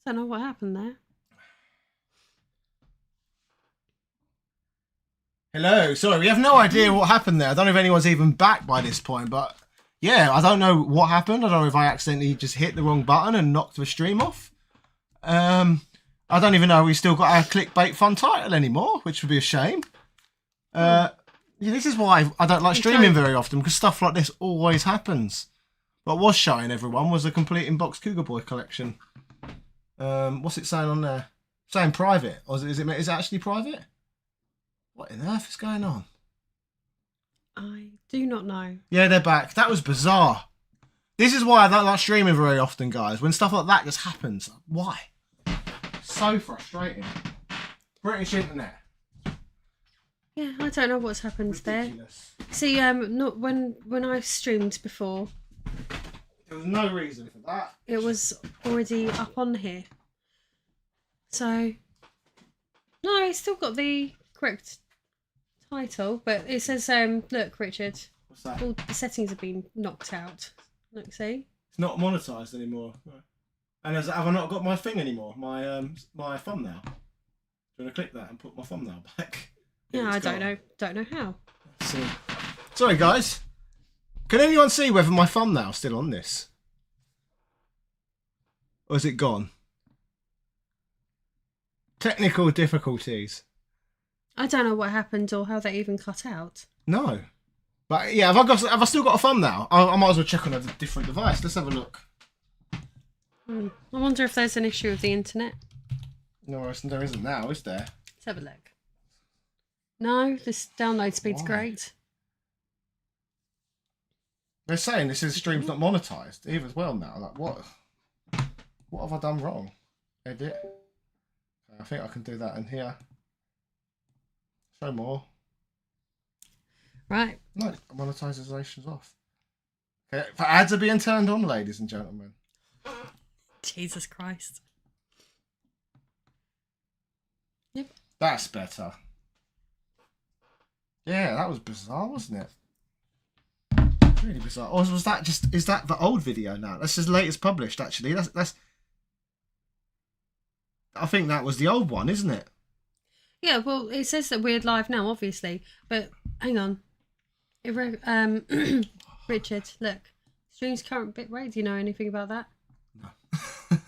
Don't know what happened there. Hello. Sorry, we have no idea what happened there. I don't know if anyone's even back by this point, but yeah, I don't know what happened. I don't know if I accidentally just hit the wrong button and knocked the stream off. I don't even know if we still got our clickbait fun title anymore, which would be a shame. Yeah, this is why I don't like streaming very often, because stuff like this always happens. What was showing everyone was the complete inbox Cougar Boy collection. What's it saying on there? Saying private, or is it actually private? What on earth is going on? I do not know. Yeah, they're back. That was bizarre. This is why I don't like streaming very often, guys. When stuff like that just happens. Why? So frustrating. British internet. Yeah, I don't know what's happened Ridiculous. there. See, not when I streamed before. There was no reason for that. It was already up on here. So, no, it's still got the correct title, but it says, look, Richard, What's that? all the settings have been knocked out. Look, see? It's not monetized anymore. And have I not got my thing anymore? My thumbnail. Do you want to click that and put my thumbnail back? Yeah, I don't know how. So, sorry, guys. Can anyone see whether my thumbnail's still on this? Or is it gone? Technical difficulties. I don't know what happened or how they even cut out. No. But yeah, have I still got a thumbnail? I might as well check on a different device. Let's have a look. I wonder if there's an issue with the internet. No, there isn't now, is there? Let's have a look. No, this download speed's Why? great. They're saying this stream's not monetized either as well now. Like what? What have I done wrong? Edit. Okay, I think I can do that in here. Show more. Right. No, monetization's off. Okay, for ads are being turned on, ladies and gentlemen. Jesus Christ. Yep. That's better. Yeah, that was bizarre, wasn't it? Really bizarre. Or was that is that the old video now? That's his latest published, actually. That's I think that was the old one, isn't it? Yeah, well, it says that we're live now, obviously. But hang on. Richard, look. Stream's current bit rate. Do you know anything about that? No. For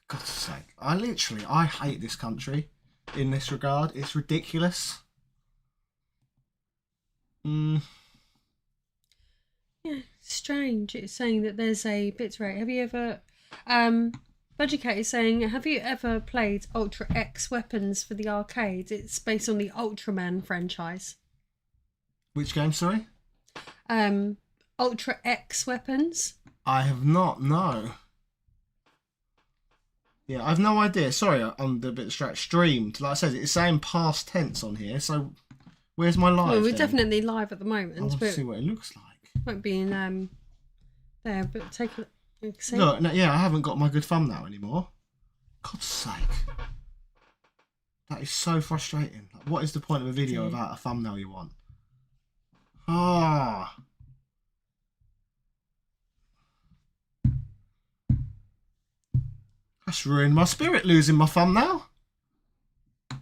God's sake. I hate this country in this regard. It's ridiculous. Yeah, strange. It's saying that there's a bit rate. Have you ever... Budget is saying, have you ever played Ultra X Weapons for the arcade? It's based on the Ultraman franchise. Which game, sorry? Ultra X Weapons. I have not, no. Yeah, I've no idea. Sorry, I'm a bit distracted. Streamed. Like I said, it's saying past tense on here, so where's my live? Well, we're then? definitely live at the moment. I want to but see what it looks like. won't be in there, but take a look. See? Look, no, yeah, I haven't got my good thumbnail anymore. God's sake. That is so frustrating. Like, what is the point of a video without a thumbnail you want? Ah. That's ruined my spirit, losing my thumbnail. I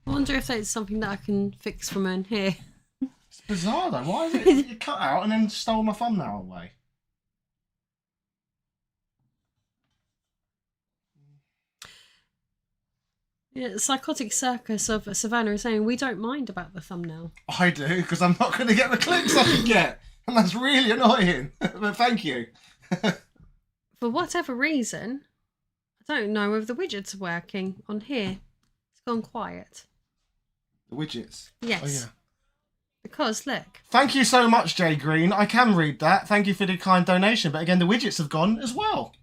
wonder if that's something that I can fix from in here. It's bizarre though. Why is it cut out and then stole my thumbnail away? Yeah, Psychotic Circus of Savannah is saying we don't mind about the thumbnail. I do, because I'm not going to get the clicks I can get. And that's really annoying. But thank you. For whatever reason, I don't know if the widgets are working on here. It's gone quiet. The widgets. Yes. Oh, yeah. Because, look. Thank you so much, Jay Green. I can read that. Thank you for the kind donation. But again, the widgets have gone as well.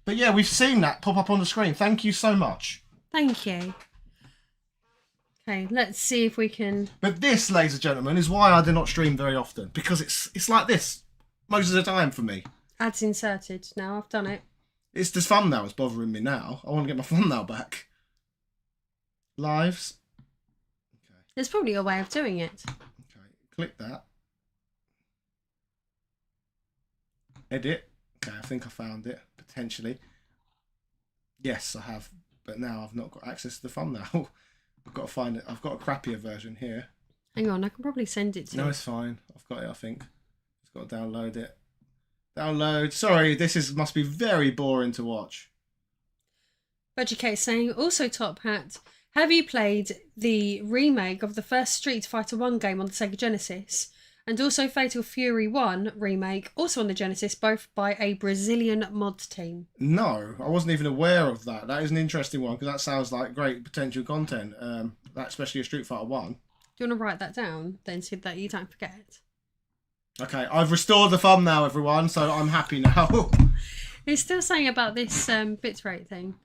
But yeah, we've seen that pop up on the screen. Thank you so much. Thank you. Okay, let's see if we can... But this, ladies and gentlemen, is why I do not stream very often. Because it's like this most of the time for me. Ads inserted. Now I've done it. It's this thumbnail that's bothering me now. I want to get my thumbnail back. Lives. Okay. There's probably a way of doing it. Okay. Click that. Edit. Okay, I think I found it, potentially. Yes, I have. But now I've not got access to the thumbnail. I've got to find it. I've got a crappier version here. Hang on, I can probably send it to you. No, it's fine. I've got it, I think. Just got to download it. Download. Sorry, must be very boring to watch. Budgie saying, also Top Hat, have you played the remake of the first Street Fighter 1 game on the Sega Genesis? And also Fatal Fury 1 remake, also on the Genesis, both by a Brazilian mod team. No, I wasn't even aware of that. That is an interesting one, because that sounds like great potential content, that especially a Street Fighter 1. Do you want to write that down, then, so that you don't forget it? Okay, I've restored the thumbnail, everyone, so I'm happy now. It's still saying about this bitrate thing.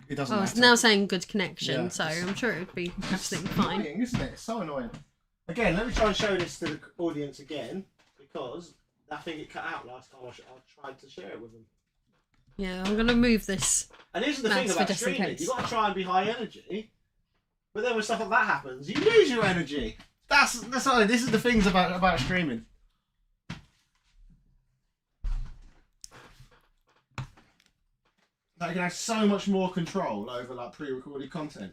It doesn't It's matter. now saying good connection, Yeah. so I'm sure it would be absolutely It's fine. annoying, isn't it? It's so annoying. Again, let me try and show this to the audience again, because I think it cut out last time I tried to share it with them. Yeah, I'm going to move this. And here's the That's thing for about just in streaming. case. You've got to try and be high energy, but then when stuff like that happens, you lose your energy. That's what, this is the things about streaming. Like, you can have so much more control over like pre-recorded content.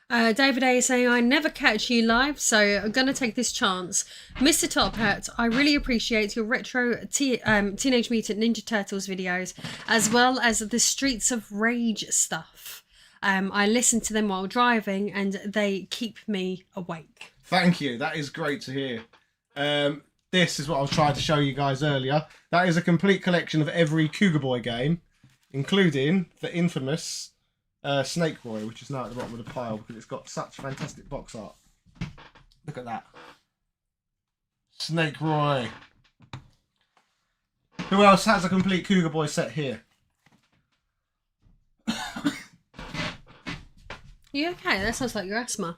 David A is saying, I never catch you live, so I'm going to take this chance. Mr. Top Hat, I really appreciate your retro Teenage Mutant Ninja Turtles videos, as well as the Streets of Rage stuff. I listen to them while driving, and they keep me awake. Thank you. That is great to hear. This is what I was trying to show you guys earlier. That is a complete collection of every Cougar Boy game, including the infamous Snake Roy, which is now at the bottom of the pile because it's got such fantastic box art. Look at that. Snake Roy. Who else has a complete Cougar Boy set here? You okay? That sounds like your asthma.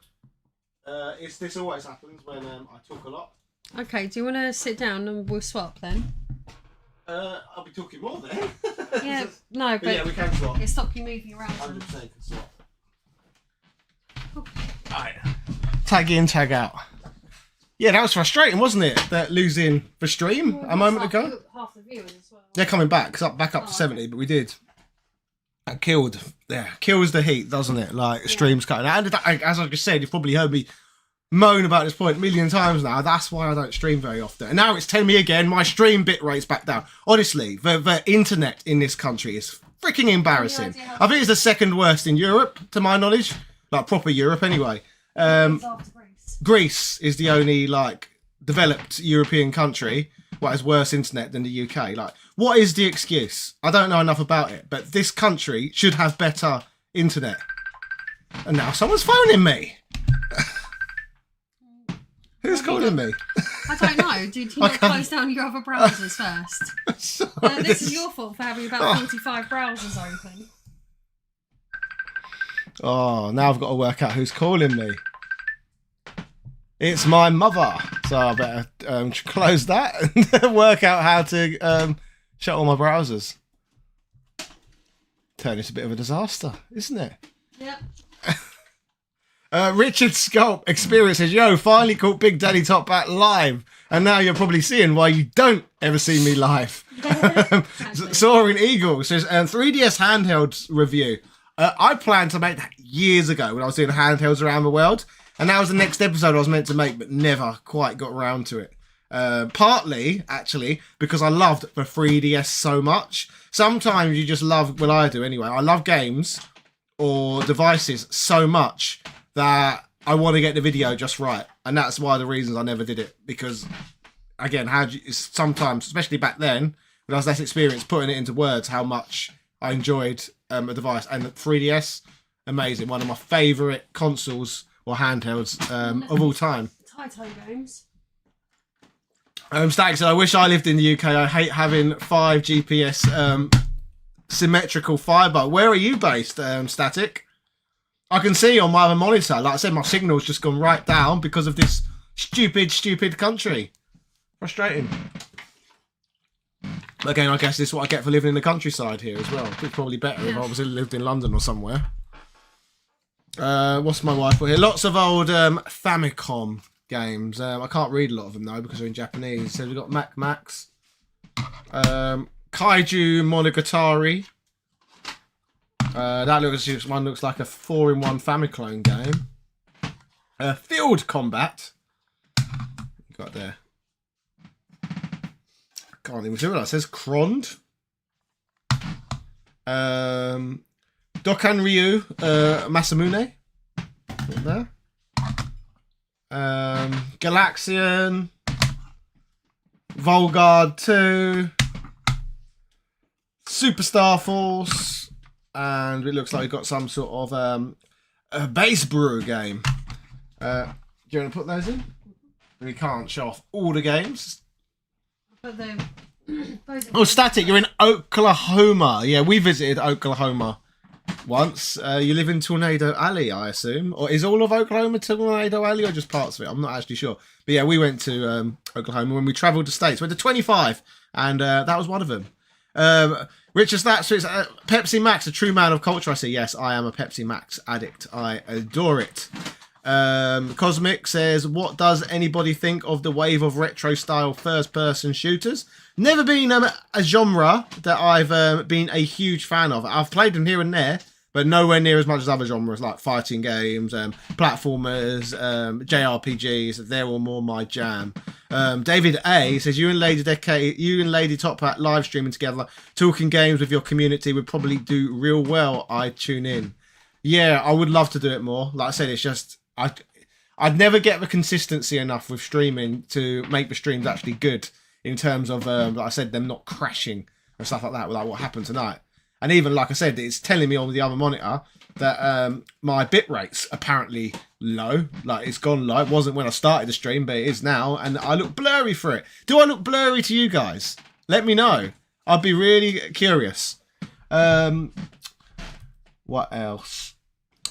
This always happens when I talk a lot. Okay, do you want to sit down and we'll swap then? I'll be talking more then. Yeah, no, but yeah, we can swap. it'll stop you moving around. 100% can swap. Okay. Alright. Tag in, tag out. Yeah, that was frustrating, wasn't it? That losing the stream a moment ago. Half the viewers as well. They're coming back, back up to 70, but we did. That kills the heat, doesn't it? Like, streams cutting out. And as I just said, you've probably heard me moan about this point a million times now. That's why I don't stream very often. And now it's telling me again, my stream bit rate's back down. Honestly, the internet in this country is freaking embarrassing. I think it's the second worst in Europe, to my knowledge. Like, proper Europe, anyway. Greece is the only, like, developed European country what has worse internet than the UK. Like, what is the excuse? I don't know enough about it, but this country should have better internet. And now someone's phoning me. Who's calling me? I don't know. Did you not close down your other browsers first? Sorry, This is your fault for having about 45 browsers open. Oh, now I've got to work out who's calling me. It's my mother. So I better close that and work out how to shut all my browsers. Turn into a bit of a disaster, isn't it? Yep. Richard Sculp experiences, yo, finally caught Big Daddy Top Hat live. And now you're probably seeing why you don't ever see me live. Soaring Eagle says, 3DS handhelds review. I planned to make that years ago when I was doing handhelds around the world. And that was the next episode I was meant to make, but never quite got around to it. Partly, actually, because I loved the 3DS so much. Sometimes you just love, well, I do anyway. I love games or devices so much that I want to get the video just right. And that's one of the reasons I never did it. Because, again, sometimes, especially back then, when I was less experienced, putting it into words, how much I enjoyed a device. And the 3DS, amazing. One of my favourite consoles or handhelds of all time. Taito games. Stack said, I wish I lived in the UK. I hate having 5 GPS symmetrical fibre. Where are you based, Static? I can see on my other monitor, like I said, my signal's just gone right down because of this stupid country. Frustrating. But again, I guess this is what I get for living in the countryside here as well. It's probably better if I was lived in London or somewhere. What's my wife for here? Lots of old Famicom games. I can't read a lot of them though because they're in Japanese. So we've got Mac Max, Kaiju Monogatari. That looks like a 4-in-1 Famiclone game. Field Combat. Got there. Can't even see what that says. Crond. Dokkan Ryu Masamune. There. Galaxian. Volgard 2. Superstar Force. And it looks like we've got some sort of a base brewer game. Do you want to put those in? We can't show off all the games. But they. Oh, Static, you're in Oklahoma. Yeah, we visited Oklahoma once. You live in Tornado Alley, I assume. Or is all of Oklahoma Tornado Alley or just parts of it? I'm not actually sure. But yeah, we went to Oklahoma when we travelled to States. Went to 25, and that was one of them. Richard Stats, it's Pepsi Max, a true man of culture. I say, yes, I am a Pepsi Max addict. I adore it. Cosmic says, what does anybody think of the wave of retro style first person shooters? Never been a genre that I've been a huge fan of. I've played them here and there, but nowhere near as much as other genres like fighting games, platformers, JRPGs. They're all more my jam. David A says, you and Lady Top Hat live streaming together, talking games with your community would probably do real well. I'd tune in. Yeah, I would love to do it more. Like I said, it's just I'd never get the consistency enough with streaming to make the streams actually good in terms of, like I said, them not crashing and stuff like that, like what happened tonight. And even, like I said, it's telling me on the other monitor that my bit rate's apparently low. Like, it's gone low. It wasn't when I started the stream, but it is now. And I look blurry for it. Do I look blurry to you guys? Let me know. I'd be really curious. What else?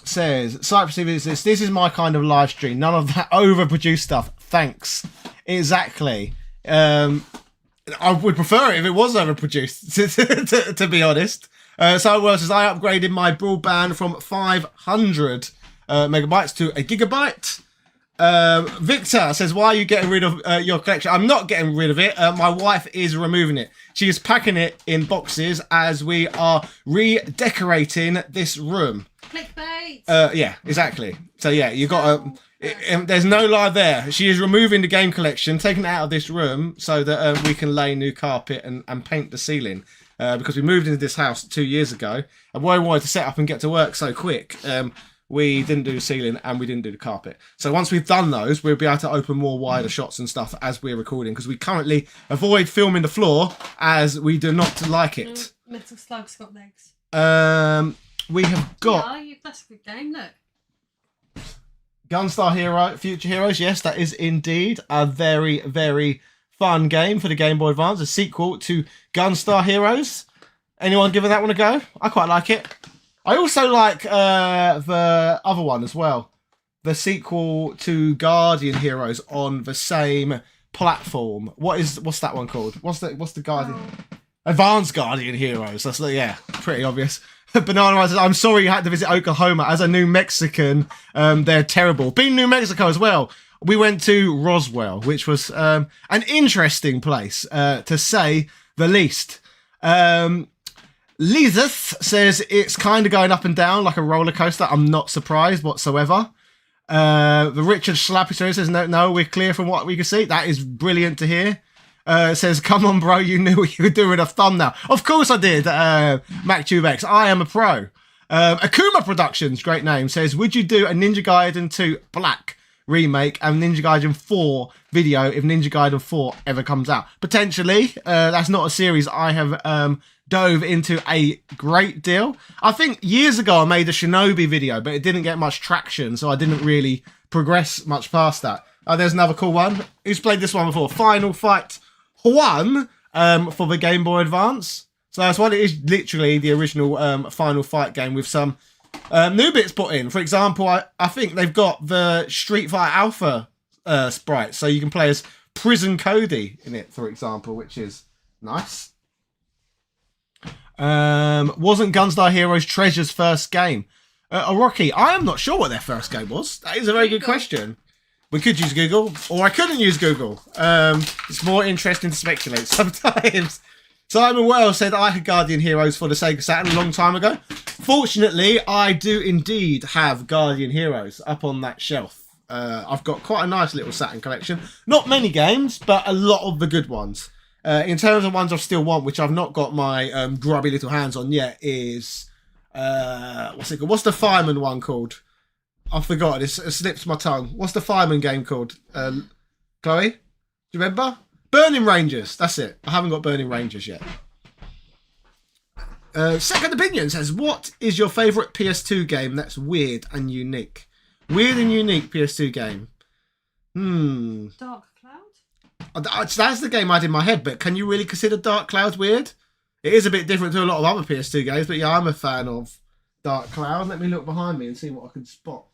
Says, Cypress TV is this is my kind of live stream. None of that overproduced stuff. Thanks. Exactly. I would prefer it if it was overproduced, to be honest. So well says, I upgraded my broadband from 500 megabytes to a gigabyte. Victor says, why are you getting rid of your collection? I'm not getting rid of it. My wife is removing it. She is packing it in boxes as we are redecorating this room. Clickbait. Yeah, exactly. So yeah, you got there's no lie there. She is removing the game collection, taking it out of this room so that we can lay new carpet and paint the ceiling. Because we moved into this house 2 years ago, and why we wanted to set up and get to work so quick, we didn't do the ceiling and we didn't do the carpet. So once we've done those, we'll be able to open more wider shots and stuff as we're recording, because we currently avoid filming the floor as we do not like it. Metal Slug's got legs. We have got... Yeah, that's a good game, look. Gunstar Hero, Future Heroes. Yes, that is indeed a very, very fun game for the Game Boy Advance. A sequel to Gunstar Heroes. Anyone giving that one a go? I quite like it. I also like the other one as well. The sequel to Guardian Heroes on the same platform. What's that one called? What's the Guardian? Advanced Guardian Heroes. That's pretty obvious. Banana says, I'm sorry you had to visit Oklahoma. As a New Mexican, they're terrible. Being New Mexico as well, we went to Roswell, which was an interesting place, to say the least. Lizeth says it's kind of going up and down like a roller coaster. I'm not surprised whatsoever. The Richard Slappy says, no, we're clear from what we can see. That is brilliant to hear. Says, come on, bro, you knew what you were doing a thumbnail. Of course I did, MacTubeX. I am a pro. Akuma Productions, great name, says, would you do a Ninja Gaiden 2 Black remake and Ninja Gaiden 4 video if Ninja Gaiden 4 ever comes out? Potentially. That's not a series I have dove into a great deal. I think years ago I made a Shinobi video, but it didn't get much traction, so I didn't really progress much past that. There's another cool one. Who's played this one before? Final Fight 1 for the Game Boy Advance. So that's one. It is literally the original Final Fight game with some new bits put in. For example, I think they've got the Street Fighter Alpha sprite, so you can play as Prison Cody in it, for example, which is nice. Wasn't Gunstar Heroes Treasure's first game? Rocky, I am not sure what their first game was. That is a very good question. We could use Google, or I couldn't use Google. It's more interesting to speculate sometimes. Simon Wells said I had Guardian Heroes for the Sega Saturn a long time ago. Fortunately, I do indeed have Guardian Heroes up on that shelf. I've got quite a nice little Saturn collection. Not many games, but a lot of the good ones. In terms of ones I still want, which I've not got my grubby little hands on yet, is... what's it called? What's the fireman one called? I forgot. It slips my tongue. What's the fireman game called? Chloe? Do you remember? Burning Rangers. That's it. I haven't got Burning Rangers yet. Second Opinion says, what is your favourite PS2 game that's weird and unique? Weird and unique PS2 game. Dark Cloud? That's the game I had in my head, but can you really consider Dark Cloud weird? It is a bit different to a lot of other PS2 games, but yeah, I'm a fan of Dark Cloud. Let me look behind me and see what I can spot.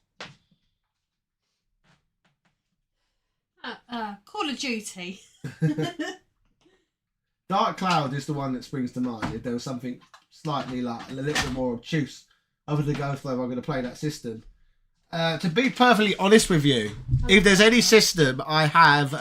Call of Duty. Dark Cloud is the one that springs to mind. If there was something slightly like a little bit more obtuse, other than go for I'm going to play that system. To be perfectly honest with you, if there's any system I have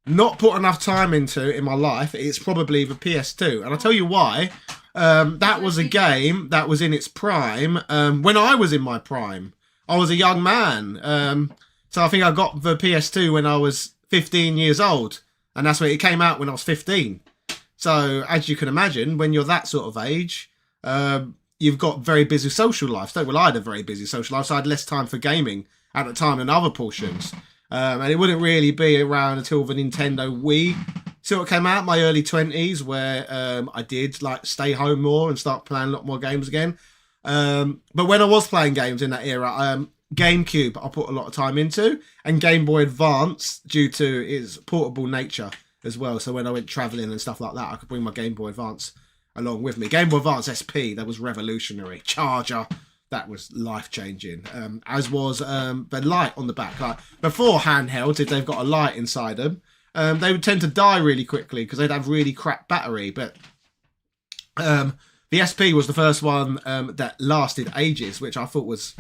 not put enough time into in my life, it's probably the PS2, and I'll tell you why. That was a game that was in its prime when I was in my prime. I was a young man. So I think I got the PS2 when I was 15 years old, and that's when it came out when I was 15. So as you can imagine, when you're that sort of age, you've got very busy social life. So, well, I had a very busy social life, so I had less time for gaming at the time than other portions. And it wouldn't really be around until the Nintendo Wii sort of came out, my early 20s, where I did like stay home more and start playing a lot more games again. But when I was playing games in that era, GameCube I put a lot of time into, and Game Boy Advance due to its portable nature as well. So when I went travelling and stuff like that, I could bring my Game Boy Advance along with me. Game Boy Advance SP, that was revolutionary. Charger, that was life-changing. As was the light on the back. Like, before handhelds, if they've got a light inside them, they would tend to die really quickly because they'd have really crap battery. But the SP was the first one that lasted ages, which I thought was,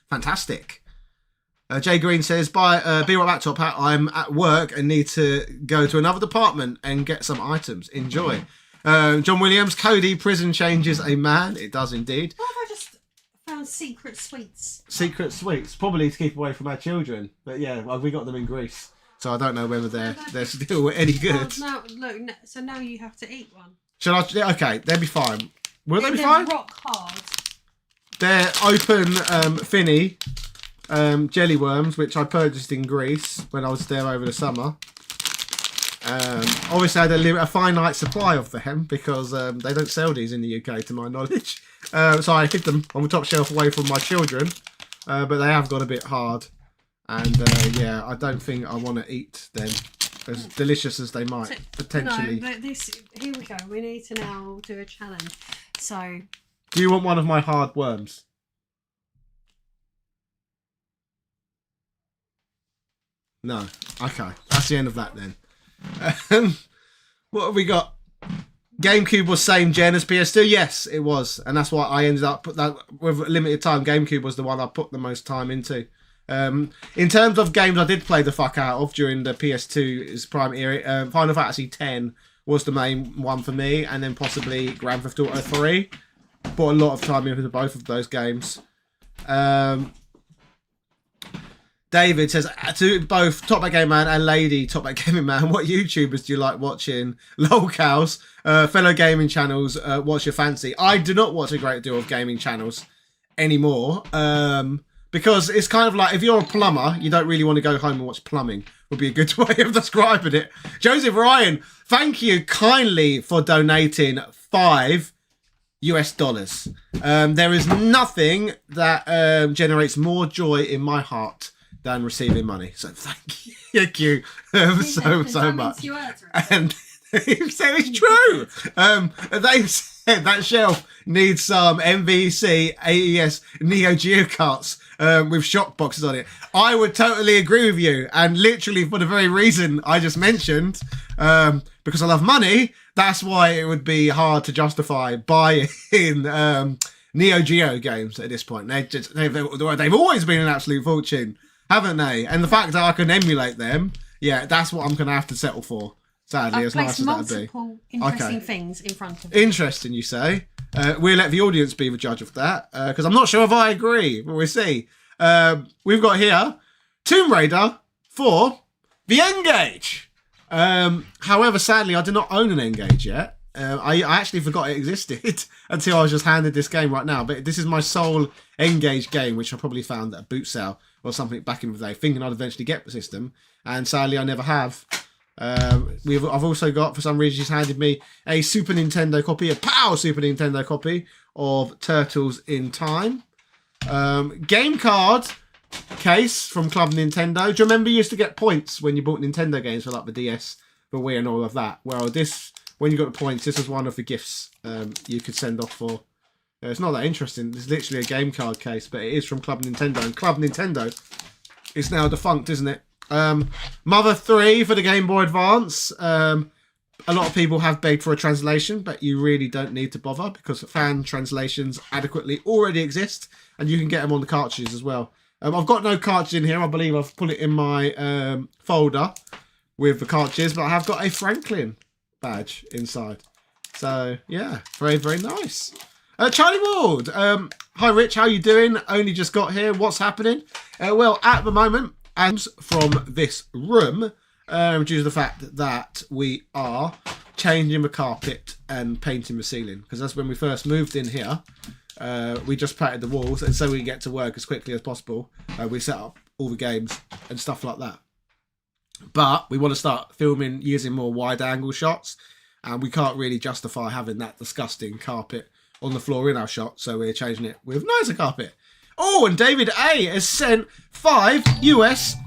fantastic. Jay Green says, be right back, Top Hat. I'm at work and need to go to another department and get some items. Enjoy. John Williams, Cody, prison changes a man. It does indeed. What have I just found? Secret sweets. Secret sweets, probably to keep away from our children. But yeah, well, we got them in Greece, so I don't know whether they're still any good. Oh, now, look, so now you have to eat one. Shall I? Okay, they'll be fine. Will they be They're fine? rock hard. They're open Finny jelly worms, which I purchased in Greece when I was there over the summer. Obviously, I had a finite supply of them because they don't sell these in the UK, to my knowledge. So I hid them on the top shelf away from my children, but they have got a bit hard. And I don't think I want to eat them, as delicious as they might potentially. No, here we go. We need to now do a challenge. So, do you want one of my hard worms? No. Okay, that's the end of that then. What have we got? GameCube was same gen as PS2. Yes, it was, and that's why I ended up put that with limited time. GameCube was the one I put the most time into. In terms of games I did play the fuck out of during the PS2's prime era, Final Fantasy X was the main one for me, and then possibly Grand Theft Auto 3. Put a lot of time into both of those games. David says, to both Top Hat Game Man and Lady Top Hat Gaming Man, what YouTubers do you like watching? Lolcows, fellow gaming channels, what's your fancy? I do not watch a great deal of gaming channels anymore. Because it's kind of like, if you're a plumber, you don't really want to go home and watch plumbing, would be a good way of describing it. Joseph Ryan, thank you kindly for donating $5. There is nothing that generates more joy in my heart than receiving money. So thank you so much. And they've said it's true. They've said that shelf needs some MVC AES Neo Geo carts with shock boxes on it. I would totally agree with you, and literally for the very reason I just mentioned, because I love money, that's why it would be hard to justify buying Neo Geo games at this point. They've always been an absolute fortune, haven't they? And the fact that I can emulate them, yeah, that's what I'm going to have to settle for. Sadly, I've as nice placed as that would be. multiple interesting Okay. things in front of you. Interesting, you say. We'll let the audience be the judge of that, because I'm not sure if I agree, but we'll see. We've got here Tomb Raider for the N-Gage. However, sadly, I do not own an N-Gage yet. I actually forgot it existed until I was just handed this game right now. But this is my sole N-Gage game, which I probably found at a boot sale or something back in the day, thinking I'd eventually get the system. And sadly, I never have. I've also got, for some reason, she's handed me a Super Nintendo copy, a POW Super Nintendo copy of Turtles in Time. Game card case from Club Nintendo. Do you remember you used to get points when you bought Nintendo games for like the DS, the Wii and all of that? Well, this, when you got the points, this was one of the gifts you could send off for. It's not that interesting. It's literally a game card case, but it is from Club Nintendo. And Club Nintendo is now defunct, isn't it? Mother 3 for the Game Boy Advance. A lot of people have begged for a translation, but you really don't need to bother because fan translations adequately already exist, and you can get them on the cartridges as well. I've got no cartridge in here. I believe I've put it in my folder with the cartridges, but I have got a Franklin badge inside. So, yeah, very, very nice. Charlie Ward. Hi, Rich. How you doing? Only just got here. What's happening? Well, at the moment, and from this room, due to the fact that we are changing the carpet and painting the ceiling, because that's when we first moved in here. We just painted the walls, and so we get to work as quickly as possible. We set up all the games and stuff like that. But we want to start filming using more wide-angle shots, and we can't really justify having that disgusting carpet on the floor in our shot, so we're changing it with nicer carpet. Oh, and David A has sent $5 US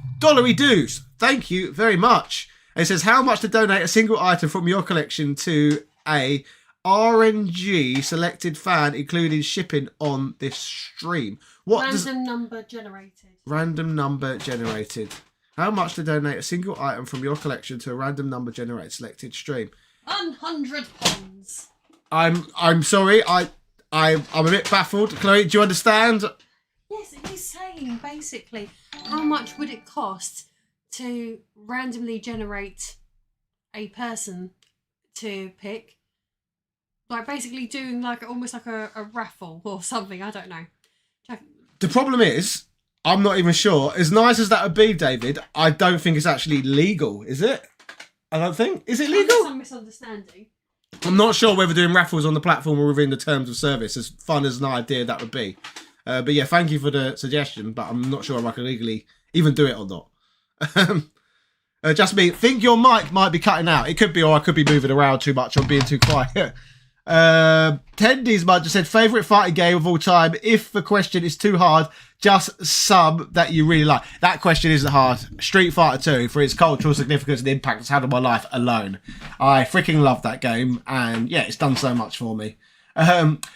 dues. Thank you very much. It says, how much to donate a single item from your collection to a RNG selected fan, including shipping on this stream? Random number generated. Random number generated. How much to donate a single item from your collection to a random number generated selected stream? £100. I'm sorry. I'm a bit baffled. Chloe, do you understand? Yes, he's saying basically how much would it cost to randomly generate a person to pick, like basically doing like almost like a raffle or something. I don't know. The problem is, I'm not even sure. As nice as that would be, David, I don't think it's actually legal. Is it? I don't think. Is it legal? Some misunderstanding. I'm not sure whether doing raffles on the platform or within the terms of service, as fun as an idea that would be. But yeah, thank you for the suggestion, but I'm not sure if I can legally even do it or not. Just me, think your mic might be cutting out. It could be, or I could be moving around too much or being too quiet. Tendy's mud just said, favourite fighting game of all time. If the question is too hard, just sub that you really like. That question isn't hard. Street Fighter 2, for its cultural significance and impact it's had on my life alone. I freaking love that game, and yeah, it's done so much for me.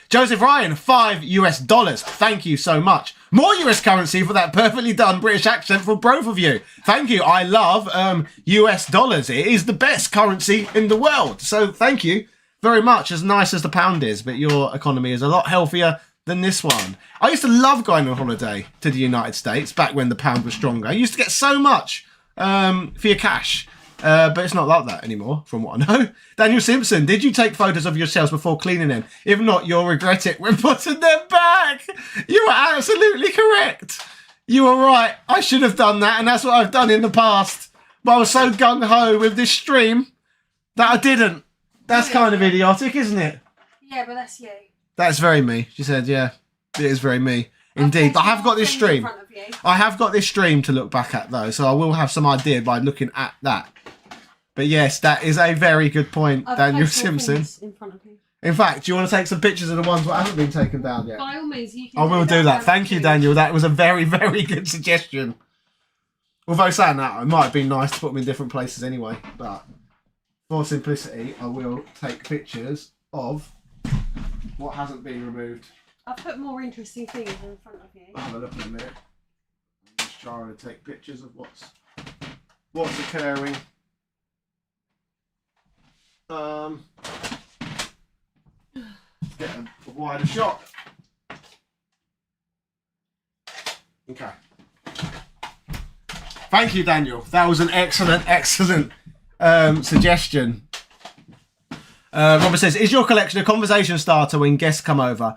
Joseph Ryan, $5 US. Thank you so much. More US currency for that perfectly done British accent from both of you. Thank you. I love US dollars. It is the best currency in the world. So thank you very much. As nice as the pound is, but your economy is a lot healthier than this one. I used to love going on holiday to the United States back when the pound was stronger. I used to get so much for your cash. But it's not like that anymore, from what I know. Daniel Simpson, did you take photos of yourselves before cleaning them? If not, you'll regret it when putting them back. You are absolutely correct. You were right. I should have done that, and that's what I've done in the past. But I was so gung-ho with this stream that I didn't. That's kind of idiotic, isn't it? Yeah, but that's you. That's very me. She said, yeah, it is very me. Indeed. But I have got this stream. I have got this stream to look back at, though, so I will have some idea by looking at that. But yes, that is a very good point, Daniel Simpson. In front of you. In fact, do you want to take some pictures of the ones that haven't been taken down yet? By all means, you can. I will do that. Thank you, Daniel. That was a very, very good suggestion. Although saying that, it might have been nice to put them in different places anyway. But for simplicity, I will take pictures of what hasn't been removed. I've put more interesting things in front of you. I'll have a look in a minute. I'm just trying to take pictures of what's occurring. Get a wider shot. Okay. Thank you, Daniel. That was an excellent suggestion. Robert says, is your collection a conversation starter when guests come over?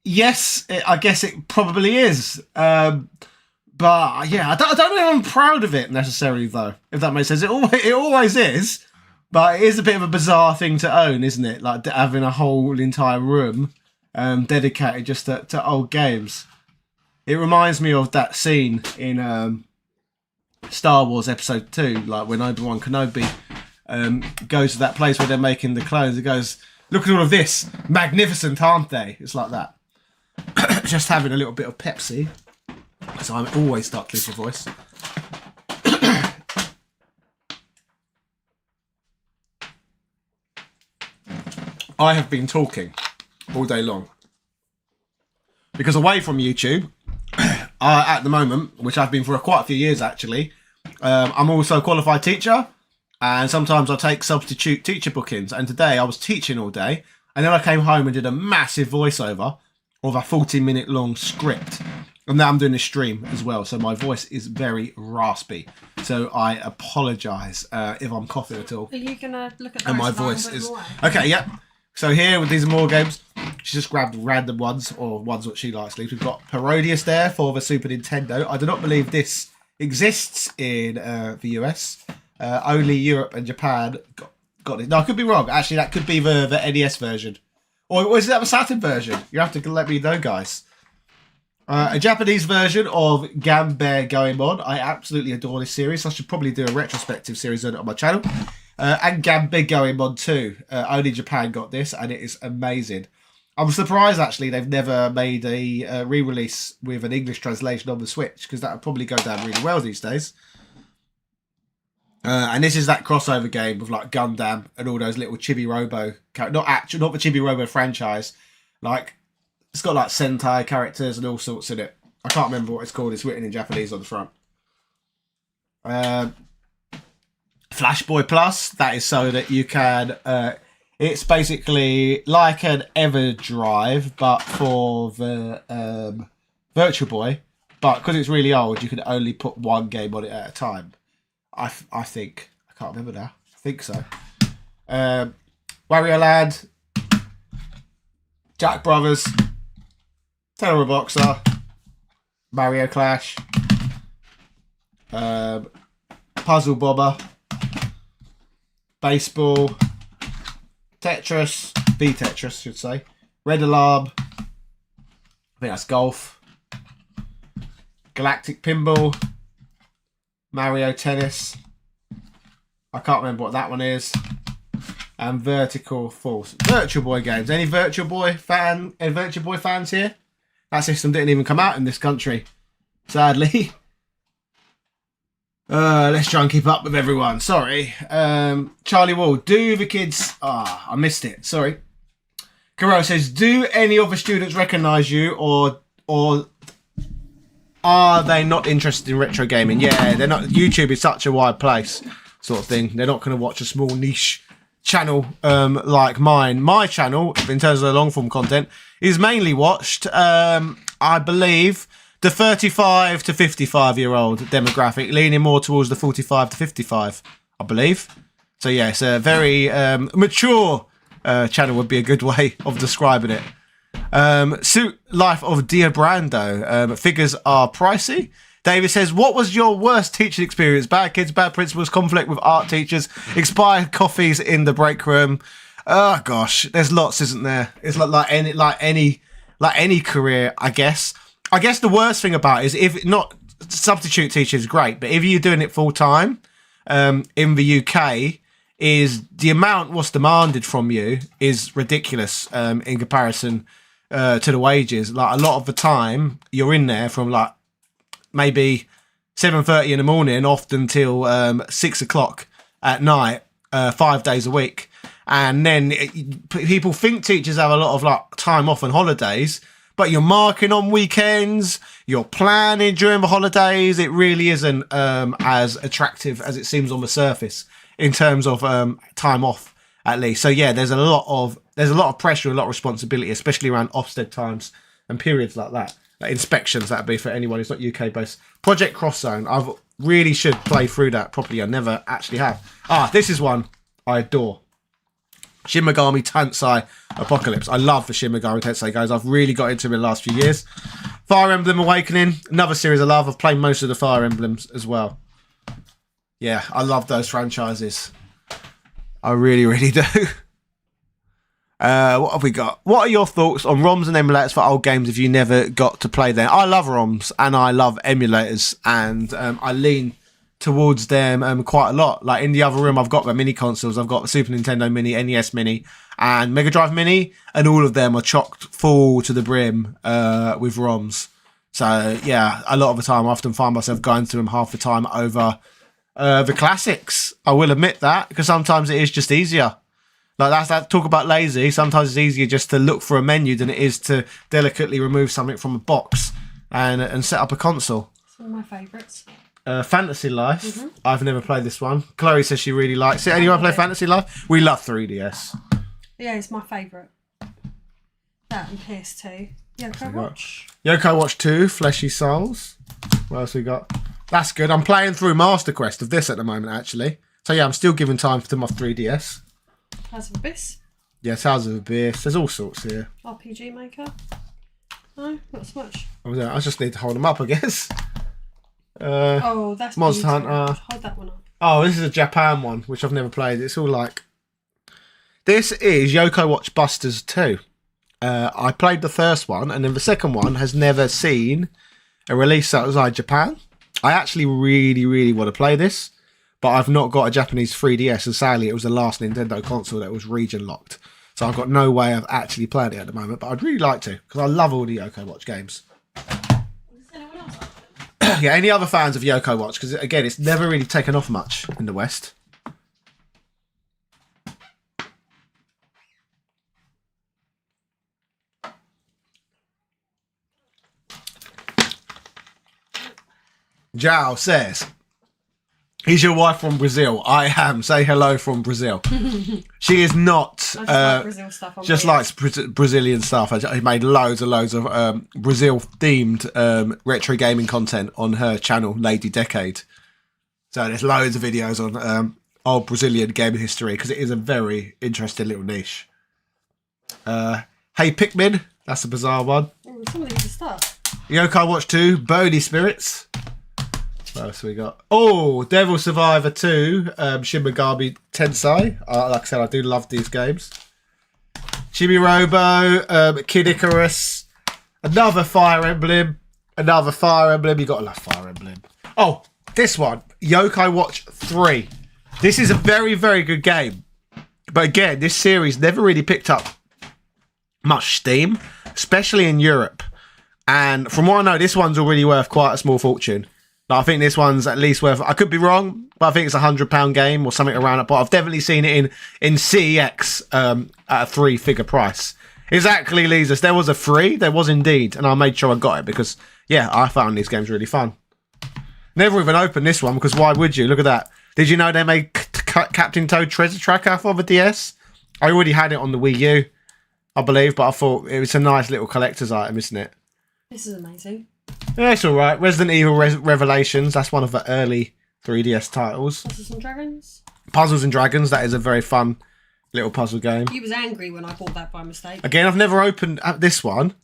Yes, I guess it probably is. But yeah, I don't know if I'm proud of it necessarily, though, if that makes sense. It always is, but it is a bit of a bizarre thing to own, isn't it? Like having a whole entire room dedicated just to old games. It reminds me of that scene in Star Wars Episode 2, like when Obi-Wan Kenobi goes to that place where they're making the clones. It goes, look at all of this. Magnificent, aren't they? It's like that. Just having a little bit of Pepsi, because I'm always stuck with your voice. I have been talking all day long. Because away from YouTube, at the moment, which I've been for quite a few years actually, I'm also a qualified teacher, and sometimes I take substitute teacher bookings. And today I was teaching all day, and then I came home and did a massive voiceover of a 40-minute long script. And now I'm doing a stream as well, so my voice is very raspy. So I apologise if I'm coughing at all. Are you going to look at And my voice is... Okay, yeah. So here, with these more games, she just grabbed random ones, or ones that she likes. We've got Parodius there for the Super Nintendo. I do not believe this exists in the US. Only Europe and Japan got it. No, I could be wrong. Actually, that could be the NES version. Or is that the Saturn version? You have to let me know, guys. A Japanese version of Ganbare Goemon. I absolutely adore this series. I should probably do a retrospective series on it on my channel. And Ganbare Goemon 2. Only Japan got this, and it is amazing. I'm surprised, actually, they've never made a re-release with an English translation on the Switch, because that would probably go down really well these days. And this is that crossover game with like Gundam and all those little Chibi Robo characters. Not the Chibi Robo franchise. Like, it's got like Sentai characters and all sorts in it. I can't remember what it's called. It's written in Japanese on the front. Flash Boy Plus. That is so that you can... it's basically like an EverDrive, but for the Virtual Boy. But because it's really old, you can only put one game on it at a time. I think. I can't remember now. I think so. Wario Land, Jack Brothers, Terror Boxer, Mario Clash, Puzzle Bobber, Baseball, Tetris, V-Tetris, should say, Red Alarm, I think that's Golf, Galactic Pinball, Mario Tennis, I can't remember what that one is, and Vertical Force. Virtual Boy games. Any Virtual Boy fans here? That system didn't even come out in this country, sadly. Let's try and keep up with everyone. Sorry. Charlie Wall, do the kids... I missed it. Sorry. Caro says, do any of the students recognise you, or are they not interested in retro gaming? Yeah, they're not. YouTube is such a wide place, sort of thing. They're not going to watch a small niche channel like mine. My channel, in terms of the long form content, is mainly watched, I believe, the 35 to 55-year-old demographic, leaning more towards the 45 to 55, I believe. So yeah, it's a very mature channel would be a good way of describing it. Suit Life of Dia Brando. Figures are pricey. David says, what was your worst teaching experience? Bad kids, bad principals, conflict with art teachers, expired coffees in the break room. Oh gosh, there's lots, isn't there? It's like any career, I guess. I guess the worst thing about it is, if not, substitute teaching is great, but if you're doing it full time, in the UK, is the amount what's demanded from you is ridiculous in comparison to the wages. Like, a lot of the time you're in there from like maybe 7:30 in the morning, often till 6 o'clock at night, 5 days a week. And then people think teachers have a lot of like time off and holidays, but you're marking on weekends, you're planning during the holidays. It really isn't as attractive as it seems on the surface in terms of time off, at least. So yeah, there's a lot of pressure, a lot of responsibility, especially around Ofsted times and periods like that. Like inspections, that'd be for anyone who's not UK based. Project Cross Zone. Really should play through that properly. I never actually have. Ah, this is one I adore. Shin Megami Tensei Apocalypse. I love the Shin Megami Tensei games. I've really got into them in the last few years. Fire Emblem Awakening, another series I love. I've played most of the Fire Emblems as well. Yeah, I love those franchises. I really, really do. What have we got? What are your thoughts on ROMs and emulators for old games if you never got to play them? I love ROMs and I love emulators, and I lean towards them quite a lot. Like in the other room, I've got my mini consoles. I've got the Super Nintendo Mini, NES Mini, and Mega Drive Mini, and all of them are chocked full to the brim with ROMs. So yeah, a lot of the time I often find myself going to them half the time over the classics. I will admit that, because sometimes it is just easier. Like that's that talk about lazy. Sometimes it's easier just to look for a menu than it is to delicately remove something from a box and set up a console. It's one of my favourites. Fantasy Life. I've never played this one. Chloe says she really likes it. Anyone play Fantasy Life? We love 3DS. Yeah, it's my favourite. That and PS2. Yoko Watch. Yoko Watch 2, Fleshy Souls. What else we got? That's good. I'm playing through Master Quest of this at the moment, actually. So yeah, I'm still giving time to my 3DS. House of Abyss. Yeah, Tales of Abyss. There's all sorts here. RPG Maker. No, not so much. I just need to hold them up, I guess. That's Monster Hunter. Hold that one up. Oh, this is a Japan one, which I've never played. It's all like... This is Yoko Watch Busters 2. I played the first one, and then the second one has never seen a release outside Japan. I actually really, really want to play this, but I've not got a Japanese 3DS, and sadly it was the last Nintendo console that was region locked. So I've got no way of actually playing it at the moment, but I'd really like to, because I love all the Yoko Watch games. Yeah, any other fans of Yoko Watch? Because again, it's never really taken off much in the West. Jao says, "Is your wife from Brazil?" I am. Say hello from Brazil. She is not. I just like Brazil stuff. Just likes Brazilian stuff. I made loads of Brazil-themed retro gaming content on her channel, Lady Decade. So there's loads of videos on old Brazilian gaming history, because it is a very interesting little niche. Hey Pikmin, that's a bizarre one. Some of these are stuff. Yoko Watch 2, Bony Spirits. What else we got? Oh, Devil Survivor 2, Shin Megami Tensei. Like I said, I do love these games. Chibi Robo, Kid Icarus, another Fire Emblem. You gotta love Fire Emblem. Oh, this one, Yoko Watch 3. This is a very, very good game. But again, this series never really picked up much steam, especially in Europe. And from what I know, this one's already worth quite a small fortune. I think this one's at least worth... I could be wrong, but I think it's £100 game or something around it. But I've definitely seen it in CEX at a 3-figure price. Exactly, Lisa. There was a free. There was indeed. And I made sure I got it because, yeah, I found these games really fun. Never even opened this one because why would you? Look at that. Did you know they made Captain Toad Treasure Tracker for the DS? I already had it on the Wii U, I believe, but I thought it was a nice little collector's item, isn't it? This is amazing. Yeah, it's all right. Resident Evil Revelations. That's one of the early 3DS titles. Puzzles and Dragons. Puzzles and Dragons. That is a very fun little puzzle game. He was angry when I bought that by mistake. Again, I've never opened this one.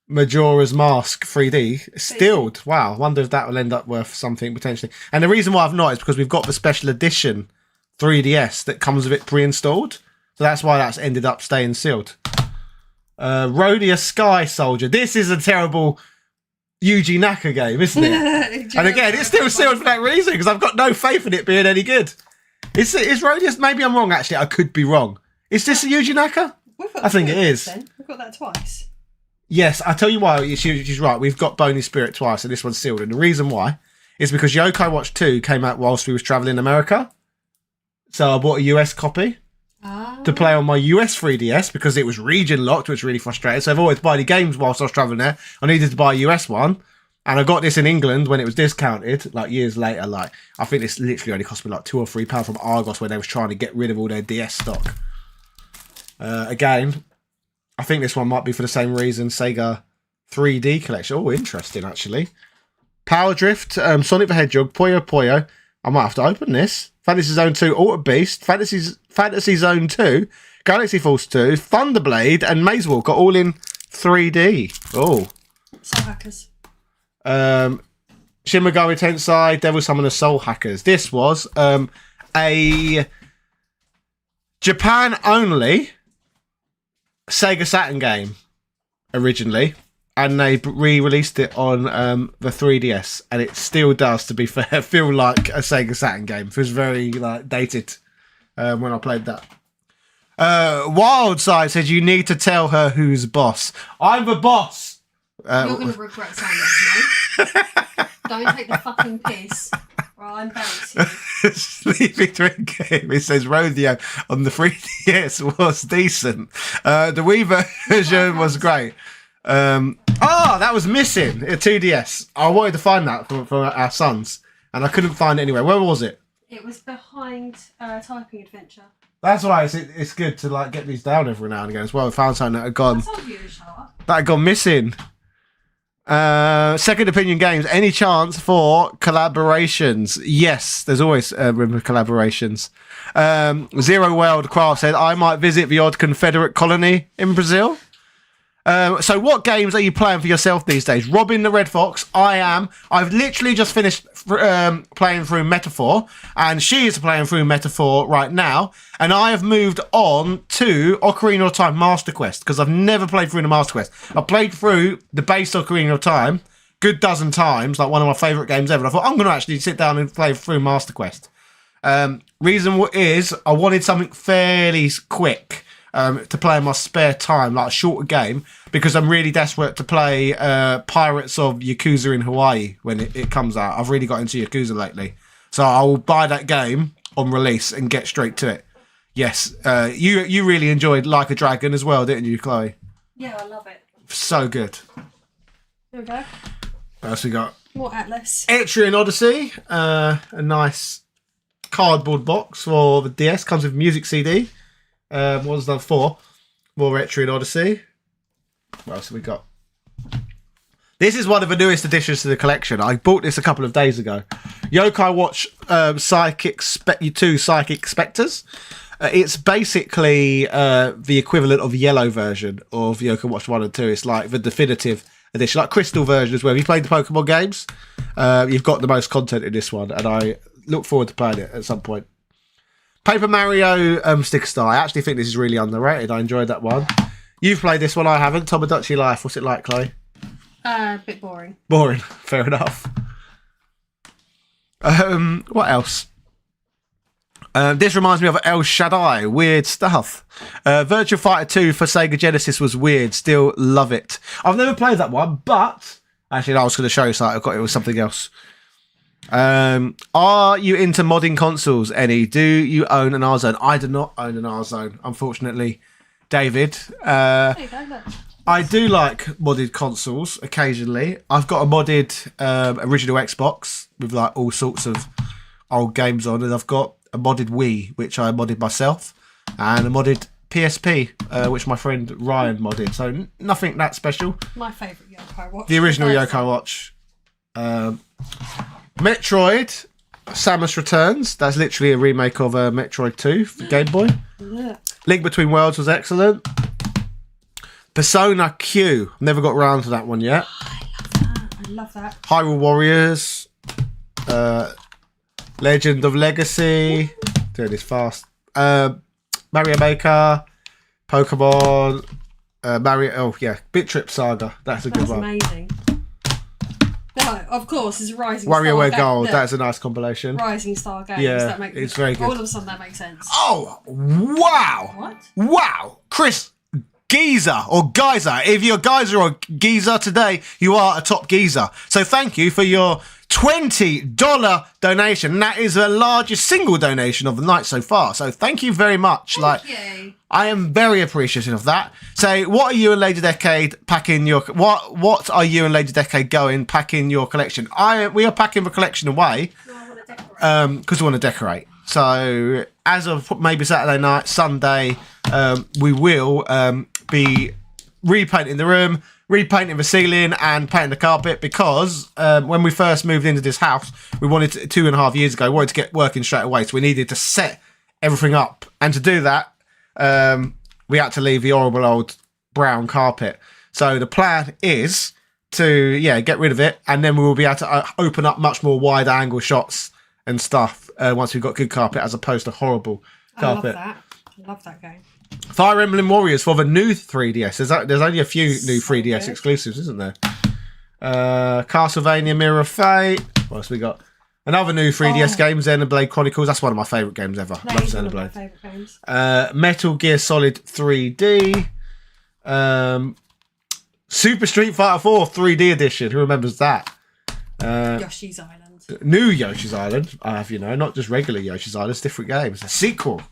Majora's Mask 3D. Stilled. Wow. I wonder if that will end up worth something potentially. And the reason why I've not is because we've got the special edition 3DS that comes with it pre-installed. So that's why that's ended up staying sealed. Rhodia Sky Soldier. This is a terrible... Yuji Naka game, isn't it? And again, it's still sealed for that reason, because I've got no faith in it being any good. Is Rhodia? Maybe I'm wrong, actually. I could be wrong. Is this a Yuji Naka? I think it is. Then. We've got that twice. Yes, I'll tell you why. She's right. We've got Bony Spirit twice, and this one's sealed. And the reason why is because Yoko Watch 2 came out whilst we was travelling in America. So I bought a US copy to play on my US 3DS because it was region locked, which really frustrated. So I've always buy the games whilst I was travelling there. I needed to buy a US one. And I got this in England when it was discounted, like years later. Like I think this literally only cost me like £2 or £3 from Argos when they was trying to get rid of all their DS stock. Again, I think this one might be for the same reason, Sega 3D collection. Oh, interesting, actually. Power Drift, Sonic the Hedgehog, Puyo Puyo. I might have to open this. Fantasy Zone 2, Alter Beast, Fantasy Zone 2, Galaxy Force 2, Thunderblade, and Maze Walker, all in 3D. Oh. Soul Hackers. Shin Megami Tensei, Devil Summoner, Soul Hackers. This was a Japan-only Sega Saturn game originally, and they re-released it on the 3DS, and it still does, to be fair, feel like a Sega Saturn game. It feels very dated when I played that. Wildside said you need to tell her who's boss. I'm the boss. You're going to regret saying this, mate. Don't take the fucking piss, or I'll embarrass you. Sleeping Twin Game. It says Rodeo on the 3DS was decent. The Wii version was great. That was missing a 2DS. I wanted to find that for our sons, and I couldn't find it anywhere. Where was it? It was behind Typing Adventure. That's why it's good to get these down every now and again as well. I found something that had gone. I told you to shut up. That had gone missing. Second Opinion Games. Any chance for collaborations? Yes, there's always room for collaborations. Zero World Craft said I might visit the odd Confederate colony in Brazil. So what games are you playing for yourself these days? Robin the Red Fox, I am. I've literally just finished playing through Metaphor, and she is playing through Metaphor right now, and I have moved on to Ocarina of Time Master Quest, because I've never played through the Master Quest. I played through the base Ocarina of Time good dozen times, like one of my favourite games ever, and I thought, I'm going to actually sit down and play through Master Quest. Reason is, I wanted something fairly quick. To play in my spare time, like a shorter game, because I'm really desperate to play Pirates of Yakuza in Hawaii when it comes out. I've really got into Yakuza lately. So I'll buy that game on release and get straight to it. Yes, you really enjoyed Like a Dragon as well, didn't you, Chloe? Yeah, I love it. So good. There we go. What else we got? More Atlas. Etrian Odyssey, a nice cardboard box for the DS. Comes with music CD. What was that for? More Etrian Odyssey. What else have we got? This is one of the newest additions to the collection. I bought this a couple of days ago. Yokai Watch Psychic 2 Psychic Spectres. It's basically the equivalent of the yellow version of Yokai Watch 1 and 2. It's like the definitive edition, like Crystal version as well. If you played the Pokemon games, you've got the most content in this one, and I look forward to playing it at some point. Paper Mario Sticker Star. I actually think this is really underrated. I enjoyed that one. You've played this one, I haven't. Tomodachi Life. What's it like, Chloe? A bit boring. Boring. Fair enough. What else? This reminds me of El Shaddai. Weird stuff. Virtua Fighter 2 for Sega Genesis was weird. Still love it. I've never played that one, but... Actually, I was going to show you something. I got it with something else. Are you into modding consoles, any? Do you own an R-Zone? I do not own an R-Zone, unfortunately, David. There you go, look. I do like modded consoles occasionally. I've got a modded original Xbox with like all sorts of old games on, and I've got a modded Wii, which I modded myself, and a modded PSP, which my friend Ryan modded. So nothing that special. My favourite Yokai Watch. The original Yokai Watch. Metroid, Samus Returns. That's literally a remake of Metroid 2 for Game Boy. Look. Link Between Worlds was excellent. Persona Q. Never got around to that one yet. I love that. Hyrule Warriors. Legend of Legacy. Doing this fast. Mario Maker. Pokemon. Mario. Oh, yeah. Bit Trip Saga. That's a good one. Amazing. No, of course, it's Rising Star. WarioWare Gold. That's a nice compilation. Rising Star games. Yeah, That it's very good. All of a sudden, that makes sense. Oh, wow. What? Wow. Chris Geezer or Geyser. If you're Geyser or Geezer today, you are a top geezer. So thank you for your $20 donation. That is the largest single donation of the night so far. So thank you very much. Thank you. I am very appreciative of that. So, what are you and Lady Decade packing your? What are you and Lady Decade going packing your collection? We are packing the collection away because we want to decorate. So, as of maybe Saturday night, Sunday, we will be repainting the room, repainting the ceiling, and painting the carpet because when we first moved into this house, we wanted to, 2.5 years ago, wanted to get working straight away. So we needed to set everything up. And to do that, we had to leave the horrible old brown carpet. So the plan is to, get rid of it. And then we will be able to open up much more wide angle shots and stuff once we've got good carpet as opposed to horrible carpet. I love that game. Fire Emblem Warriors for the new 3DS. There's only a few new 3DS exclusives, isn't there? Castlevania Mirror of Fate. What else we got? Another new 3DS game, Xenoblade Chronicles. That's one of my favourite games ever. That Love is one of my Xenoblade. favourite games. Metal Gear Solid 3D. Super Street Fighter 4 3D edition. Who remembers that? Yoshi's Island. New Yoshi's Island. I have, not just regular Yoshi's Island. It's different games. A sequel.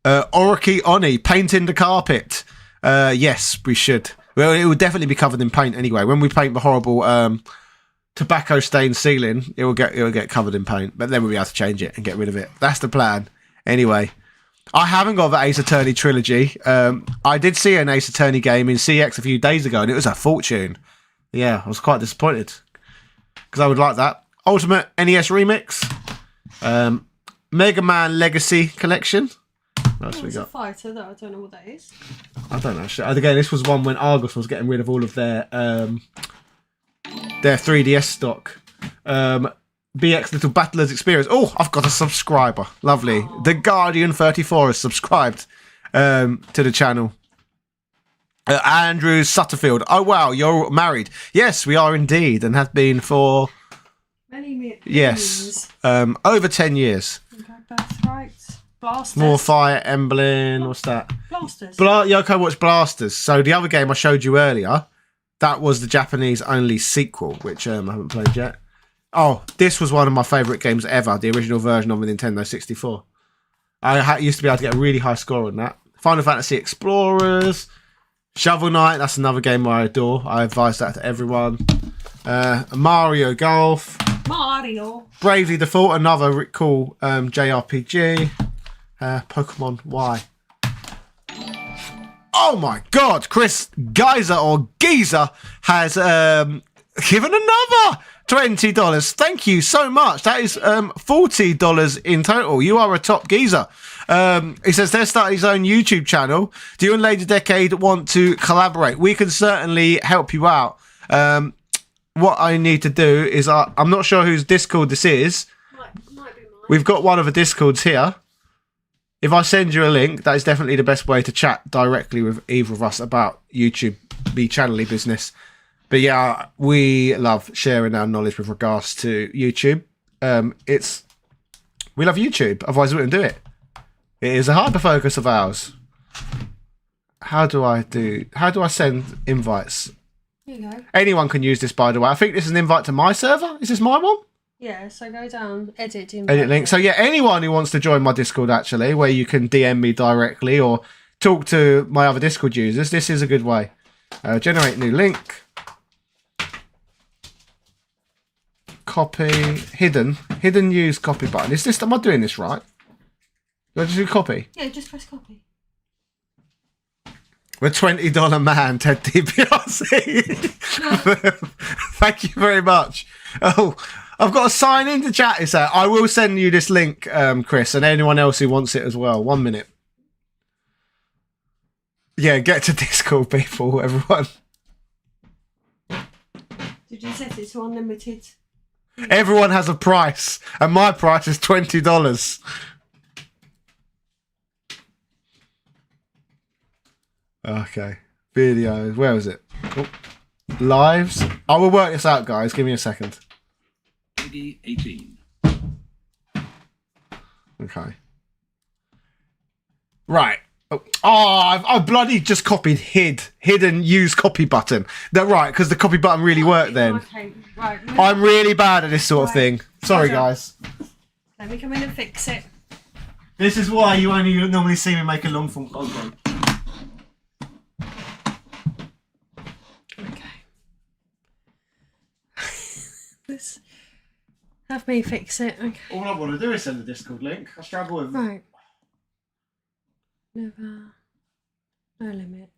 Orochi Oni, painting the carpet. Yes, we should. Well, it will definitely be covered in paint anyway. When we paint the horrible tobacco stained ceiling, it will get covered in paint. But then we'll be able to change it and get rid of it. That's the plan. Anyway, I haven't got the Ace Attorney trilogy. I did see an Ace Attorney game in CX a few days ago, and it was a fortune. Yeah, I was quite disappointed because I would like that. Ultimate NES Remix, Mega Man Legacy Collection. What else we got? A fighter that I don't know what that is. I don't know. Again, this was one when Argos was getting rid of all of their 3DS stock. BX Little Battlers Experience. Oh, I've got a subscriber. Lovely. Aww. The Guardian 34 has subscribed to the channel. Andrew Sutterfield. Oh, wow, you're married. Yes, we are indeed, and have been for... Many years. Over 10 years. Okay, birthright. Blasters. More Fire Emblem. What's that? Blasters. Yoko watched Blasters. So the other game I showed you earlier, that was the Japanese only sequel, which I haven't played yet. Oh, this was one of my favourite games ever, the original version of the Nintendo 64. I used to be able to get a really high score on that. Final Fantasy Explorers, Shovel Knight, that's another game I adore. I advise that to everyone. Mario Golf. Mario. Bravely Default, another cool JRPG. Pokemon Y. Oh my god, Chris Geyser or Geezer has given another $20. Thank you so much. That is $40 in total. You are a top geezer. He says they're starting his own YouTube channel. Do you and Lady Decade want to collaborate? We can certainly help you out. What I need to do is I'm not sure whose Discord this is. Might be mine. We've got one of the Discords here. If I send you a link, that is definitely the best way to chat directly with either of us about YouTube, the channel-y business. But yeah, we love sharing our knowledge with regards to YouTube. We love YouTube, otherwise we wouldn't do it. It is a hyper focus of ours. How do I send invites? Here you go. Anyone can use this, by the way. I think this is an invite to my server. Is this my one? Yeah, so go down, edit link. So yeah, anyone who wants to join my Discord, actually, where you can DM me directly or talk to my other Discord users, this is a good way. Generate new link. Copy. Hidden use copy button. Am I doing this right? Do I just do copy? Yeah, just press copy. The $20 man, Ted DiBiase. Thank you very much. Oh, I've got to sign into chat. Is that? I will send you this link, Chris, and anyone else who wants it as well. 1 minute. Yeah, get to Discord, people, everyone. Did you set it to unlimited? Everyone has a price, and my price is $20. Okay. Videos. Where was it? Oh. Lives. I will work this out, guys. Give me a second. 2018. Okay. Right. Oh, I bloody just copied hidden use copy button. That right, because the copy button really worked then. Okay, right. I'm really bad at this sort of thing. Sorry, guys. Let me come in and fix it. This is why you only normally see me make a long form content. Okay. This. Have me fix it. Okay. All I want to do is send the Discord link. I struggle with. Right. Never. No limit.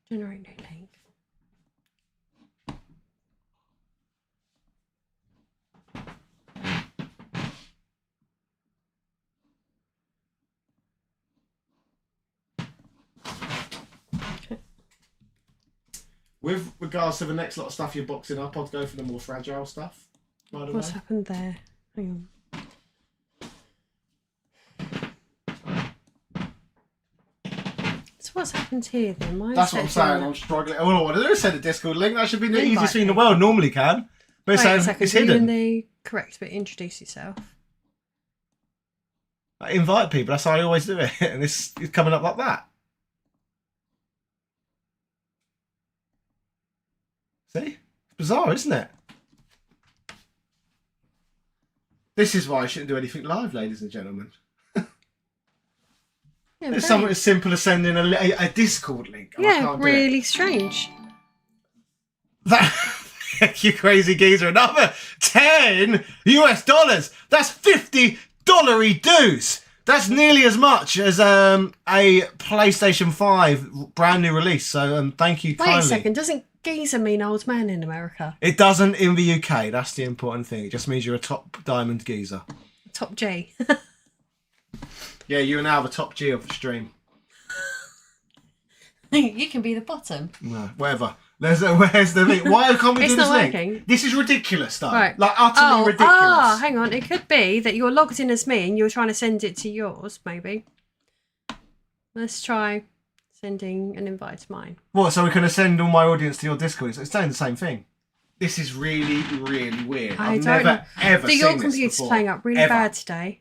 Generate new link. With regards to the next lot of stuff you're boxing up, I'd go for the more fragile stuff. By the What's way. happened there? Hang on. So what's happened here then? Why is That's what I'm that saying. doing I'm that? struggling. All I want to do is send a Discord link. That should be the Invite easiest thing in the me. world. Normally can. But it's Wait a saying second. it's Are you in hidden. the correct bit? Introduce yourself. I invite people. That's how I always do it. And it's coming up like that. See? It's bizarre, isn't it? This is why I shouldn't do anything live, ladies and gentlemen. Yeah, It's very- something as simple as sending a Discord link. and I yeah, can't do it. really strange. That, you crazy geezer. Another 10 US dollars. That's $50 dues. That's nearly as much as a PlayStation 5 brand new release. So thank you Wait kindly. a second. Doesn't geezer mean old man in America? It doesn't in the UK. That's the important thing. It just means you're a top diamond geezer. Top G. Yeah, you are now the top G of the stream. You can be the bottom. No, whatever. Where's the link? Why can't we It's do this not link? working. This is ridiculous, though. Right. Like utterly ridiculous. Hang on. It could be that you're logged in as me and you're trying to send it to yours, maybe. Let's try sending an invite to mine. What? So we're going to send all my audience to your Discord? It's saying the same thing. This is really, really weird. I I've don't never know. ever seen Your this computer's before. playing up really Ever. bad today.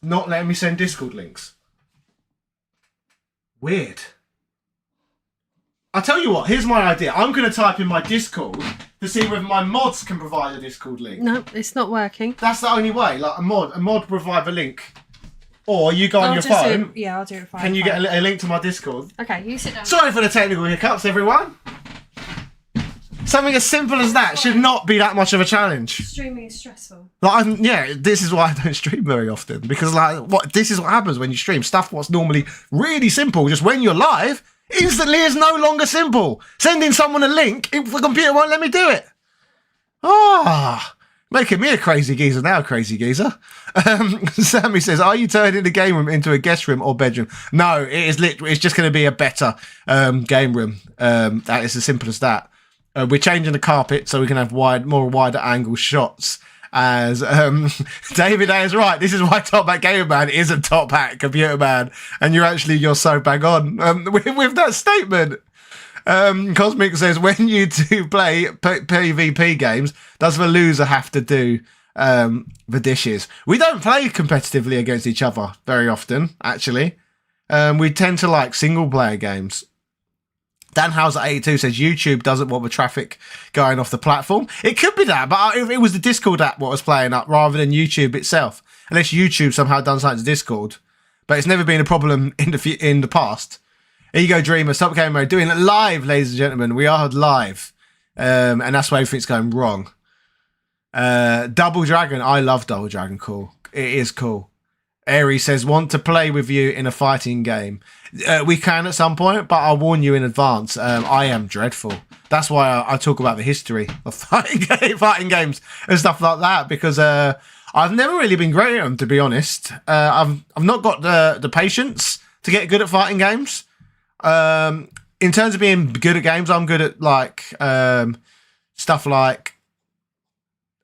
Not letting me send Discord links. Weird. I'll tell you what, here's my idea. I'm going to type in my Discord to see whether my mods can provide a Discord link. No, it's not working. That's the only way. Like a mod provide the link. Or you go on your I'll just do phone. it- yeah, I'll do it fine. Can you get a link to my Discord? Okay, you sit down. Sorry for the technical hiccups, everyone. Something as simple as that should not be that much of a challenge. Streaming is stressful. Like, this is why I don't stream very often, because this is what happens when you stream. Stuff what's normally really simple, just when you're live, instantly is no longer simple. Sending someone a link, if the computer won't let me do it. Making me a crazy geezer now, crazy geezer. Sammy says, are you turning the game room into a guest room or bedroom? No, it is literally, it's just going to be a better game room. That is as simple as that. We're changing the carpet so we can have more wider angle shots. As David A is right, this is why Top Hat Gamer Man isn't Top Hat Computer Man, and you're so bang on with that statement. Cosmic says, when you do play PvP games, does the loser have to do the dishes? We don't play competitively against each other very often, actually. We tend to like single player games. Dan Hauser 82 says YouTube doesn't want the traffic going off the platform. It could be that, but it was the Discord app what was playing up rather than YouTube itself. Unless YouTube somehow done something to Discord. But it's never been a problem in the past. Ego Dreamer, Stop Game Mode, doing it live, ladies and gentlemen. We are live. And that's why everything's going wrong. Double Dragon, I love Double Dragon, cool. It is cool. Aries says, want to play with you in a fighting game. We can at some point, but I'll warn you in advance. I am dreadful. That's why I talk about the history of fighting games and stuff like that, because I've never really been great at them, to be honest. I've not got the patience to get good at fighting games. In terms of being good at games, I'm good at stuff like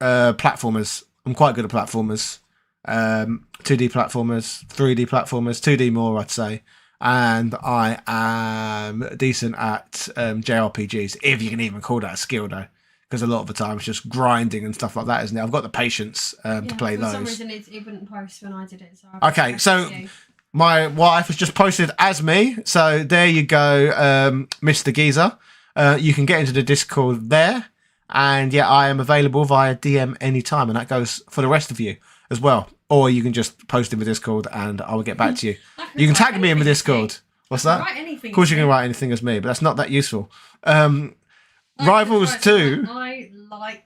platformers. I'm quite good at platformers. 2D platformers, 3D platformers, 2D more, I'd say. And I am decent at JRPGs, if you can even call that a skill, though. Because a lot of the time it's just grinding and stuff like that, isn't it? I've got the patience to play for those. some reason it wouldn't post when I did it. So I Okay, so you. my wife has just posted as me. So there you go, Mr. Geezer. You can get into the Discord there. And yeah, I am available via DM anytime. And that goes for the rest of you as well. Or you can just post in the Discord and I will get back to you. You can tag me in the Discord. What's that? Write anything. Of course you can write anything as me, but that's not that useful. Rivals 2. I like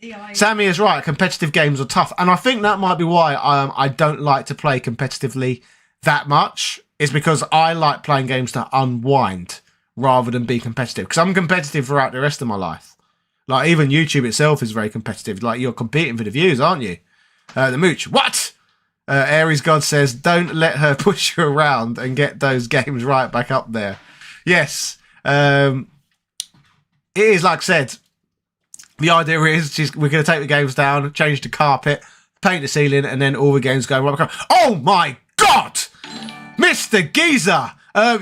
DI. Sammy is right. Competitive games are tough. And I think that might be why I don't like to play competitively that much. is because I like playing games to unwind rather than be competitive. Because I'm competitive throughout the rest of my life. Like, even YouTube itself is very competitive. Like, you're competing for the views, aren't you? The Mooch, what? Aries God says, don't let her push you around and get those games right back up there. Yes. It is, like I said, the idea is we're going to take the games down, change the carpet, paint the ceiling, and then all the games go right back up. Oh my God! Mr. Geezer,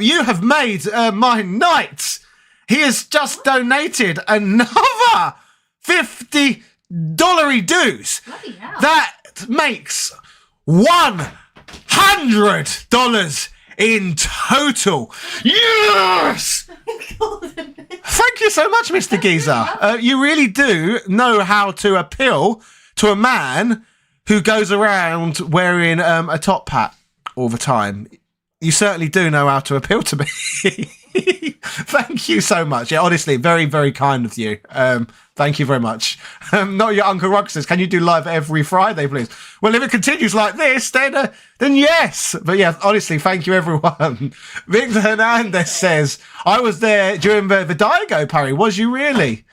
you have made my night. He has just donated another $50 dues. Bloody hell. That makes $100 in total. Yes! Thank you so much, Mr. Geezer. You really do know how to appeal to a man who goes around wearing a top hat all the time. You certainly do know how to appeal to me. Thank you so much. Yeah, honestly, very, very kind of you. Thank you very much. Not your Uncle Rock says, can you do live every Friday, please? Well, if it continues like this, then yes. But yeah, honestly, thank you, everyone. Victor Hernandez says, I was there during the Daigo parry. Was you really?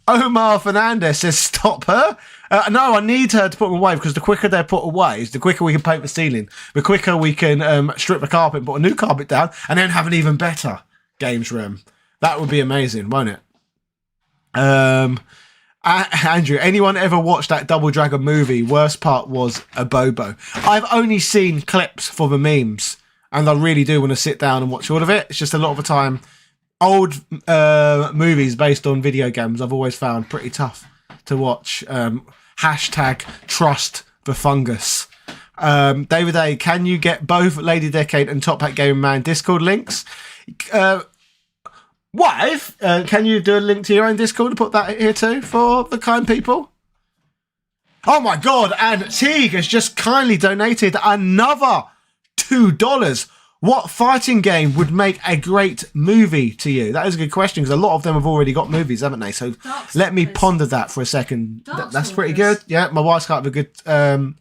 Omar Fernandez says, stop her. No, I need her to put them away, because the quicker they're put away, the quicker we can paint the ceiling, the quicker we can strip the carpet and put a new carpet down, and then have an even better games room. That would be amazing, won't it? Andrew, anyone ever watched that Double Dragon movie? Worst part was a Bobo. I've only seen clips for the memes, and I really do want to sit down and watch all of it. It's just a lot of the time, old movies based on video games I've always found pretty tough to watch. Hashtag trust the fungus. David A, can you get both Lady Decade and Top Hat Gaming Man Discord links? Wife, can you do a link to your own Discord and put that here too for the kind people? Oh my God, and Teague has just kindly donated another $2. What fighting game would make a great movie to you? That is a good question, because a lot of them have already got movies, haven't they? So let me ponder that for a second. That's pretty good. Yeah, my wife's got a good one.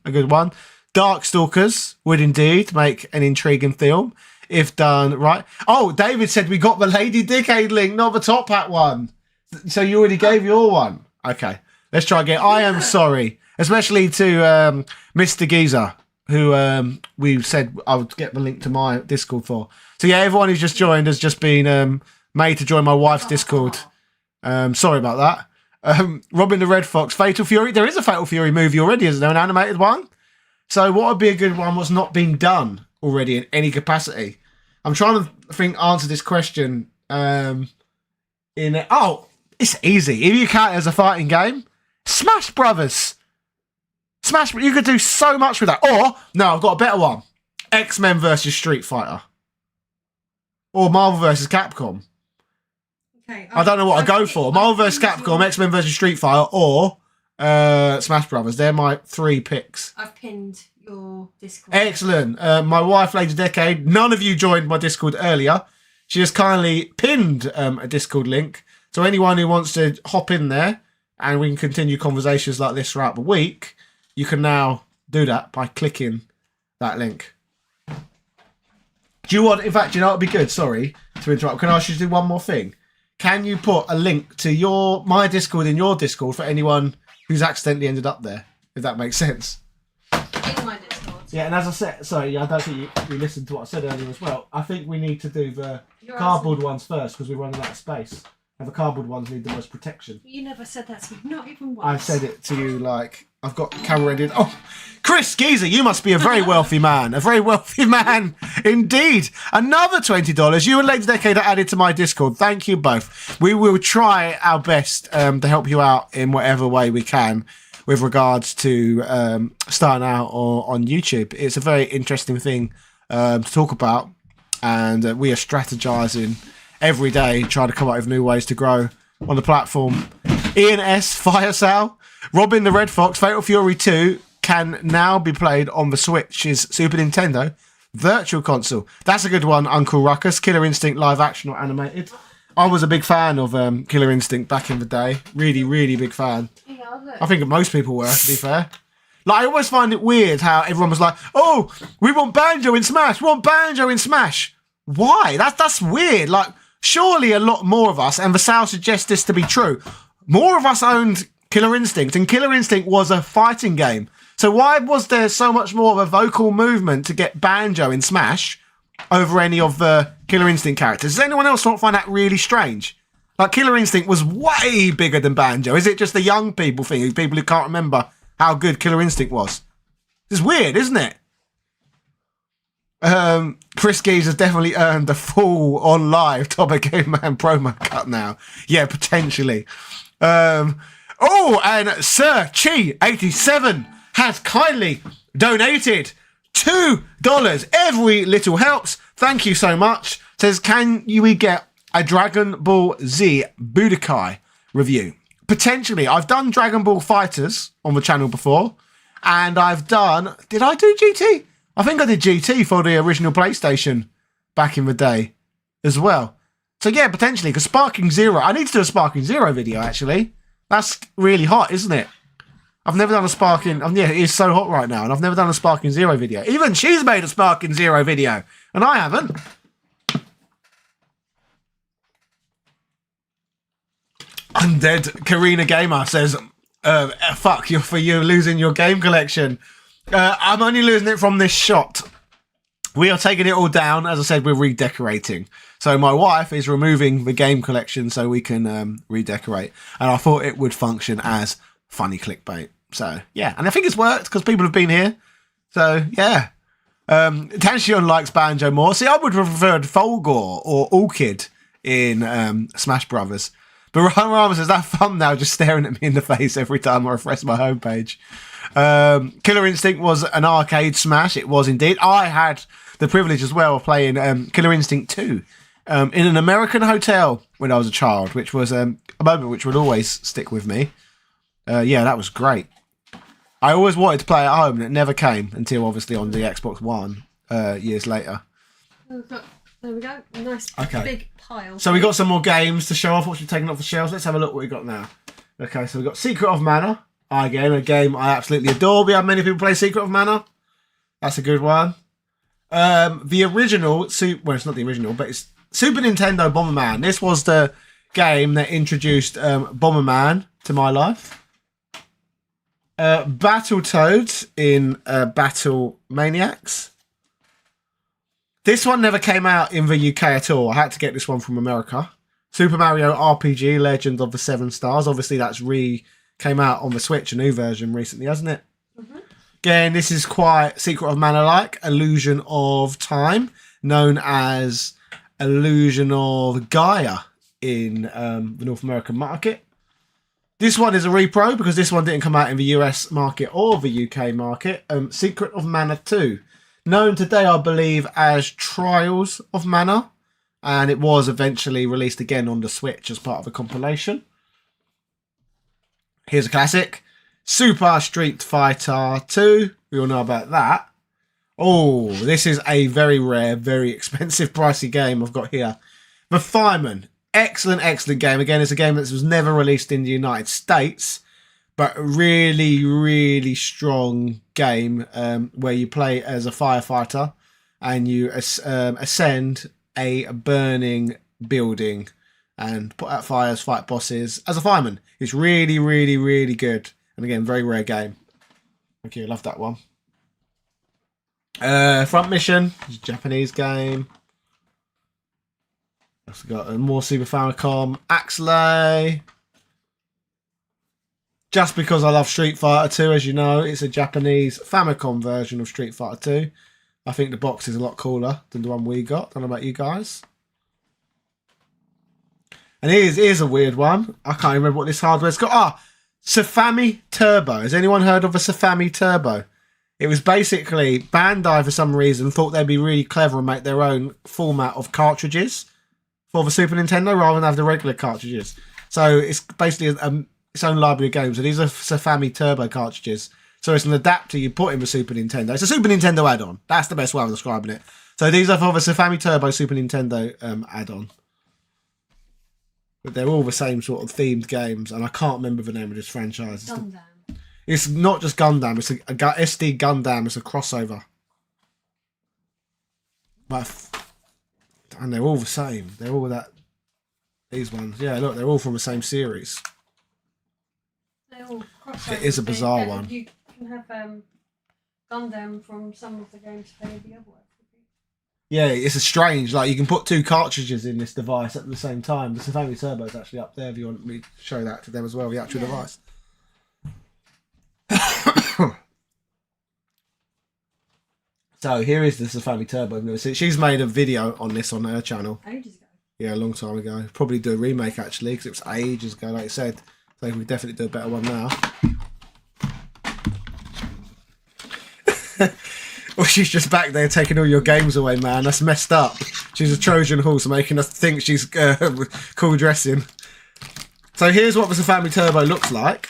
Darkstalkers would indeed make an intriguing film if done right. Oh, David said we got the Lady Decade link, not the Top Hat one. So you already gave your one. Okay, let's try again. I am sorry, especially to Mr. Geezer, who we said I would get the link to my Discord for. So yeah, everyone who's just joined has just been made to join my wife's Discord. Sorry about that. Robin the Red Fox, Fatal Fury. There is a Fatal Fury movie already, isn't there? An animated one? So what would be a good one what's not been done already in any capacity? I'm trying to answer this question it's easy. If you count it as a fighting game, Smash Brothers. You could do so much with that. Or, no, I've got a better one. X-Men versus Street Fighter. Or Marvel versus Capcom. Okay, I don't know what I'd go for. Marvel versus Capcom, X-Men versus Street Fighter, or Smash Brothers. They're my 3 picks. I've pinned your Discord. Excellent. My wife, Lady Decade, none of you joined my Discord earlier. She has kindly pinned a Discord link. So anyone who wants to hop in there and we can continue conversations like this throughout the week, you can now do that by clicking that link. Do you want, in fact, you know what would be good? Sorry to interrupt. Can I ask you to do one more thing? Can you put a link to my Discord in your Discord for anyone who's accidentally ended up there, if that makes sense? In my Discord. Yeah, and as I said, sorry, I don't think you listened to what I said earlier as well. I think we need to do the cardboard ones first because we're running out of space. And the cardboard ones need the most protection. You never said that to me, not even once. I said it to you like, I've got camera ready. Oh, Chris Geezer, you must be a very wealthy man. A very wealthy man indeed. Another $20. You and Lady Decade are added to my Discord. Thank you both. We will try our best to help you out in whatever way we can with regards to starting out on YouTube. It's a very interesting thing to talk about. And we are strategizing every day, trying to come up with new ways to grow on the platform. Ian S, Fire Sal, Robin the Red Fox, Fatal Fury 2 can now be played on the Switch's Super Nintendo Virtual Console. That's a good one, Uncle Ruckus. Killer Instinct live action or animated. I was a big fan of Killer Instinct back in the day. Really, really big fan. Yeah, I think most people were, to be fair. Like, I always find it weird how everyone was like, oh, we want Banjo in Smash. We want Banjo in Smash. Why? That's weird. Like, surely a lot more of us, and Vassal suggests this to be true, more of us owned Killer Instinct, and Killer Instinct was a fighting game. So why was there so much more of a vocal movement to get Banjo in Smash over any of the Killer Instinct characters? Does anyone else not find that really strange? Like, Killer Instinct was way bigger than Banjo. Is it just the young people thing, people who can't remember how good Killer Instinct was? It's weird, isn't it? Chris Geese has definitely earned the full on live Top of Game Man promo cut now. Yeah, potentially. Oh, and Sir Chi87 has kindly donated $2. Every little helps. Thank you so much. Says, can we get a Dragon Ball Z Budokai review? Potentially. I've done Dragon Ball Fighters on the channel before, and I've done... Did I do GT? I think I did GT for the original PlayStation back in the day as well. So yeah, potentially, because Sparking Zero... I need to do a Sparking Zero video, actually. That's really hot, isn't it? I've never done a Sparking... yeah, it is so hot right now, and I've never done a Sparking Zero video. Even she's made a Sparking Zero video, and I haven't. Undead Karina Gamer says, fuck you for you losing your game collection. I'm only losing it from this shot. We are taking it all down. As I said, we're redecorating. So my wife is removing the game collection so we can redecorate. And I thought it would function as funny clickbait. So, yeah. And I think it's worked because people have been here. So, yeah. Tanshion likes Banjo more. See, I would have preferred Folgore or Orchid in Smash Brothers. But Ryan Rama says, that thumbnail just staring at me in the face every time I refresh my homepage. Killer Instinct was an arcade smash. It was indeed. I had the privilege as well of playing Killer Instinct 2 in an American hotel when I was a child, which was a moment which would always stick with me. Yeah, that was great. I always wanted to play at home, and it never came until obviously on the Xbox One years later. There we go. Nice big pile. So we got some more games to show off, which we've taken off the shelves. Let's have a look what we got now. Okay, so we've got Secret of Mana. Again, a game I absolutely adore. We have many people play Secret of Mana. That's a good one. The original, well, it's not the original, but it's Super Nintendo Bomberman. This was the game that introduced Bomberman to my life. Battletoads in Battle Maniacs. This one never came out in the UK at all. I had to get this one from America. Super Mario RPG, Legend of the Seven Stars. Obviously, that's came out on the Switch, a new version recently, hasn't it? Mm-hmm. Again, this is quite Secret of Mana-like. Illusion of Time, known as Illusion of Gaia in the North American market. This one is a repro because this one didn't come out in the US market or the UK market. Secret of Mana 2. Known today, I believe, as Trials of Mana, and it was eventually released again on the Switch as part of a compilation. Here's a classic, Super Street Fighter 2. We all know about that. Oh, this is a very rare, very expensive, pricey game I've got here. The Fireman, excellent, excellent game. Again, it's a game that was never released in the United States, but a really, really strong game where you play as a firefighter and you ascend a burning building and put out fires, fight bosses as a fireman. It's really, really, really good. And again, very rare game. Thank you, love that one. Front Mission, it's a Japanese game. I've got more Super Famicom. Axelay. Just because I love Street Fighter 2, as you know, it's a Japanese Famicom version of Street Fighter 2. I think the box is a lot cooler than the one we got. Don't know about you guys. And here's a weird one. I can't remember what this hardware's got. Safami Turbo. Has anyone heard of a Safami Turbo? It was basically Bandai, for some reason, thought they'd be really clever and make their own format of cartridges for the Super Nintendo rather than have the regular cartridges. So it's basically its own library of games. So these are Safami Turbo cartridges. So it's an adapter you put in the Super Nintendo. It's a Super Nintendo add-on. That's the best way of describing it. So these are for the Safami Turbo Super Nintendo add-on. But they're all the same sort of themed games, and I can't remember the name of this franchise. Gundam. It's not just Gundam. It's a SD Gundam. It's a crossover. And they're all the same. They're all that. These ones, yeah. Look, they're all from the same series. They're all It is a bizarre one. You can have Gundam from some of the games play the other way. Yeah, it's a strange. Like you can put 2 cartridges in this device at the same time. The Safami Turbo is actually up there. If you want me to show that to them as well, the actual device. So here is the Safami Turbo. I've never seen. She's made a video on this on her channel. Ages ago. Yeah, a long time ago. Probably do a remake actually, because it was ages ago, like I said. So we definitely do a better one now. Well, she's just back there taking all your games away, man. That's messed up. She's a Trojan horse making us think she's cool dressing. So here's what the Safami Turbo looks like.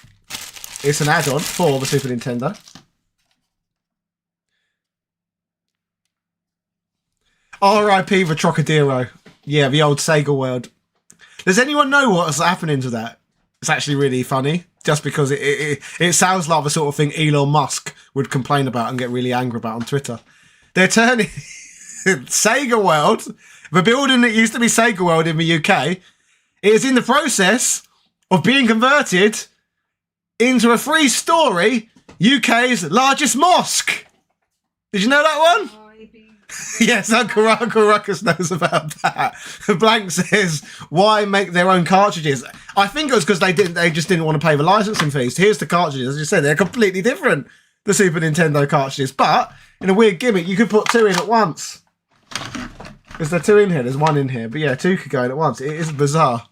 It's an add-on for the Super Nintendo. R.I.P. the Trocadero. Yeah, the old Sega world. Does anyone know what's happening to that? It's actually really funny. Just because it sounds like the sort of thing Elon Musk would complain about and get really angry about on Twitter. They're turning Sega World, the building that used to be Sega World in the UK, is in the process of being converted into a 3-story UK's largest mosque. Did you know that one? Yes, Uncle Ruckus knows about that. Blank says, why make their own cartridges? I think it was because they just didn't want to pay the licensing fees. Here's the cartridges, as you said, they're completely different, the Super Nintendo cartridges. But in a weird gimmick, you could put 2 in at once. Is there 2 in here? There's 1 in here. But yeah, 2 could go in at once. It is bizarre.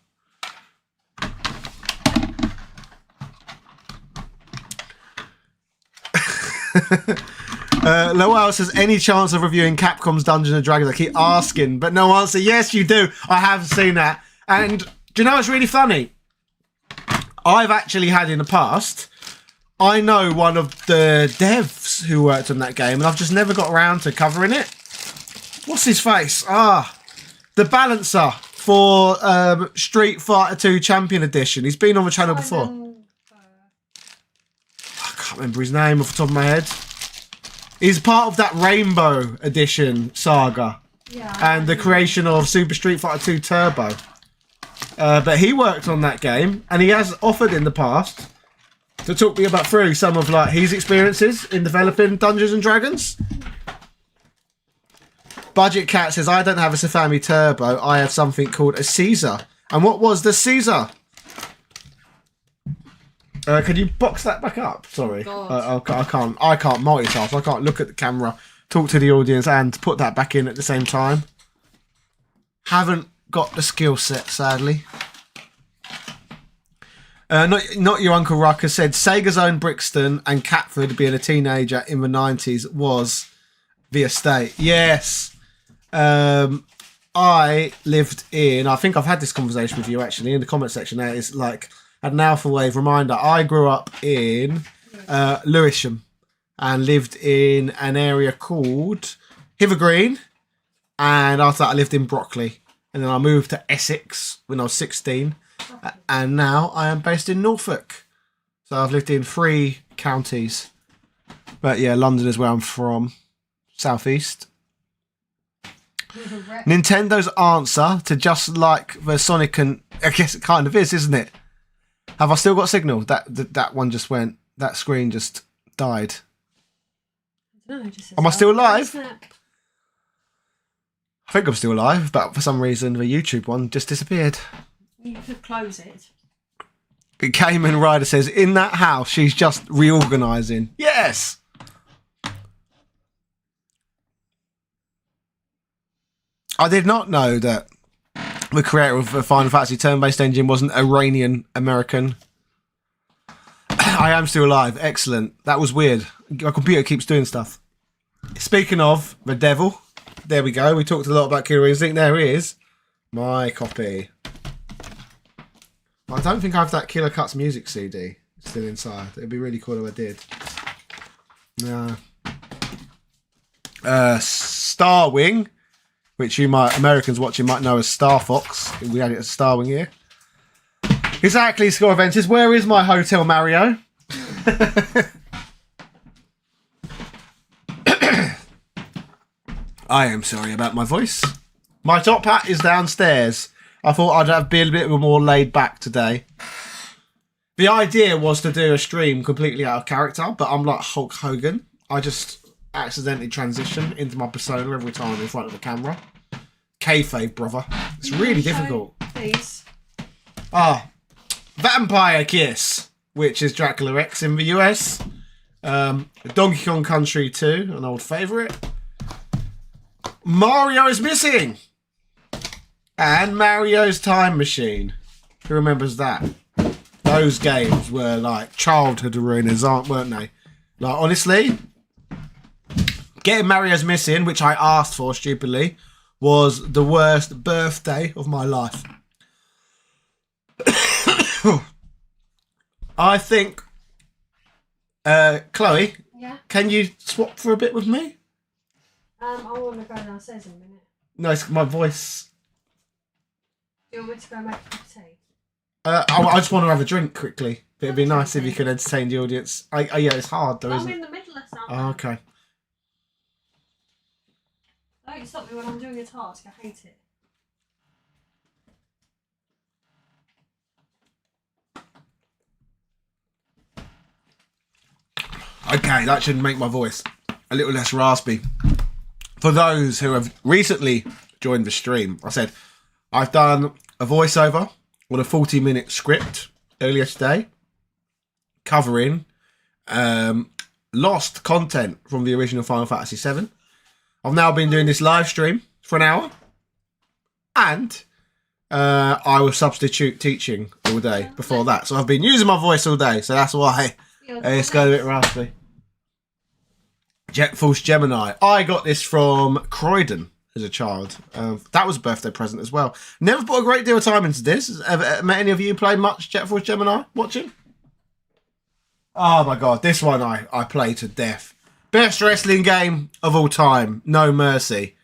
Lowell says, any chance of reviewing Capcom's Dungeons and Dragons? I keep asking, but no answer. Yes, you do. I have seen that. And do you know what's really funny? I've actually had in the past, I know one of the devs who worked on that game, and I've just never got around to covering it. What's his face? The balancer for Street Fighter 2 Champion Edition. He's been on the channel before. I can't remember his name off the top of my head. He's part of that Rainbow Edition saga and the creation of Super Street Fighter 2 Turbo. But he worked on that game, and he has offered in the past to talk me about through some of like his experiences in developing Dungeons and Dragons. Budget Cat says, I don't have a Safami Turbo. I have something called a Caesar. And what was the Caesar? Can you box that back up? Sorry, I can't multitask. I can't look at the camera, talk to the audience, and put that back in at the same time. Haven't got the skill set, sadly. Not your Uncle Ruckus said Sega's own Brixton and Catford being a teenager in the 90s was the estate. Yes. I lived in, I think I've had this conversation with you actually in the comment section there. It's like an Alpha Wave reminder. I grew up in Lewisham and lived in an area called Hither and after that I lived in Brockley, and then I moved to Essex when I was 16, and now I am based in Norfolk. So I've lived in 3 counties, but yeah, London is where I'm from, southeast. Nintendo's answer to just like the Sonic, and I guess it kind of is, isn't it? Have I still got signal? That one just went. That screen just died. Am I still alive? I think I'm still alive, but for some reason the YouTube one just disappeared. You could close it. Cayman Rider says, in that house, she's just reorganising. Yes! I did not know that the creator of the Final Fantasy turn-based engine was an Iranian American. I am still alive. Excellent. That was weird. My computer keeps doing stuff. Speaking of the devil, there we go. We talked a lot about Killer Instinct. There he is. My copy. I don't think I have that Killer Cuts music CD still inside. It'd be really cool if I did. No. Star Wing, which you might, Americans watching might know as Star Fox. We had it as Star Wing here. Exactly, Score Adventures. Where is my Hotel Mario? I am sorry about my voice. My top hat is downstairs. I thought I'd be a bit more laid back today. The idea was to do a stream completely out of character, but I'm like Hulk Hogan. I just accidentally transition into my persona every time I'm in front of the camera. Kayfabe, brother. It's really difficult. Please. Vampire Kiss, which is Dracula X in the US. Donkey Kong Country 2, an old favourite. Mario is Missing. And Mario's Time Machine. Who remembers that? Those games were like childhood ruiners, weren't they? Like, honestly, getting Mario's Missing, which I asked for stupidly, was the worst birthday of my life. I think, Chloe, Yeah. can you swap for a bit with me? I want to go downstairs in a minute. No, it's my voice. Do you want me to go make a cup of tea? I just want to have a drink quickly. It'd be nice if you could entertain the audience. Yeah, it's hard though, I'm isn't it? in the middle of something. Oh, okay. Don't stop me when I'm doing a task. I hate it. Okay, that should make my voice a little less raspy. For those who have recently joined the stream, I said I've done a voiceover on a 40-minute script earlier today covering lost content from the original Final Fantasy VII. I've now been doing this live stream for an hour, and I was substitute teaching all day before that. So I've been using my voice all day, so that's why it's got a bit raspy. Jet Force Gemini. I got this from Croydon as a child. That was a birthday present as well. Never put a great deal of time into this. Have any of you play much Jet Force Gemini watching? Oh my god, this one I play to death. Best wrestling game of all time. No mercy.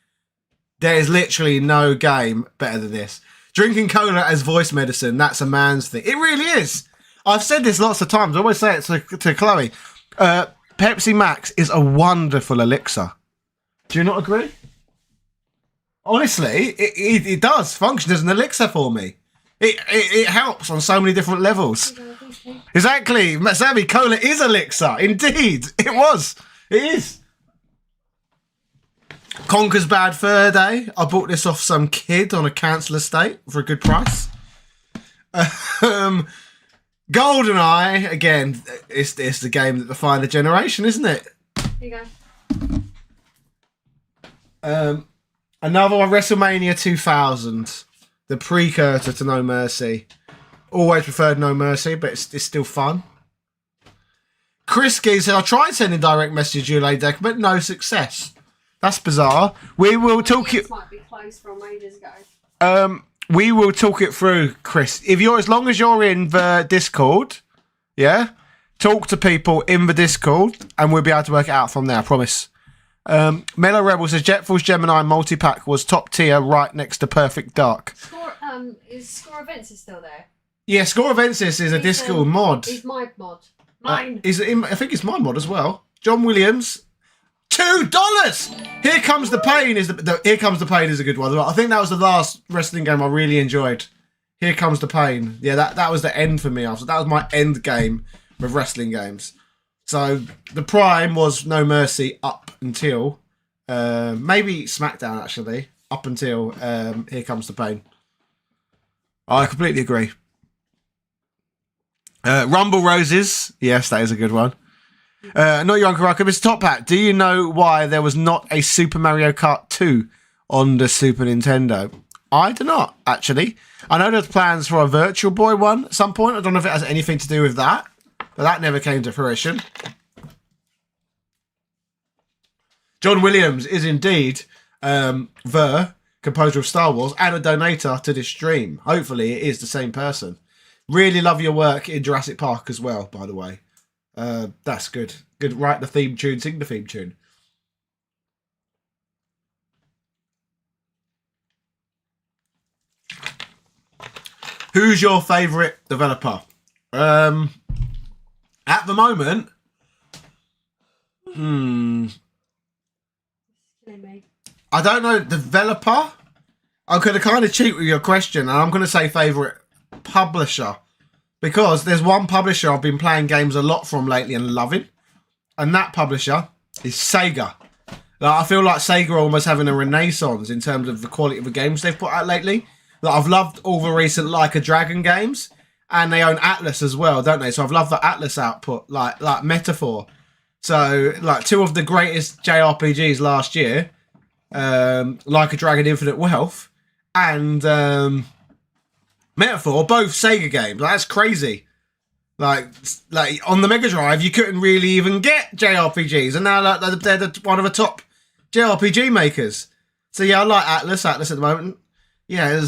There is literally no game better than this. Drinking cola as voice medicine, that's a man's thing. It really is. I've said this lots of times. I always say it to Chloe. Pepsi Max is a wonderful elixir. Do you not agree? Honestly, it does function as an elixir for me. It helps on so many different levels. Exactly. Sammy, cola is elixir. Indeed. It was. It is. Conker's Bad Fur Day. I bought this off some kid on a council estate for a good price. GoldenEye, again, it's the game that defined the generation, isn't it? Here you go. Another one, WrestleMania 2000, the precursor to No Mercy. Always preferred No Mercy, but it's still fun. Chris Gee said, I tried sending direct message to you, Lady Deck, but no success. That's bizarre. We will talk it. Might be closed from ages ago. We will talk it through, Chris. As long as you're in the Discord, yeah, talk to people in the Discord, and we'll be able to work it out from there. I promise. Mellow Rebel says Jet Force Gemini multi-pack was top tier, right next to Perfect Dark. Is Score Events is still there? Yeah, Score Events is a Discord mod. He's my mod. Mine. I think it's my mod as well. John Williams. $2. Here Comes the Pain Here Comes the Pain is a good one. I think that was the last wrestling game I really enjoyed. Here Comes the Pain. Yeah, that was the end for me. That was my end game with wrestling games. So the prime was No Mercy up until maybe SmackDown actually. Up until Here Comes the Pain. I completely agree. Rumble Roses. Yes, that is a good one. Not your Uncle Rocco, Mr. Top Hat. Do you know why there was not a Super Mario Kart 2 on the Super Nintendo? I do not, actually. I know there's plans for a Virtual Boy one at some point. I don't know if it has anything to do with that, but that never came to fruition. John Williams is indeed the composer of Star Wars and a donator to this stream. Hopefully it is the same person. Really love your work in Jurassic Park as well, by the way. That's good. Good. Write the theme tune, sing the theme tune. Who's your favourite developer? At the moment, I don't know. Developer? I'm going to kind of cheat with your question, and I'm going to say favourite publisher. Because there's one publisher I've been playing games a lot from lately and loving. And that publisher is Sega. Like, I feel like Sega are almost having a renaissance in terms of the quality of the games they've put out lately. Like, I've loved all the recent Like a Dragon games. And they own Atlas as well, don't they? So I've loved the Atlas output, like Metaphor. So, like, two of the greatest JRPGs last year. Like a Dragon Infinite Wealth. And Metaphor, both Sega games. Like, that's crazy. Like on the Mega Drive, you couldn't really even get JRPGs, and now like, they're one of the top JRPG makers. So yeah, I like Atlas at the moment. Yeah,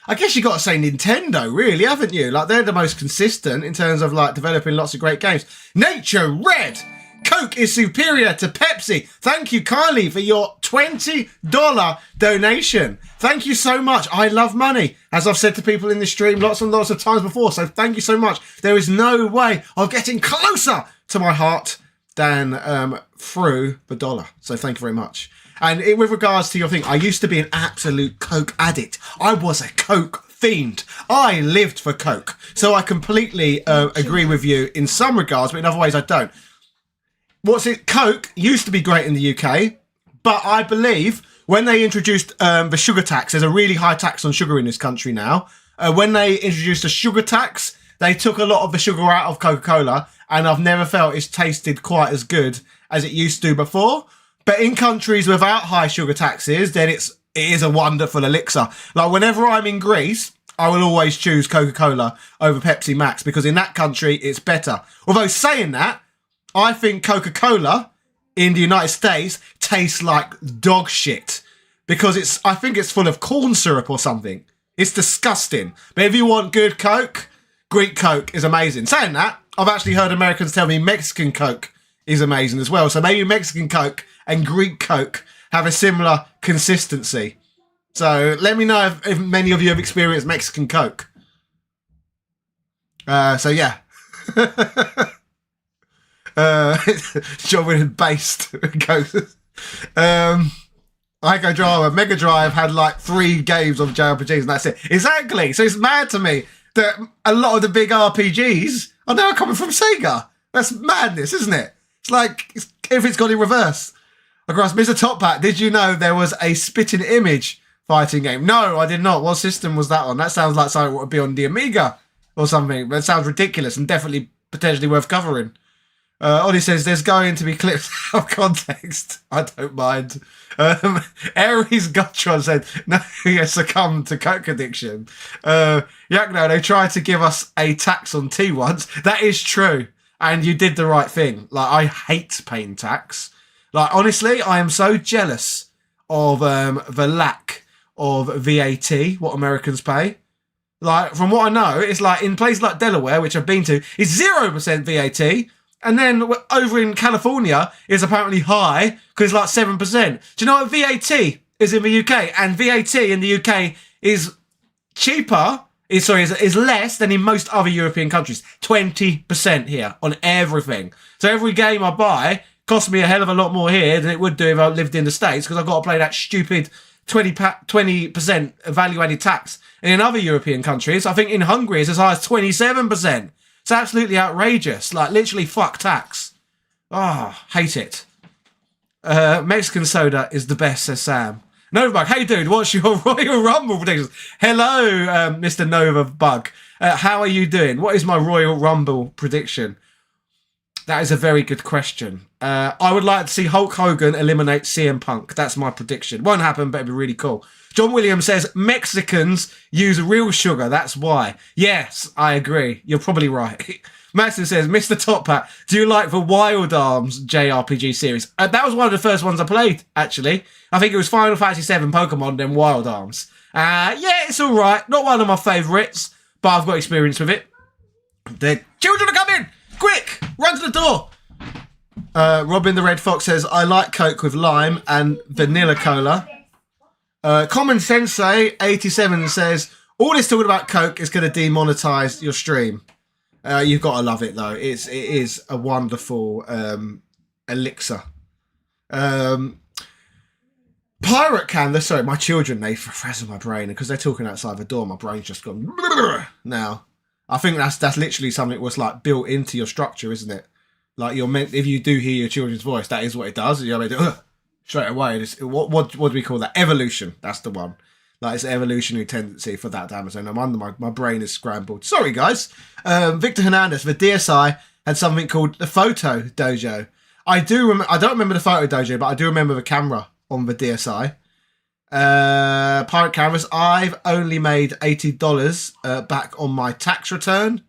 I guess you got to say Nintendo, really, haven't you? Like, they're the most consistent in terms of like developing lots of great games. Nature Red. Coke is superior to Pepsi. Thank you, Kylie, for your $20 donation. Thank you so much. I love money, as I've said to people in the stream lots and lots of times before. So thank you so much. There is no way of getting closer to my heart than through the dollar. So thank you very much. And with regards to your thing, I used to be an absolute Coke addict. I was a Coke fiend. I lived for Coke. So I completely agree with you in some regards, but in other ways I don't. Coke used to be great in the UK, but I believe when they introduced the sugar tax, there's a really high tax on sugar in this country now. When they introduced the sugar tax, they took a lot of the sugar out of Coca-Cola, and I've never felt it's tasted quite as good as it used to before. But in countries without high sugar taxes, then it is a wonderful elixir. Like, whenever I'm in Greece, I will always choose Coca-Cola over Pepsi Max, because in that country, it's better. Although saying that, I think Coca-Cola in the United States tastes like dog shit, because I think it's full of corn syrup or something. It's disgusting. But if you want good Coke, Greek Coke is amazing. Saying that, I've actually heard Americans tell me Mexican Coke is amazing as well. So maybe Mexican Coke and Greek Coke have a similar consistency. So let me know if many of you have experienced Mexican Coke. So yeah. John with based goes. Ico Drama Mega Drive had like 3 games of JRPGs and that's it. Exactly. So it's mad to me that a lot of the big RPGs are now coming from Sega. That's madness, isn't it? It's like if it's gone in reverse. Across Mr. Top Hat, did you know there was a spitting image fighting game? No, I did not. What system was that on? That sounds like something that would be on the Amiga or something. That sounds ridiculous and definitely potentially worth covering. Ollie says there's going to be clips out of context. I don't mind. Aries Gutron said, no, he succumbed to Coke addiction. Yakno, they tried to give us a tax on tea once. That is true. And you did the right thing. Like, I hate paying tax. Like, honestly, I am so jealous of the lack of VAT, what Americans pay. Like, from what I know, it's like in places like Delaware, which I've been to, it's 0% VAT. And then over in California, it's apparently high because it's like 7%. Do you know what VAT is in the UK? And VAT in the UK is cheaper, is less than in most other European countries. 20% here on everything. So every game I buy costs me a hell of a lot more here than it would do if I lived in the States, because I've got to pay that stupid 20% value-added tax. And in other European countries, I think in Hungary it's as high as 27%. It's absolutely outrageous. Like, literally, fuck tax. Oh, hate it. Mexican soda is the best, says Sam. Novabug, hey dude, what's your Royal Rumble predictions? Hello, Mr. Novabug. How are you doing? What is my Royal Rumble prediction? That is a very good question. I would like to see Hulk Hogan eliminate CM Punk. That's my prediction. Won't happen, but it'd be really cool. John Williams says, Mexicans use real sugar, that's why. Yes, I agree. You're probably right. Maxton says, Mr. Top Hat, do you like the Wild Arms JRPG series? That was one of the first ones I played, actually. I think it was Final Fantasy VII, Pokemon, then Wild Arms. Yeah, it's all right. Not one of my favourites, but I've got experience with it. The children are coming! Quick! Run to the door! Robin the Red Fox says, I like Coke with lime and vanilla cola. Common Sensei 87 says, all this talking about Coke is going to demonetize your stream. You've got to love it though. It is a wonderful elixir. Pirate can. Sorry, my children, they frazzle my brain because they're talking outside the door. My brain's just gone now. I think that's literally something that was like built into your structure, isn't it? Like you're meant, if you do hear your children's voice, that is what it does. You know, straight away. What do we call that? Evolution. That's the one. Like it's an evolutionary tendency for that to happen. So no wonder my brain is scrambled. Sorry, guys. Victor Hernandez, the DSI had something called the Photo Dojo. I don't remember the Photo Dojo, but I do remember the camera on the DSI. Pirate cameras. I've only made $80 back on my tax return.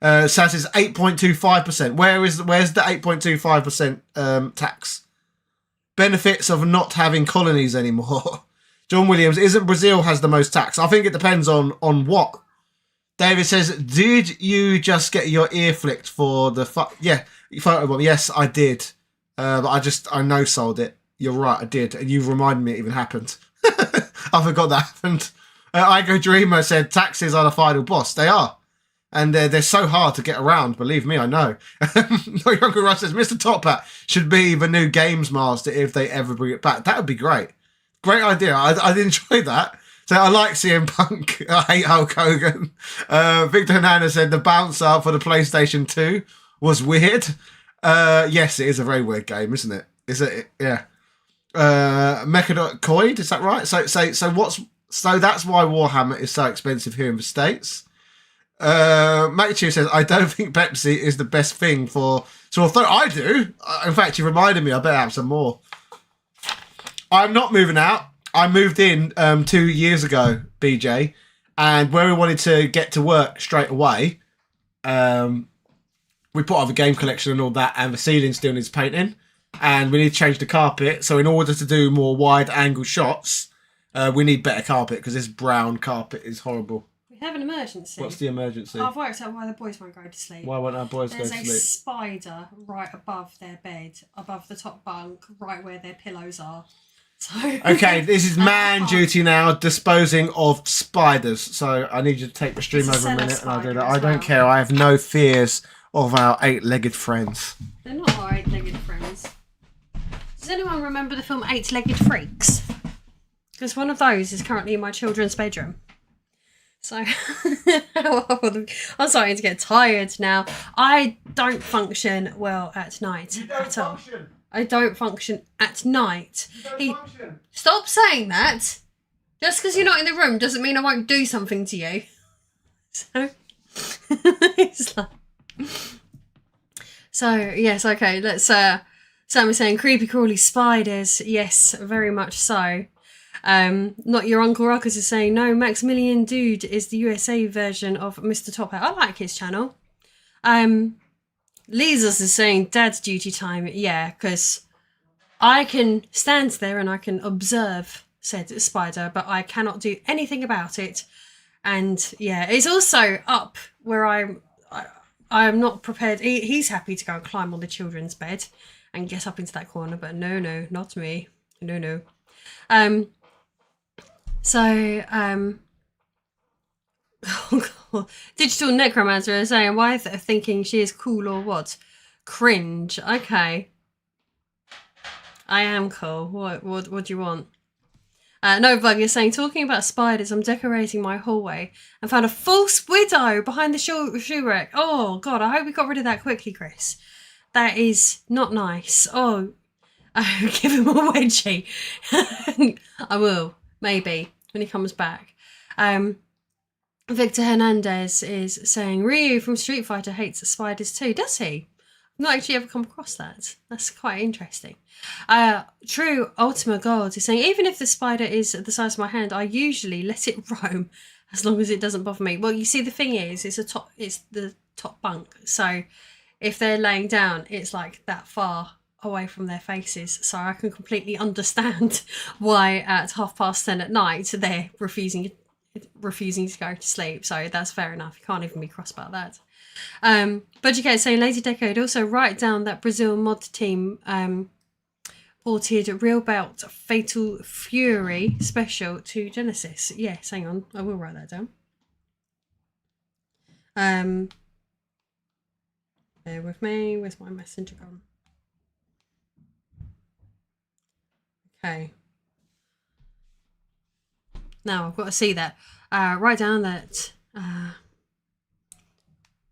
SAS is 8.25%. Where's the 8.25% tax? Benefits of not having colonies anymore. John Williams, isn't Brazil has the most tax? I think it depends on what. David says, did you just get your ear flicked for the photo bomb? Yes, I did. But I no sold it. You're right, I did. And you reminded me it even happened. I forgot that happened. Igo Dreamer said, taxes are the final boss. They are. And they're so hard to get around. Believe me, I know. Uncle Russ says, Mr. Top Hat should be the new Games Master if they ever bring it back. That would be great. Great idea. I'd enjoy that. So I like CM Punk. I hate Hulk Hogan. Victor Hernandez said the bouncer for the PlayStation 2 was weird. Yes, it is a very weird game, isn't it? Is it? Yeah. Mechanoid, is that right? So that's why Warhammer is so expensive here in the States. Machu says, I don't think Pepsi is the best thing for sore throat. I do. In fact, you reminded me. I better have some more. I'm not moving out. I moved in 2 years ago, BJ, and where we wanted to get to work straight away, we put on the game collection and all that, and the ceiling still needs painting, and we need to change the carpet. So in order to do more wide-angle shots, we need better carpet because this brown carpet is horrible. We have an emergency. What's the emergency? I've worked out why the boys won't go to sleep. Why won't our boys go to sleep? There's a spider right above their bed, above the top bunk, right where their pillows are. So okay, this is man duty now, disposing of spiders. So I need you to take the stream over a minute and I'll do that. I don't care. I have no fears of our 8-legged friends. They're not our 8-legged friends. Does anyone remember the film 8-Legged Freaks? Because one of those is currently in my children's bedroom. So I'm starting to get tired now. I don't function well at night at all. I don't function at night. Stop saying that. Just because you're not in the room doesn't mean I won't do something to you. So, it's like... So yes, okay. Let's. Sam is saying creepy crawly spiders. Yes, very much so. Not your Uncle Ruckus is saying no. Maximilian Dude is the USA version of Mr. Top Hat. I like his channel. Leezus is saying dad's duty time. Yeah, because I can stand there and I can observe said spider, but I cannot do anything about it. And yeah, it's also up where I'm not prepared. He's happy to go and climb on the children's bed and get up into that corner, but no, not me. No. Oh God. Digital Necromancer is saying, why thinking she is cool or what? Cringe. Okay. I am cool. What do you want? No Bug is saying, talking about spiders, I'm decorating my hallway and found a false widow behind the shoe rack. Oh God, I hope we got rid of that quickly, Chris. That is not nice. Oh, give him a wedgie. I will, maybe, when he comes back. Victor Hernandez is saying, Ryu from Street Fighter hates spiders too. Does he? I've not actually ever come across that. That's quite interesting. True Ultima Gold is saying, even if the spider is the size of my hand, I usually let it roam as long as it doesn't bother me. Well, you see, the thing is, it's the top bunk. So if they're laying down, it's like that far away from their faces. So I can completely understand why at 10:30 at night they're refusing to go to sleep. So that's fair enough. You can't even be cross about that. Budget is saying, Lazy Decade also write down that Brazil mod team ported Real Belt Fatal Fury Special to Genesis. Yes, hang on, I will write that down. Bear with me. Where's my messenger gone? Okay. Now I've got to see that. Write down that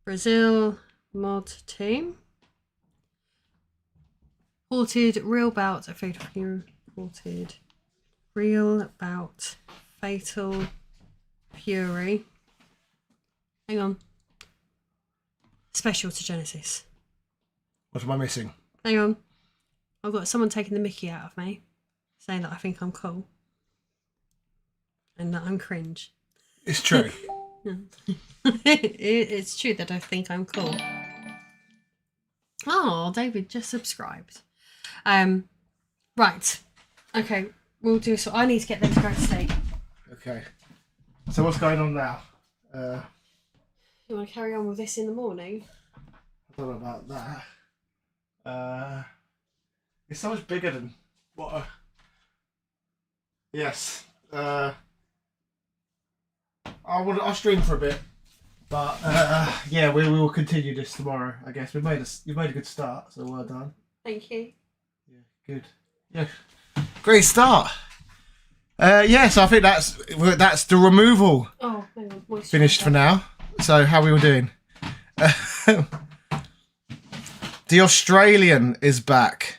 Brazil mod team halted real bout of Fatal Fury. Halted real bout Fatal Fury. Hang on. Special to Genesis. What am I missing? Hang on. I've got someone taking the mickey out of me, saying that I think I'm cool. And that I'm cringe. It's true. It's true that I think I'm cool. Oh, David just subscribed. Right. Okay, we'll do so. I need to get them to go to sleep. Okay. So what's going on now? You want to carry on with this in the morning? I don't know about that. It's so much bigger than what? Yes. I'll stream for a bit, but yeah, we will continue this tomorrow. I guess you've made a good start, so well done. Thank you. Yeah, good. Yeah, great start. Yeah, so I think that's the removal Oh, hang on. Moisturiser. finished for now. So how are we all doing? The Australian is back.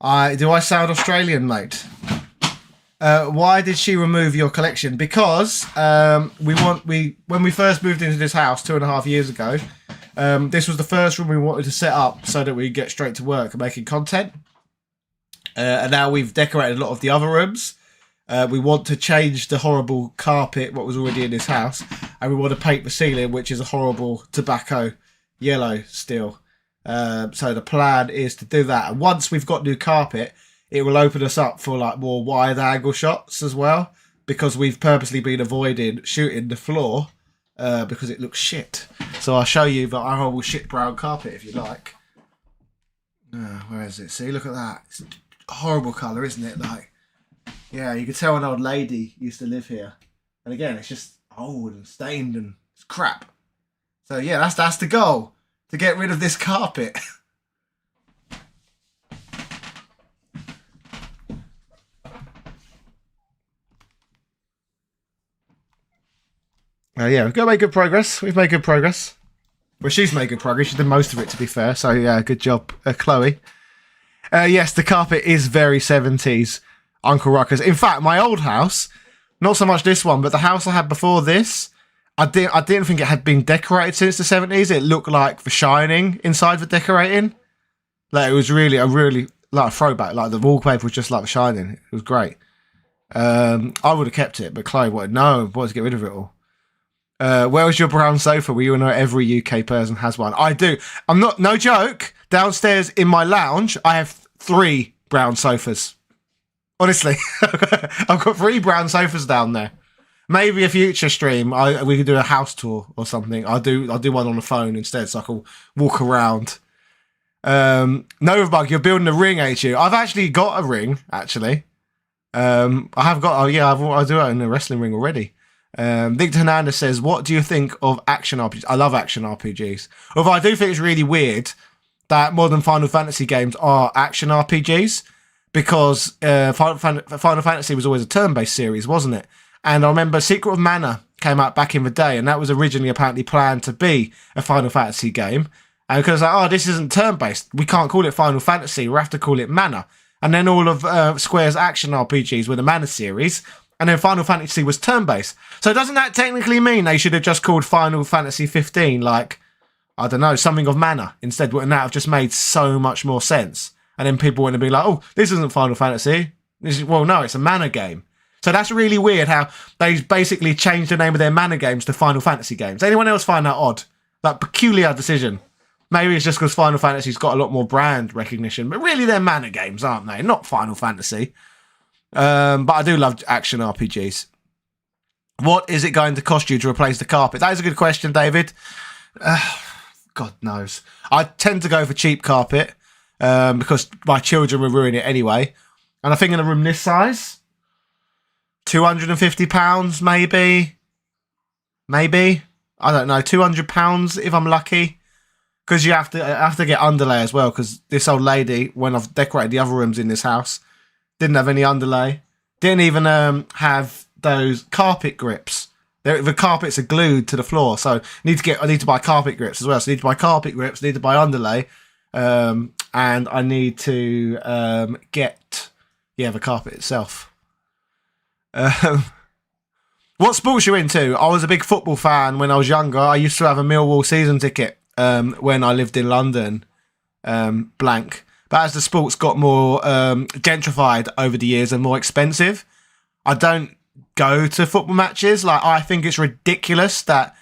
Do I sound Australian, mate? Why did she remove your collection? Because when we first moved into this house 2.5 years ago, this was the first room we wanted to set up so that we get straight to work and making content. And now we've decorated a lot of the other rooms. We want to change the horrible carpet, what was already in this house, and we want to paint the ceiling, which is a horrible tobacco yellow still. So the plan is to do that. And once we've got new carpet, it will open us up for like more wide angle shots as well, because we've purposely been avoiding shooting the floor because it looks shit. So I'll show you the horrible shit brown carpet if you like. Where is it? See, look at that. It's a horrible colour, isn't it? Like, yeah, you can tell an old lady used to live here. And again, it's just old and stained and it's crap. So yeah, that's the goal, to get rid of this carpet. Yeah, we've got to make good progress. We've made good progress. Well, she's made good progress. She did most of it, to be fair. So, yeah, good job, Chloe. Yes, the carpet is very 70s Uncle Ruckus. In fact, my old house, not so much this one, but the house I had before this, I didn't think it had been decorated since the 70s. It looked like The Shining inside the decorating. Like, it was really like a throwback. Like, the wallpaper was just like The Shining. It was great. I would have kept it, but Chloe wanted to get rid of it all. Where was your brown sofa? Well, you know every UK person has one. I do. I'm not, no joke. Downstairs in my lounge, I have 3 brown sofas. Honestly, I've got 3 brown sofas down there. Maybe a future stream, we could do a house tour or something. I'll do one on the phone instead, so I can walk around. Novabug, you're building a ring, ain't you? I've actually got a ring. Actually, I have got. I do it in a wrestling ring already. Victor Hernandez says, what do you think of action RPGs? I love action RPGs. Although I do think it's really weird that modern Final Fantasy games are action RPGs, because Final Fantasy was always a turn-based series, wasn't it? And I remember Secret of Mana came out back in the day, and that was originally apparently planned to be a Final Fantasy game. And because this isn't turn-based, we can't call it Final Fantasy, we have to call it Mana. And then all of Square's action RPGs were the Mana series, and then Final Fantasy was turn-based. So doesn't that technically mean they should have just called Final Fantasy 15, like, I don't know, something of Mana instead? Wouldn't that have just made so much more sense? And then people wouldn't be like, oh, this isn't Final Fantasy. Well, no, it's a Mana game. So that's really weird how they basically changed the name of their Mana games to Final Fantasy games. Anyone else find that odd? That peculiar decision? Maybe it's just because Final Fantasy's got a lot more brand recognition, but really they're Mana games, aren't they? Not Final Fantasy. But I do love action RPGs. What is it going to cost you to replace the carpet? That is a good question, David. God knows. I tend to go for cheap carpet because my children will ruin it anyway. And I think in a room this size, £250 maybe. I don't know, £200 if I'm lucky. because you have to get underlay as well. Because this old lady, when I've decorated the other rooms in this house, didn't have any underlay. Didn't even have those carpet grips. The carpets are glued to the floor, so I need to buy carpet grips as well. So I need to buy carpet grips, need to buy underlay, and I need to get the carpet itself. What sports you into? I was a big football fan when I was younger. I used to have a Millwall season ticket when I lived in London. Blank. But as the sports got more gentrified over the years and more expensive, I don't go to football matches. Like, I think it's ridiculous that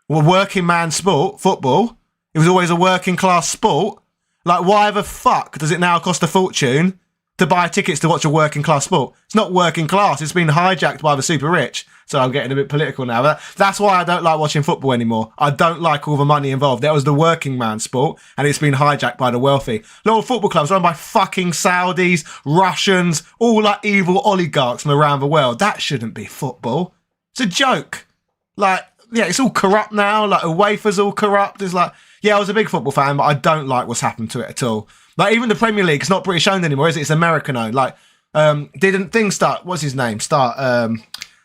working man sport, football, it was always a working class sport. Like, why the fuck does it now cost a fortune to buy tickets to watch a working class sport? It's not working class. It's been hijacked by the super rich. So I'm getting a bit political now. But that's why I don't like watching football anymore. I don't like all the money involved. That was the working man sport, and it's been hijacked by the wealthy. Little football clubs run by fucking Saudis, Russians, all like evil oligarchs from around the world. That shouldn't be football. It's a joke. Like, yeah, it's all corrupt now. Like, UEFA's all corrupt. It's like, yeah, I was a big football fan, but I don't like what's happened to it at all. Like, even the Premier League, it's not British owned anymore, is it? It's American owned. Like, didn't things start? What's his name?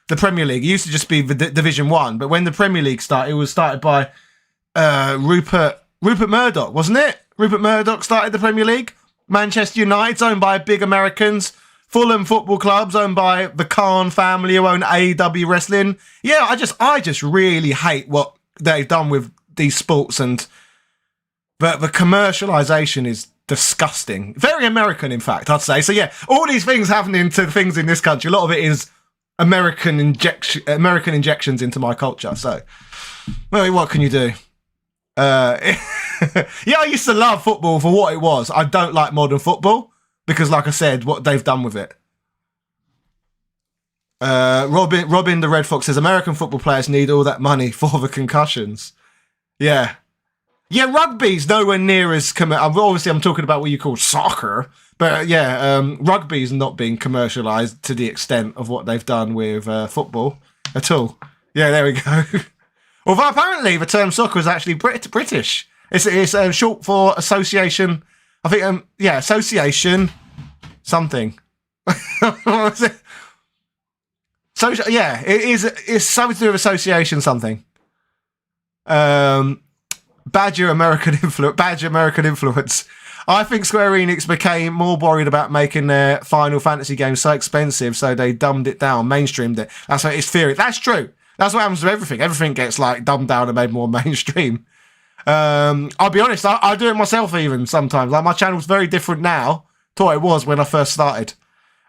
The Premier League. It used to just be the Division 1, but when the Premier League started, it was started by Rupert Murdoch, wasn't it? Rupert Murdoch started the Premier League. Manchester United's owned by big Americans. Fulham Football Club's owned by the Khan family, who own AEW Wrestling. Yeah, I just really hate what they've done with these sports, and the commercialization is disgusting. Very American, in fact, I'd say. So yeah, all these things happening to things in this country, a lot of it is American injections into my culture. So, well, what can you do? Yeah, I used to love football for what it was. I don't like modern football because, like I said, what they've done with it. Robin the Red Fox says American football players need all that money for the concussions. Yeah, rugby's nowhere near as obviously I'm talking about what you call soccer. But yeah, rugby's not being commercialised to the extent of what they've done with football at all. Yeah, there we go. Although apparently the term soccer is actually British. It's short for association. I think association something. What was it? Social. Yeah, it is. It's something to do with association something. Badger American influence. I think Square Enix became more worried about making their Final Fantasy games so expensive, so they dumbed it down, mainstreamed it. That's what it's theory. That's true. That's what happens to everything. Everything gets like dumbed down and made more mainstream. I'll be honest, I do it myself even sometimes. Like, my channel's very different now to what it was when I first started.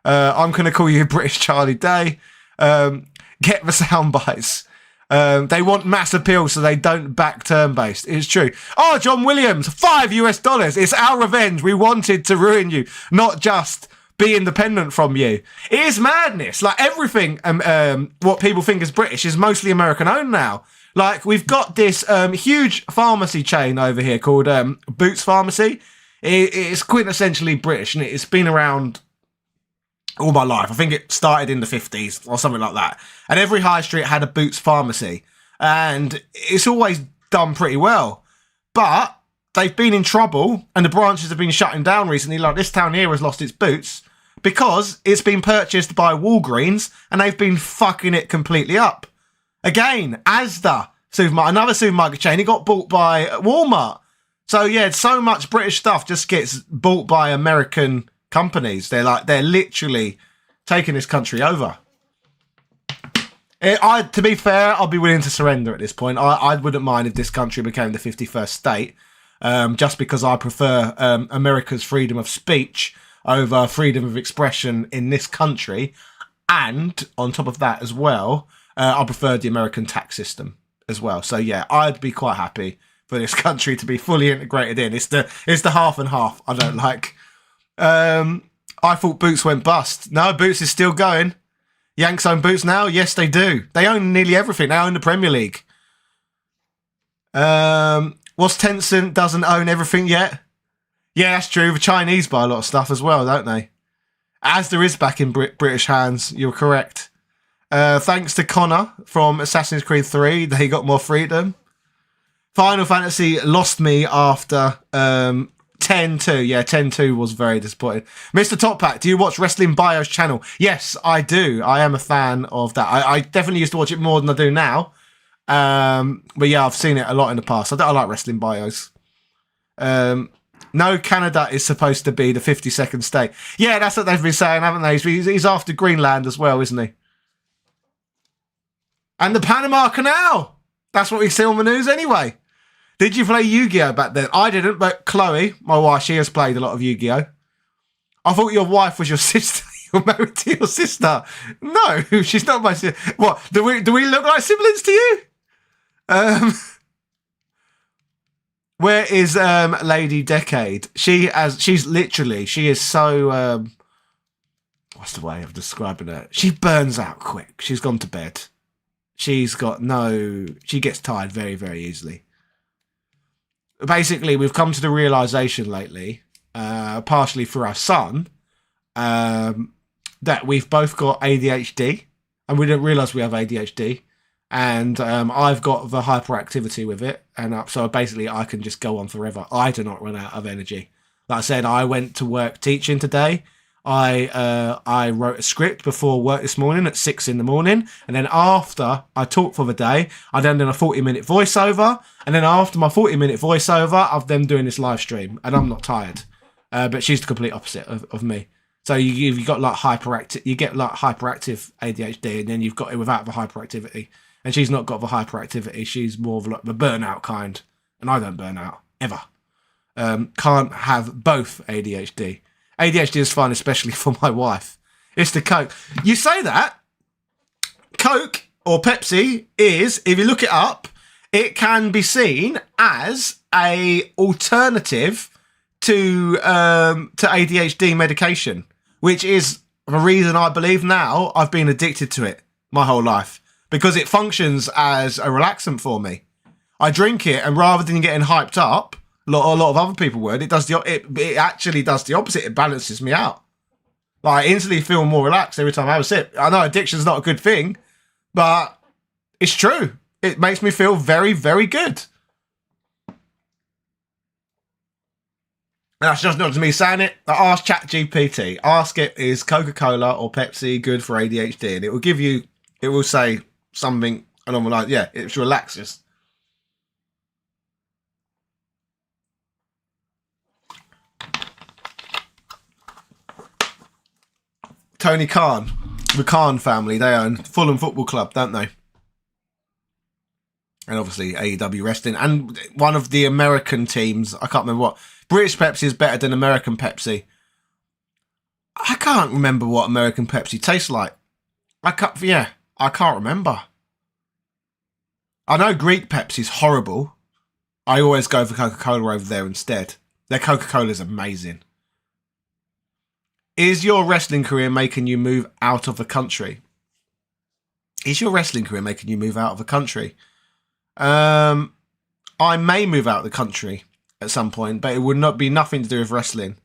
I'm going to call you British Charlie Day. Get the sound bites. They want mass appeal, so they don't back turn-based. It's true. Oh, John Williams, $5 US. It's our revenge. We wanted to ruin you, not just be independent from you. It is madness. Like, everything, what people think is British is mostly American-owned now. Like, we've got this huge pharmacy chain over here called Boots Pharmacy. It's quintessentially British, and it's been around all my life. I think it started in the 50s or something like that. And every high street had a Boots Pharmacy. And it's always done pretty well. But they've been in trouble, and the branches have been shutting down recently. Like, this town here has lost its Boots because it's been purchased by Walgreens, and they've been fucking it completely up. Again, Asda supermarket, another supermarket chain, it got bought by Walmart. So yeah, so much British stuff just gets bought by American companies. They're literally taking this country over. To be fair, I'll be willing to surrender at this point. I wouldn't mind if this country became the 51st state, just because I prefer America's freedom of speech over freedom of expression in this country. And on top of that as well, I prefer the American tax system as well. So yeah, I'd be quite happy for this country to be fully integrated in. It's the half and half I don't like. I thought Boots went bust. No, Boots is still going. Yanks own Boots now? Yes, they do. They own nearly everything. They own the Premier League. What's Tencent doesn't own everything yet? Yeah, that's true. The Chinese buy a lot of stuff as well, don't they? As there is back in British hands, you're correct. Thanks to Connor from Assassin's Creed 3, they got more freedom. Final Fantasy lost me after 10-2. Yeah, 10-2 was very disappointing. Mr. Top Pack, do you watch Wrestling Bios channel? Yes, I do. I am a fan of that. I definitely used to watch it more than I do now. But yeah, I've seen it a lot in the past. I like Wrestling Bios. No, Canada is supposed to be the 52nd state. Yeah, that's what they've been saying, haven't they? He's after Greenland as well, isn't he? And the Panama Canal. That's what we see on the news anyway. Did you play Yu-Gi-Oh back then? I didn't, but Chloe, my wife, she has played a lot of Yu-Gi-Oh. I thought your wife was your sister. You're married to your sister. No, she's not my sister. What, do we look like siblings to you? Where is Lady Decade? She is so what's the way of describing her? She burns out quick. She's gone to bed. She gets tired very, very easily. Basically, we've come to the realization lately, partially for our son, that we've both got ADHD, and we didn't realize we have ADHD. And I've got the hyperactivity with it, and so basically I can just go on forever. I do not run out of energy. Like I said, I went to work teaching today. I wrote a script before work this morning at 6 a.m, and then after I talked for the day, I then did a 40-minute voiceover, and then after my 40-minute voiceover, I've then doing this live stream, and I'm not tired. But she's the complete opposite of me. So you've got like hyperactive ADHD, and then you've got it without the hyperactivity. And she's not got the hyperactivity. She's more of like the burnout kind. And I don't burn out, ever. Can't have both ADHD. ADHD is fine, especially for my wife. It's the Coke. You say that. Coke or Pepsi is, if you look it up, it can be seen as a alternative to ADHD medication, which is the reason I believe now I've been addicted to it my whole life. Because it functions as a relaxant for me. I drink it, and rather than getting hyped up, a lot of other people would, it actually does the opposite. It balances me out. Like, I instantly feel more relaxed every time I have a sip. I know addiction's not a good thing, but it's true. It makes me feel very, very good. And that's just not me saying it. I asked ChatGPT. Ask it, is Coca-Cola or Pepsi good for ADHD? And it will say something along the line. Yeah, it relaxes. Tony Khan, the Khan family, they own Fulham Football Club, don't they? And obviously AEW Wrestling. And one of the American teams, I can't remember what. British Pepsi is better than American Pepsi. I can't remember what American Pepsi tastes like. I can't remember. I know Greek Pepsi's horrible. I always go for Coca-Cola over there instead. Their Coca-Cola is amazing. Is your wrestling career making you move out of the country? Is your wrestling career making you move out of the country? I may move out of the country at some point, but it would not be nothing to do with wrestling.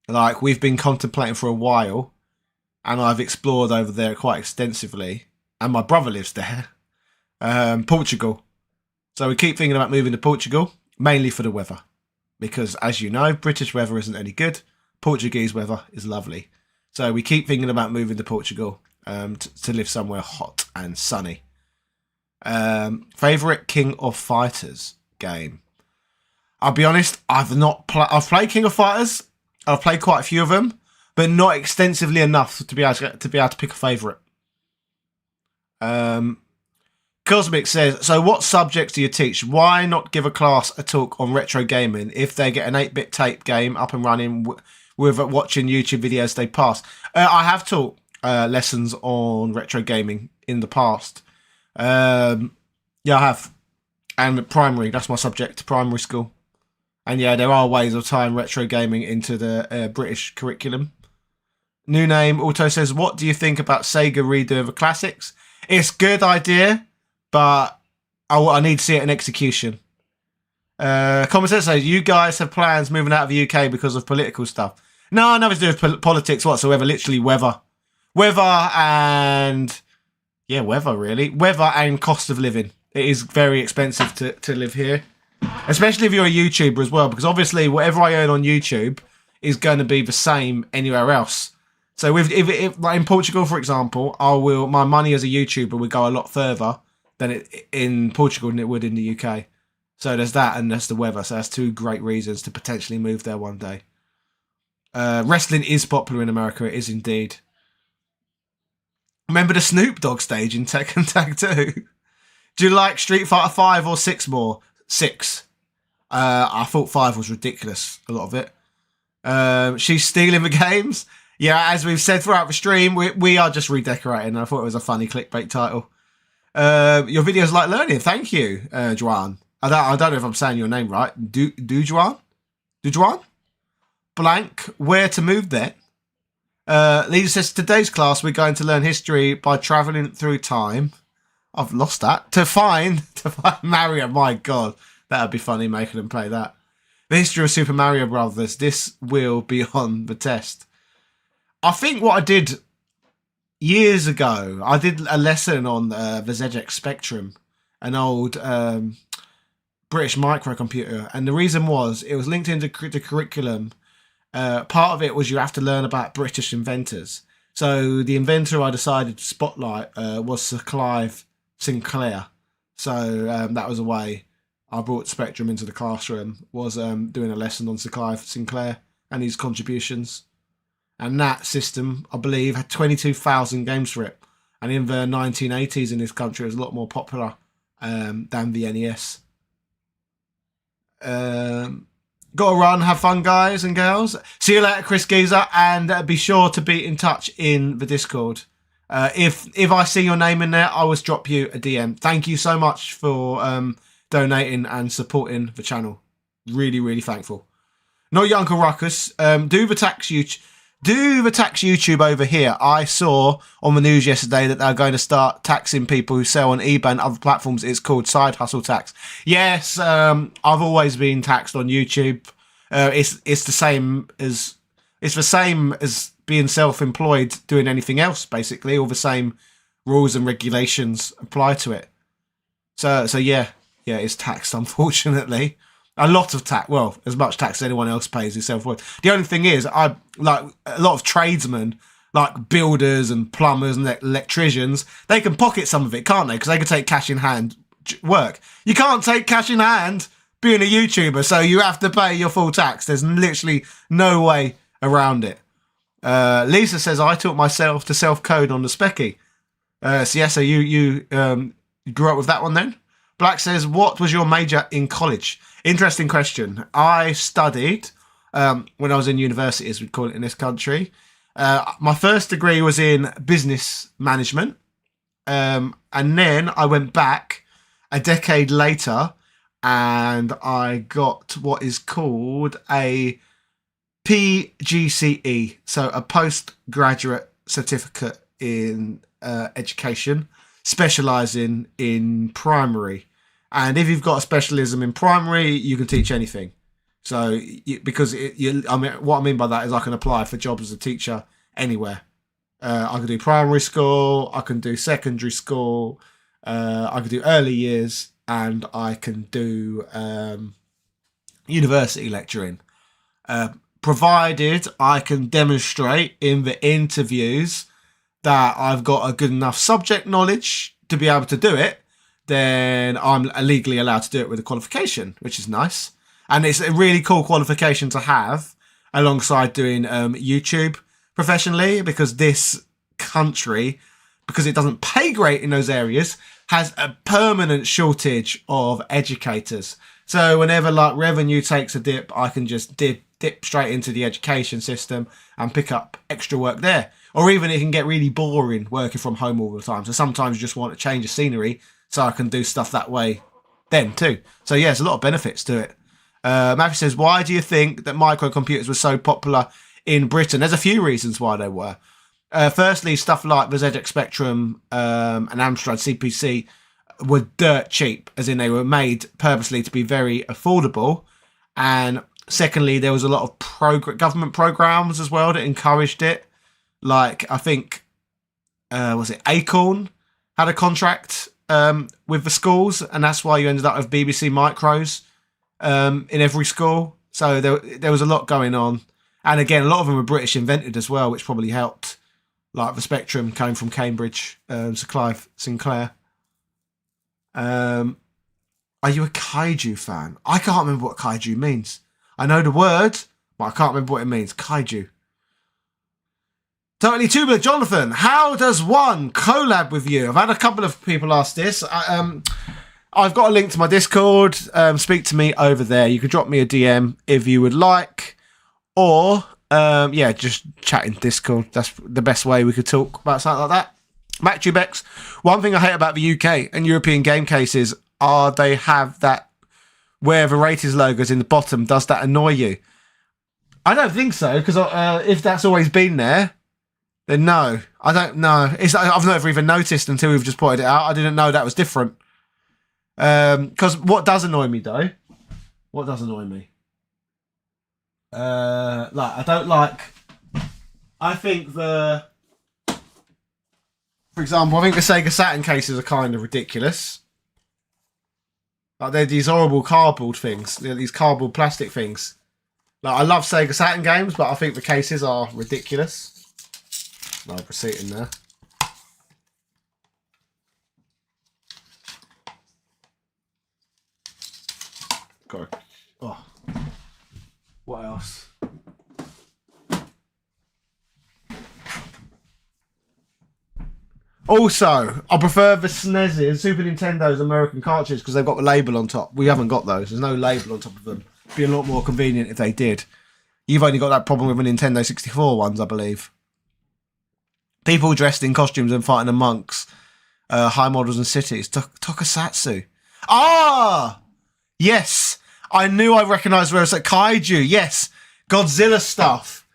Like, we've been contemplating for a while, and I've explored over there quite extensively. And my brother lives there. Portugal. So we keep thinking about moving to Portugal, mainly for the weather. Because, as you know, British weather isn't any good. Portuguese weather is lovely. So we keep thinking about moving to Portugal to live somewhere hot and sunny. Favourite King of Fighters game? I'll be honest, I've played King of Fighters. I've played quite a few of them, but not extensively enough to be able to pick a favourite. Cosmic says, so what subjects do you teach? Why not give a class a talk on retro gaming if they get an 8-bit tape game up and running with watching YouTube videos they pass? I have taught lessons on retro gaming in the past. Yeah, I have. And primary, that's my subject, primary school. And yeah, there are ways of tying retro gaming into the British curriculum. New Name Auto says, what do you think about Sega redoing the classics? It's a good idea, but I need to see it in execution. Common Sense says, you guys have plans moving out of the UK because of political stuff. No, nothing to do with politics whatsoever, literally weather. Weather and... Yeah, weather, really. Weather and cost of living. It is very expensive to live here, especially if you're a YouTuber as well, because obviously whatever I earn on YouTube is going to be the same anywhere else. So if like in Portugal, for example, my money as a YouTuber would go a lot further than it in Portugal than it would in the UK. So there's that, and there's the weather. So that's two great reasons to potentially move there one day. Wrestling is popular in America. It is indeed. Remember the Snoop Dogg stage in Tekken Tag 2? Do you like Street Fighter 5 or 6 more? 6. I thought 5 was ridiculous, a lot of it. She's stealing the games. Yeah, as we've said throughout the stream, we are just redecorating. I thought it was a funny clickbait title. Your videos like learning. Thank you, Juan. I don't know if I'm saying your name right. Dujuan? Blank. Where to move then? Lisa says, today's class we're going to learn history by travelling through time. I've lost that. To find Mario. My God. That would be funny making them play that. The history of Super Mario Brothers. This will be on the test. I think what I did years ago, I did a lesson on the ZX Spectrum, an old British microcomputer. And the reason was, it was linked into the curriculum. Part of it was you have to learn about British inventors. So the inventor I decided to spotlight was Sir Clive Sinclair. So that was a way I brought Spectrum into the classroom, was doing a lesson on Sir Clive Sinclair and his contributions. And that system, I believe, had 22,000 games for it. And in the 1980s in this country, it was a lot more popular than the NES. Gotta run, have fun, guys and girls. See you later, Chris Geezer, and be sure to be in touch in the Discord. If I see your name in there, I will drop you a DM. Thank you so much for donating and supporting the channel. Really, really thankful. Not your Uncle Ruckus. Do the tax YouTube over here. I saw on the news yesterday that they're going to start taxing people who sell on eBay and other platforms. It's called side hustle tax. Yes, I've always been taxed on YouTube. It's the same as being self-employed doing anything else, basically. All the same rules and regulations apply to it. So yeah, it's taxed, unfortunately. A lot of tax, well, as much tax as anyone else pays is self-employed. The only thing is, I like a lot of tradesmen, like builders and plumbers and electricians, they can pocket some of it, can't they? Because they can take cash in hand work. You can't take cash in hand being a YouTuber, so you have to pay your full tax. There's literally no way around it. Lisa says, I taught myself to self-code on the Specky. So you grew up with that one then? Black says, what was your major in college? Interesting question. I studied, when I was in university, as we call it in this country. My first degree was in business management. And then I went back a decade later and I got what is called a PGCE. So a postgraduate certificate in education, specialising in primary. And if you've got a specialism in primary, you can teach anything. So, what I mean by that is I can apply for jobs as a teacher anywhere. I can do primary school, I can do secondary school, I can do early years, and I can do university lecturing. Provided I can demonstrate in the interviews that I've got a good enough subject knowledge to be able to do it, then I'm legally allowed to do it with a qualification, which is nice. And it's a really cool qualification to have alongside doing YouTube professionally, because this country, because it doesn't pay great in those areas, has a permanent shortage of educators. So whenever like revenue takes a dip, I can just dip straight into the education system and pick up extra work there. Or even it can get really boring working from home all the time. So sometimes you just want to change of scenery, so I can do stuff that way then too. So yeah, there's a lot of benefits to it. Matthew says, why do you think that microcomputers were so popular in Britain? There's a few reasons why they were. Firstly, stuff like the ZX Spectrum and Amstrad CPC were dirt cheap, as in they were made purposely to be very affordable. And secondly, there was a lot of government programs as well that encouraged it. Like, I think, was it Acorn had a contract with the schools, and that's why you ended up with BBC Micros in every school. So there was a lot going on. And again, a lot of them were British invented as well, which probably helped. Like the Spectrum came from Cambridge, Sir Clive Sinclair. Are you a kaiju fan? I can't remember what kaiju means. I know the word, but I can't remember what it means. Kaiju. Totally Tubular Jonathan, how does one collab with you? I've had a couple of people ask this. I've got a link to my Discord. Speak to me over there. You can drop me a DM if you would like. Or, just chat in Discord. That's the best way we could talk about something like that. Matt Tubex, one thing I hate about the UK and European game cases are they have that where the Ratings logo is in the bottom. Does that annoy you? I don't think so, because if that's always been there, then no. I don't know. I've never even noticed until we've just pointed it out. I didn't know that was different. Because what does annoy me, though? What does annoy me? I don't like... I think for example, I think the Sega Saturn cases are kind of ridiculous. Like, they're these horrible cardboard things. They're these cardboard plastic things. Like, I love Sega Saturn games, but I think the cases are ridiculous. No receipt in there. Go. Oh. What else? Also, I prefer the SNES's, Super Nintendo's American cartridges because they've got the label on top. We haven't got those. There's no label on top of them. It'd be a lot more convenient if they did. You've only got that problem with the Nintendo 64 ones, I believe. People dressed in costumes and fighting amongst high models and cities. Tokusatsu. Ah! Yes! I knew I recognised where it's at Kaiju. Yes! Godzilla stuff.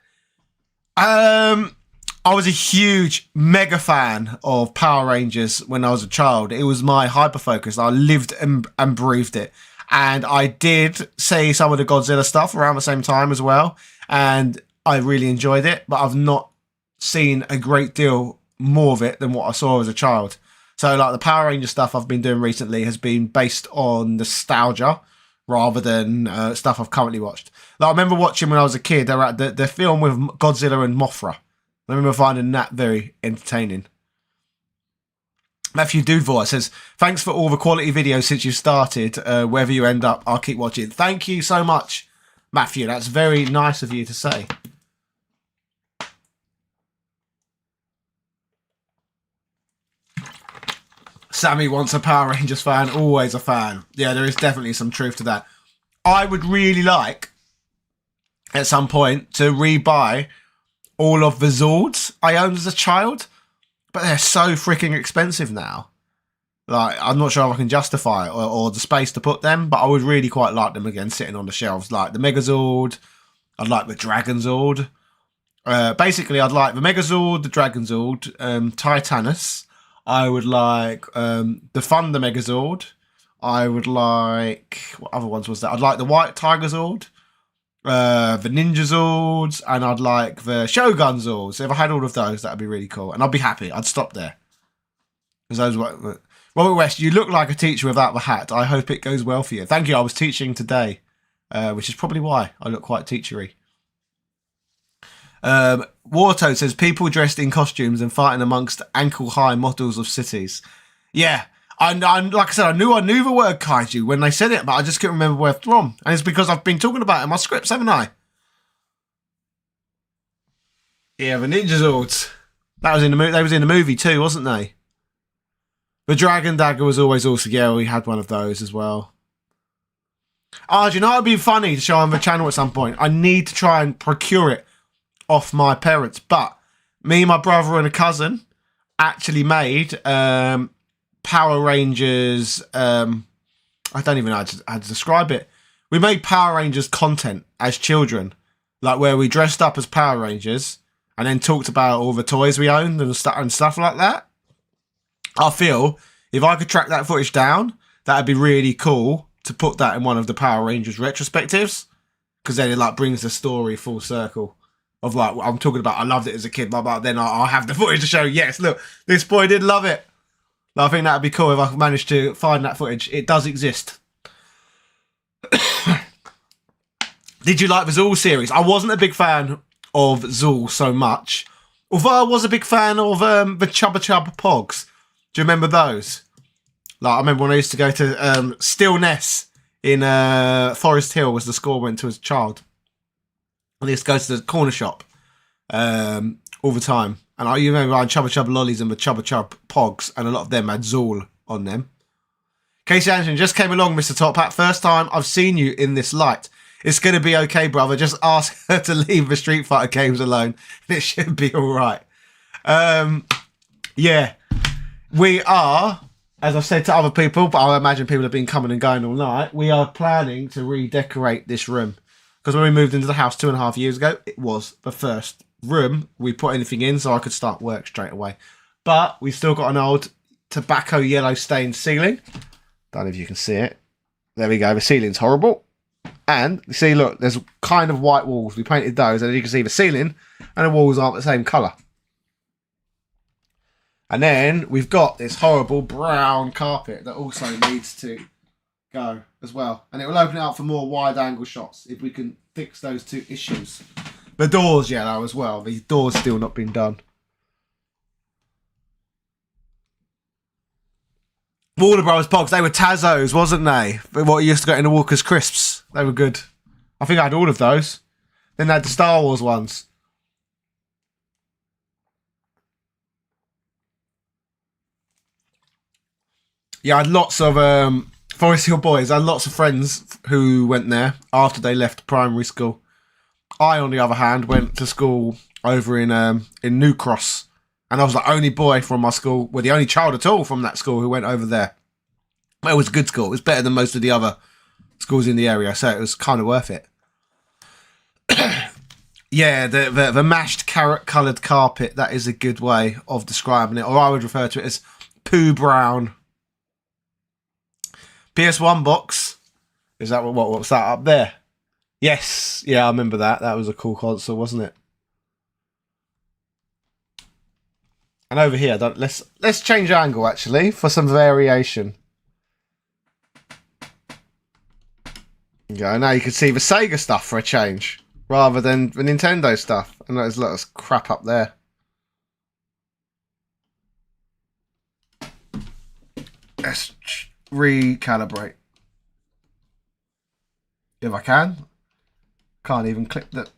I was a huge, mega fan of Power Rangers when I was a child. It was my hyper-focus. I lived and breathed it. And I did see some of the Godzilla stuff around the same time as well. And I really enjoyed it. But I've not seen a great deal more of it than what I saw as a child. So like the Power Ranger stuff I've been doing recently has been based on nostalgia rather than stuff I've currently watched. Like I remember watching when I was a kid, they were at the film with Godzilla and Mothra. I remember finding that very entertaining. Matthew Dudeville says, thanks for all the quality videos since you started. Wherever you end up, I'll keep watching. Thank you so much, Matthew. That's very nice of you to say. Sammy wants a Power Rangers fan, always a fan. Yeah, there is definitely some truth to that. I would really like, at some point, to rebuy all of the Zords I owned as a child, but they're so freaking expensive now. Like, I'm not sure if I can justify it or the space to put them, but I would really quite like them again sitting on the shelves. Like the Megazord, I'd like the Dragon Zord. Basically, I'd like the Megazord, the Dragon Zord, Titanus. I would like the Thunder Megazord. I would like... What other ones was that? I'd like the White Tiger Zord, the Ninja Zords, and I'd like the Shogun Zords. So if I had all of those, that would be really cool. And I'd be happy. I'd stop there. Because those were... Robert West, you look like a teacher without the hat. I hope it goes well for you. Thank you. I was teaching today, which is probably why I look quite teachery. Wartoad says, people dressed in costumes and fighting amongst ankle-high models of cities. Yeah, I like I said, I knew the word kaiju when they said it, but I just couldn't remember where from. And it's because I've been talking about it in my scripts, haven't I? Yeah, the Ninja Zords. That was in the movie. They was in the movie too, wasn't they? The Dragon Dagger was always also, yeah, we had one of those as well. Oh, do you know it'd be funny to show on the channel at some point? I need to try and procure it off my parents, but me, my brother and a cousin actually made Power Rangers, I don't even know how to describe it. We made Power Rangers content as children, like where we dressed up as Power Rangers and then talked about all the toys we owned and stuff like that. I feel if I could track that footage down, that'd be really cool to put that in one of the Power Rangers retrospectives, because then it like brings the story full circle. Of like, I'm talking about, I loved it as a kid, but then I'll have the footage to show, yes, look, this boy did love it. I think that'd be cool if I managed to find that footage. It does exist. Did you like the Zool series? I wasn't a big fan of Zool so much, although I was a big fan of the Chubba Chubba Pogs. Do you remember those? Like, I remember when I used to go to Stillness in Forest Hill was the school I went to as a child. And I used to go to the corner shop all the time. And I remember buying Chubba Chubba lollies and the Chubba Chubba Pogs, and a lot of them had Zool on them. Casey Anderson just came along, Mr. Top Hat. First time I've seen you in this light. It's going to be okay, brother. Just ask her to leave the Street Fighter games alone, and it should be all right. Yeah, we are, as I've said to other people, but I imagine people have been coming and going all night, we are planning to redecorate this room. Because when we moved into the house 2.5 years ago, it was the first room we put anything in so I could start work straight away. But we've still got an old tobacco yellow stained ceiling. Don't know if you can see it. There we go. The ceiling's horrible. And you see, look, there's kind of white walls. We painted those, and you can see the ceiling and the walls aren't the same colour. And then we've got this horrible brown carpet that also needs to go as well. And it will open it up for more wide angle shots if we can fix those two issues. The door's yellow as well. The door's still not been done. Warner Bros. Pogs, they were Tazos, wasn't they? What you used to get in the Walker's Crisps. They were good. I think I had all of those. Then they had the Star Wars ones. Yeah, I had lots of Forest Hill Boys. I had lots of friends who went there after they left primary school. I, on the other hand, went to school over in New Cross. And I was the only boy from my school, well, the only child at all from that school who went over there. But it was a good school. It was better than most of the other schools in the area, so it was kind of worth it. Yeah, the mashed carrot-coloured carpet, that is a good way of describing it. Or I would refer to it as poo brown. PS1 box. Is that what's that up there? Yes. Yeah, I remember that. That was a cool console, wasn't it? And over here, let's change angle actually for some variation. Yeah, now you can see the Sega stuff for a change, rather than the Nintendo stuff. And there's a lot of crap up there. Let's recalibrate. If I can. Can't even click that.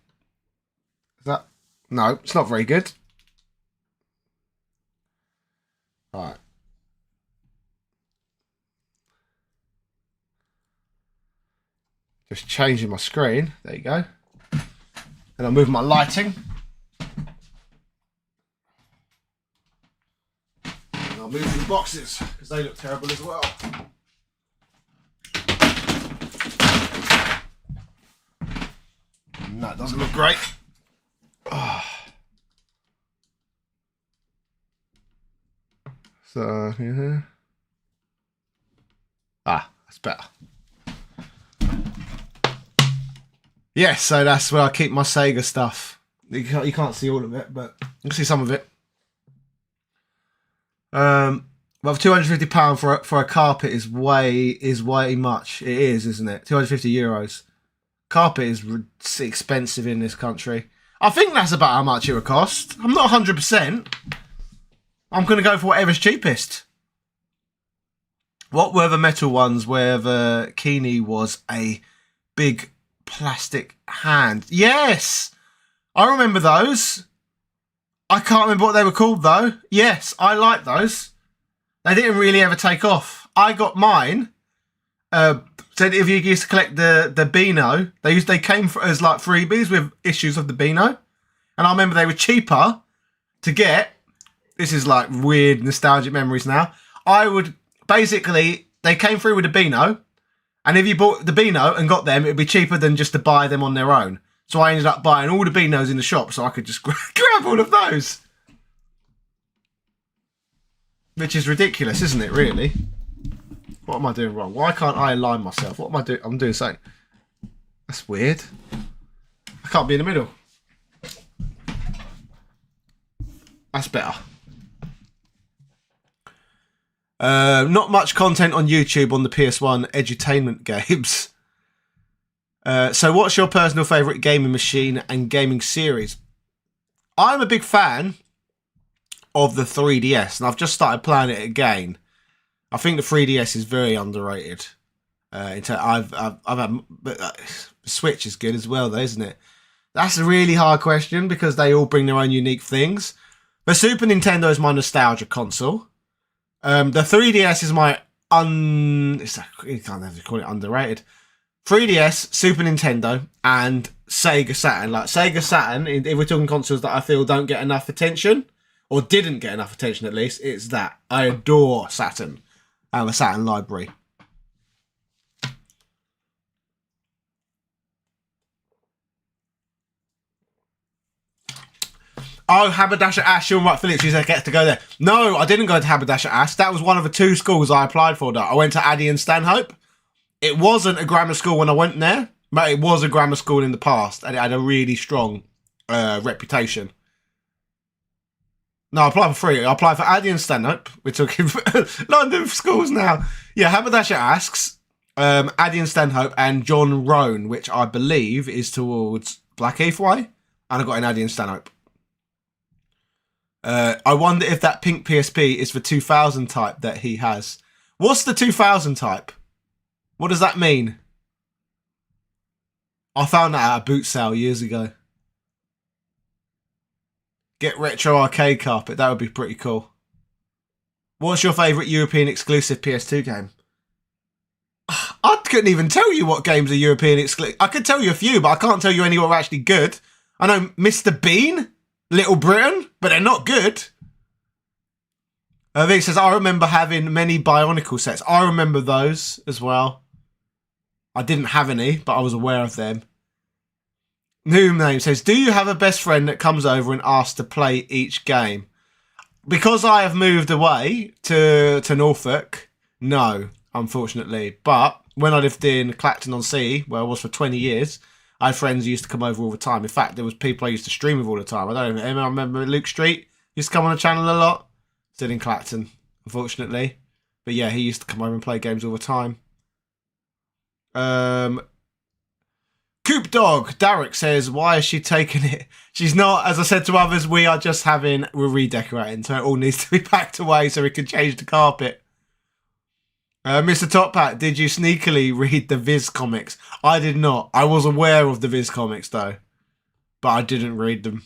Is that? No, it's not very good. Right. Just changing my screen. There you go. And I'll move my lighting. And I'll move the boxes because they look terrible as well. And that doesn't look great. Oh. So, yeah. That's better. Yeah, so that's where I keep my Sega stuff. You can't see all of it, but you can see some of it. Well, £250 for a carpet is way much. It is, isn't it? €250. Carpet is expensive in this country. I think that's about how much it would cost. I'm not 100%. I'm going to go for whatever's cheapest. What were the metal ones where the Keeney was a big plastic hand? Yes! I remember those. I can't remember what they were called though. Yes, I like those. They didn't really ever take off. I got mine. So if you used to collect the Beano, they came as like freebies with issues of the Beano. And I remember they were cheaper to get. This is like weird nostalgic memories now. They came through with the Beano, and if you bought the Beano and got them, it would be cheaper than just to buy them on their own. So I ended up buying all the Beanos in the shop so I could just grab all of those. Which is ridiculous, isn't it, really? What am I doing wrong? Why can't I align myself? What am I doing? I'm doing something. That's weird. I can't be in the middle. That's better. Not much content on YouTube on the PS1 edutainment games. So what's your personal favourite gaming machine and gaming series? I'm a big fan of the 3DS, and I've just started playing it again. I think the 3DS is very underrated. I've had, but Switch is good as well, though, isn't it? That's a really hard question because they all bring their own unique things. The Super Nintendo is my nostalgia console. The 3DS is my you can't ever call it underrated. 3DS, Super Nintendo, and Sega Saturn. Like Sega Saturn, if we're talking consoles that I feel don't get enough attention, or didn't get enough attention at least, it's that. I adore Saturn and the Saturn library. Oh, Haberdasher Ash, Sean Wright Phillips, you said get to go there. No, I didn't go to Haberdasher Ash. That was one of the 2 schools I applied for. I went to Addy and Stanhope. It wasn't a grammar school when I went there, but it was a grammar school in the past, and it had a really strong reputation. No, I applied for 3. I applied for Addy and Stanhope. We're talking London schools now. Yeah, Haberdasher asks, Addy and Stanhope and John Roan, which I believe is towards Blackheath Way, and I got an Addy and Stanhope. I wonder if that pink PSP is the 2000 type that he has. What's the 2000 type? What does that mean? I found that at a boot sale years ago. Get retro arcade carpet. That would be pretty cool. What's your favourite European exclusive PS2 game? I couldn't even tell you what games are European exclusive. I could tell you a few, but I can't tell you any what are actually good. I know Mr. Bean, Little Britain, but they're not good. Vic says, I remember having many Bionicle sets. I remember those as well. I didn't have any, but I was aware of them. New Name says, do you have a best friend that comes over and asks to play each game? Because I have moved away to Norfolk, no, unfortunately. But when I lived in Clacton-on-Sea, where I was for 20 years, I had friends who used to come over all the time. In fact, there was people I used to stream with all the time. I remember Luke Street used to come on the channel a lot. Still in Clacton, unfortunately. But yeah, he used to come over and play games all the time. Coop Dog, Derek says, why is she taking it? She's not, as I said to others, we're redecorating, so it all needs to be packed away so we can change the carpet. Mr. Top Hat, did you sneakily read the Viz comics? I did not. I was aware of the Viz comics though, but I didn't read them.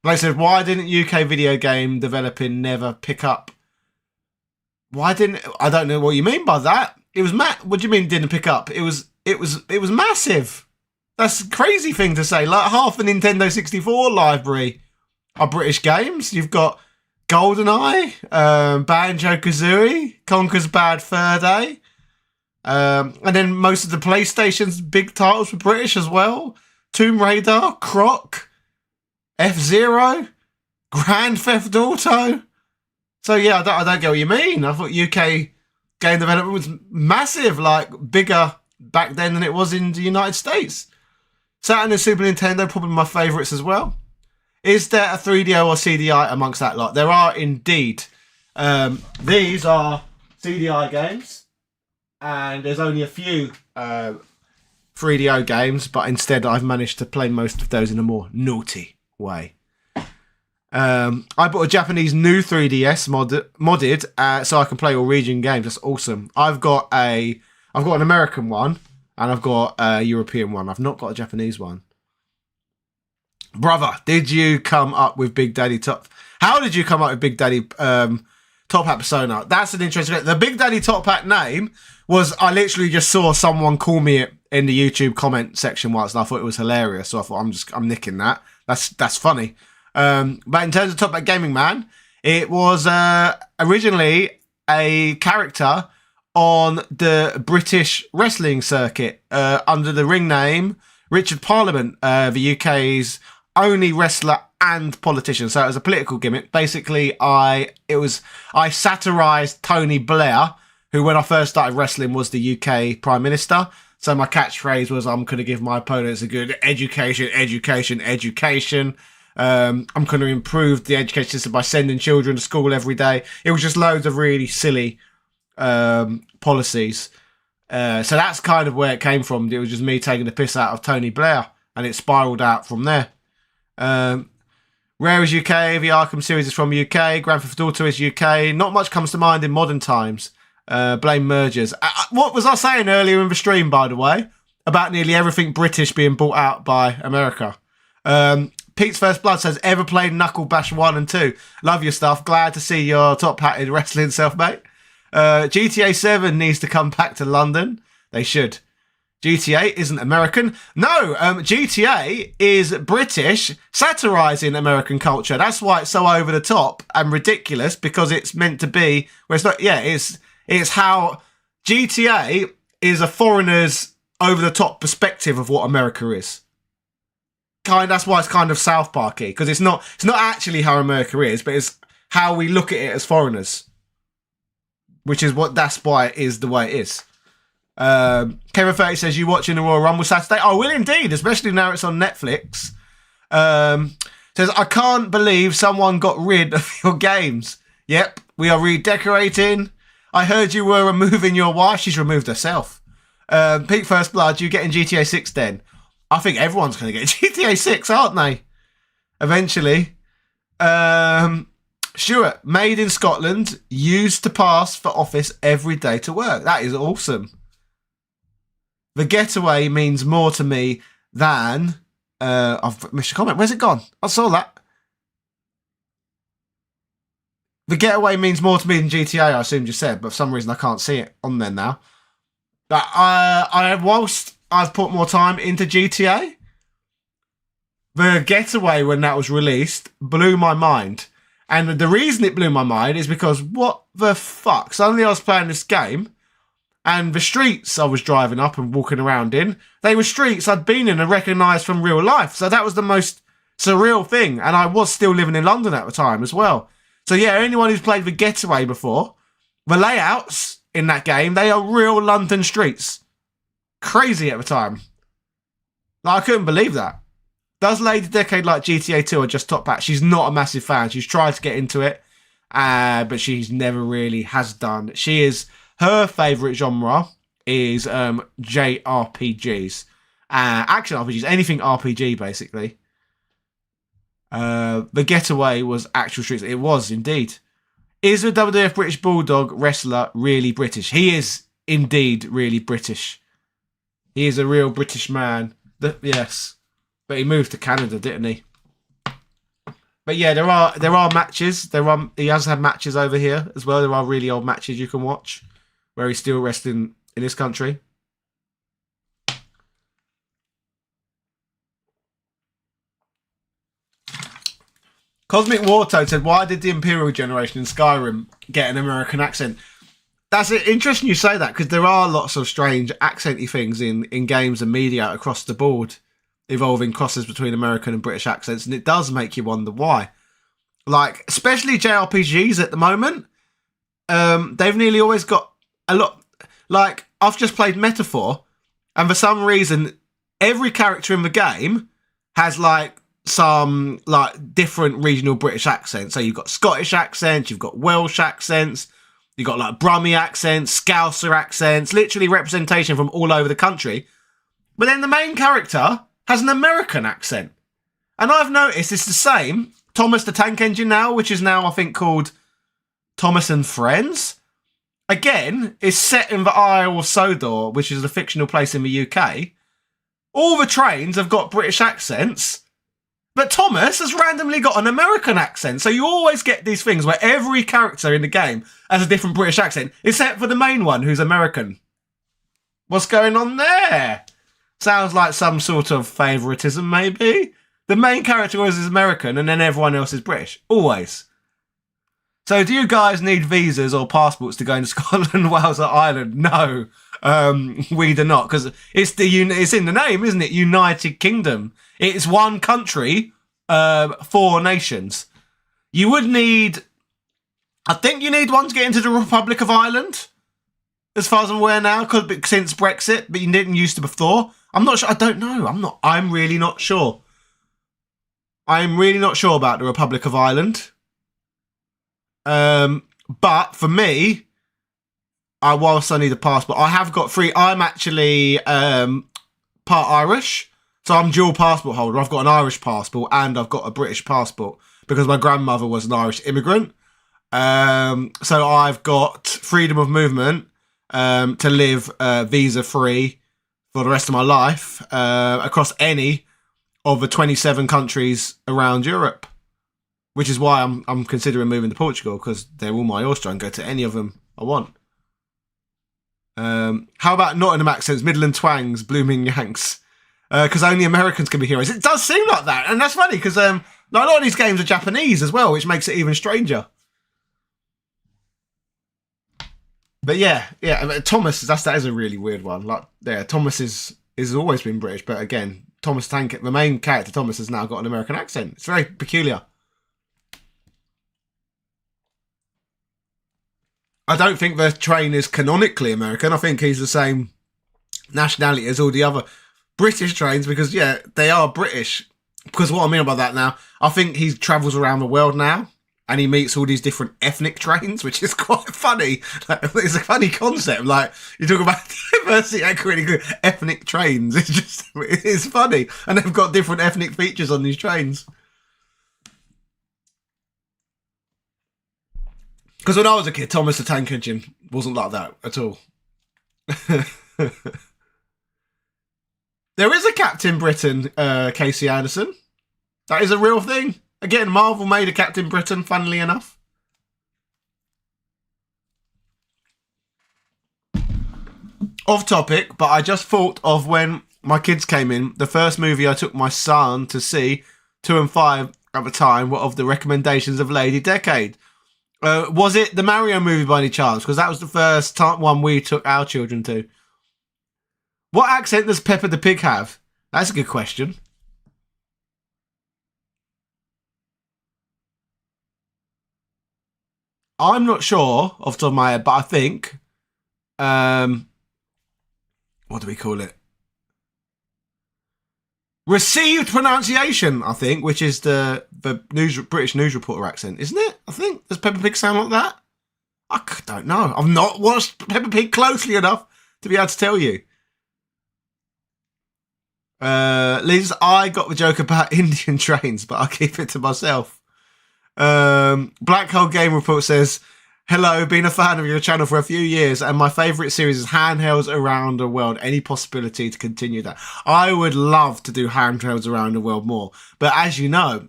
Like I said, why didn't UK video game developing never pick up? I don't know what you mean by that. It was what do you mean didn't pick up? It was massive. That's a crazy thing to say. Like half the Nintendo 64 library are British games. You've got GoldenEye, Banjo-Kazooie, Conker's Bad Fur Day, and then most of the PlayStation's big titles were British as well. Tomb Raider, Croc, F-Zero, Grand Theft Auto. So yeah, I don't get what you mean. I thought UK game development was massive, like bigger back then than it was in the United States. Saturn and Super Nintendo, probably my favourites as well. Is there a 3DO or CDI amongst that lot? There are indeed. These are CDI games, and there's only a few 3DO games, but instead I've managed to play most of those in a more naughty way. I bought a Japanese new 3DS modded so I can play all region games. That's awesome. I've got an American one and I've got a European one. I've not got a Japanese one. Brother, did you come up with Big Daddy Top? How did you come up with Big Daddy Top Hat persona? That's an interesting. The Big Daddy Top Hat name was, I literally just saw someone call me it in the YouTube comment section once, and I thought it was hilarious. So I thought I'm nicking that. That's funny. But in terms of Top Hat Gaming Man, it was originally a character on the British wrestling circuit under the ring name Richard Parliament, the UK's only wrestler and politician. So it was a political gimmick. Basically, I satirised Tony Blair, who when I first started wrestling was the UK Prime Minister. So my catchphrase was, I'm going to give my opponents a good education. I'm going to improve the education system by sending children to school every day. It was just loads of really silly policies. So that's kind of where it came from. It was just me taking the piss out of Tony Blair, and it spiraled out from there. Rare is UK, the Arkham series is from UK, Grand Theft Auto is UK. Not much comes to mind in modern times. Blame mergers. What was I saying earlier in the stream, by the way, about nearly everything British being bought out by America? Pete's First Blood says, ever played Knuckle Bash 1 and 2? Love your stuff. Glad to see your top-hatted wrestling self, mate. GTA 7 needs to come back to London. They should. GTA isn't American. No, GTA is British, satirising American culture. That's why it's so over the top and ridiculous, because it's meant to be. Well, it's not. Yeah, it's how GTA is a foreigner's over the top perspective of what America is. That's why it's kind of South Parky, because it's not actually how America is, but it's how we look at it as foreigners, that's why it is the way it is. Kevin 30 says, you watching the Royal Rumble Saturday? I will indeed, especially now it's on Netflix. Says, I can't believe someone got rid of your games. Yep, we are redecorating. I heard you were removing your wife. She's removed herself. Pete First Blood, you getting GTA 6 then? I think everyone's going to get GTA 6, aren't they? Eventually. Stuart, made in Scotland, used to pass for office every day to work. That is awesome. The getaway means more to me than... I've missed a comment. Where's it gone? I saw that. The getaway means more to me than GTA, I assume you said, but for some reason I can't see it on there now. But whilst I've put more time into GTA, the getaway, when that was released, blew my mind. And the reason it blew my mind is because what the fuck? Suddenly I was playing this game, and the streets I was driving up and walking around in, they were streets I'd been in and recognised from real life. So that was the most surreal thing. And I was still living in London at the time as well. So yeah, anyone who's played the Getaway before, the layouts in that game, they are real London streets. Crazy at the time. Like, I couldn't believe that. Does Lady Decade like GTA 2 or just Top Hat? She's not a massive fan. She's tried to get into it, but she's never really has done. Her favourite genre is JRPGs. Action RPGs, anything RPG, basically. The Getaway was actual streets. It was, indeed. Is the WWF British Bulldog wrestler really British? He is, indeed, really British. He is a real British man. Yes. But he moved to Canada, didn't he? But yeah, there are matches. He has had matches over here as well. There are really old matches you can watch where he's still wrestling in this country. Cosmic War Toad said, why did the Imperial generation in Skyrim get an American accent? That's interesting you say that, because there are lots of strange accenty things in games and media across the board, involving crosses between American and British accents, and it does make you wonder why. Like, especially JRPGs at the moment, they've nearly always got a lot... Like, I've just played Metaphor, and for some reason, every character in the game has, like, some, like, different regional British accents. So you've got Scottish accents, you've got Welsh accents, you've got, like, Brummie accents, Scouser accents, literally representation from all over the country. But then the main character has an American accent. And I've noticed it's the same. Thomas the Tank Engine now, which is now, I think, called Thomas and Friends, again, is set in the Isle of Sodor, which is a fictional place in the UK. All the trains have got British accents, but Thomas has randomly got an American accent. So you always get these things where every character in the game has a different British accent, except for the main one, who's American. What's going on there? Sounds like some sort of favouritism, maybe. The main character always is American, and then everyone else is British. Always. So do you guys need visas or passports to go into Scotland, Wales or Ireland? No, we do not, because it's in the name, isn't it? United Kingdom. It's one country, 4 nations. You would need... I think you need one to get into the Republic of Ireland, as far as I'm aware now, since Brexit, but you didn't used to before. I'm not sure. I don't know. I'm really not sure. I'm really not sure about the Republic of Ireland. But for me, whilst I need a passport, I have got three. I'm actually part Irish, so I'm dual passport holder. I've got an Irish passport and I've got a British passport because my grandmother was an Irish immigrant. So I've got freedom of movement to live visa free for the rest of my life across any of the 27 countries around Europe, which is why I'm considering moving to Portugal, because they're all my oyster and go to any of them I want. How about Nottingham accents, Midland twangs, blooming Yanks? Because only Americans can be heroes. It does seem like that, and that's funny because a lot of these games are Japanese as well, which makes it even stranger. But yeah, Thomas, that is a really weird one. Like, yeah, Thomas is always been British, but again, Thomas Tankett, the main character Thomas, has now got an American accent. It's very peculiar. I don't think the train is canonically American. I think he's the same nationality as all the other British trains because, yeah, they are British. Because what I mean by that now, I think he travels around the world now and he meets all these different ethnic trains, which is quite funny. Like, it's a funny concept. Like, you talk about diversity and really good ethnic trains. It's funny. And they've got different ethnic features on these trains. Because when I was a kid, Thomas the Tank Engine wasn't like that at all. There is a Captain Britain, Casey Anderson. That is a real thing. Again, Marvel made a Captain Britain, funnily enough. Off topic, but I just thought of when my kids came in, the first movie I took my son to see, 2 and 5 at the time, were of the recommendations of Lady Decade. Was it the Mario movie by any chance? Because that was the first one we took our children to. What accent does Peppa the Pig have? That's a good question. I'm not sure off the top of my head, but I think... what do we call it? Received pronunciation, I think, which is the British news reporter accent, isn't it? I think. Does Peppa Pig sound like that? I don't know. I've not watched Peppa Pig closely enough to be able to tell you. Liz, I got the joke about Indian trains, but I'll keep it to myself. Black Hole Game Report says, hello, been a fan of your channel for a few years, and my favourite series is Handhelds Around the World. Any possibility to continue that? I would love to do Handhelds Around the World more. But as you know,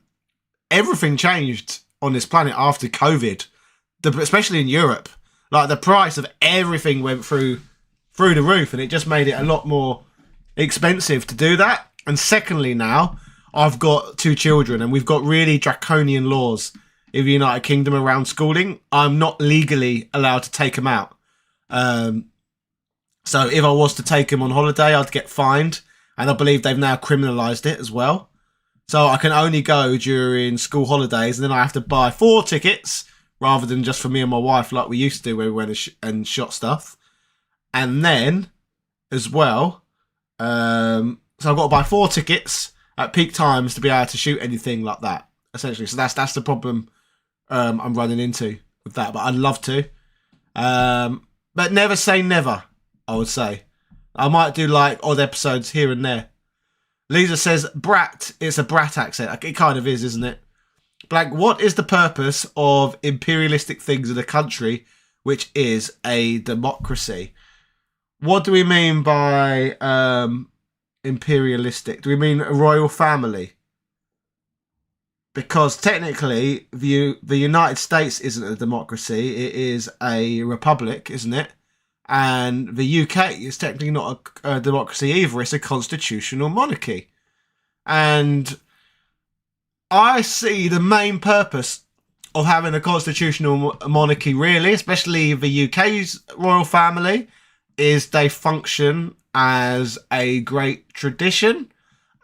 everything changed on this planet after COVID, especially in Europe. Like, the price of everything went through the roof, and it just made it a lot more expensive to do that. And secondly, now, I've got 2 children, and we've got really draconian laws in the United Kingdom around schooling. I'm not legally allowed to take them out. So if I was to take them on holiday, I'd get fined. And I believe they've now criminalised it as well. So I can only go during school holidays, and then I have to buy 4 tickets rather than just for me and my wife like we used to do when we went and shot stuff. And then, as well, so I've got to buy 4 tickets at peak times to be able to shoot anything like that, essentially. So that's the problem I'm running into with that, but I'd love to. But never say never, I would say. I might do like odd episodes here and there. Lisa says, brat, it's a brat accent. It kind of is, isn't it? Blank, what is the purpose of imperialistic things in a country which is a democracy? What do we mean by imperialistic? Do we mean a royal family? Because technically, the United States isn't a democracy. It is a republic, isn't it? And the UK is technically not a democracy either. It's a constitutional monarchy. And I see the main purpose of having a constitutional monarchy, really, especially the UK's royal family, is they function as a great tradition.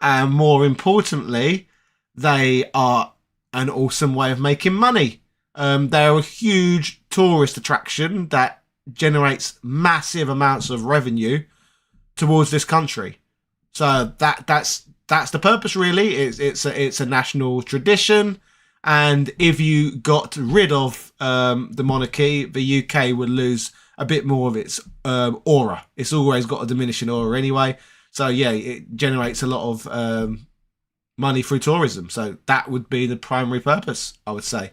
And more importantly, they are an awesome way of making money. They're a huge tourist attraction that generates massive amounts of revenue towards this country. So that's that's the purpose, really. It's a national tradition, and if you got rid of the monarchy, the UK would lose a bit more of its aura. It's always got a diminishing aura anyway. So yeah, it generates a lot of money through tourism. So that would be the primary purpose, I would say.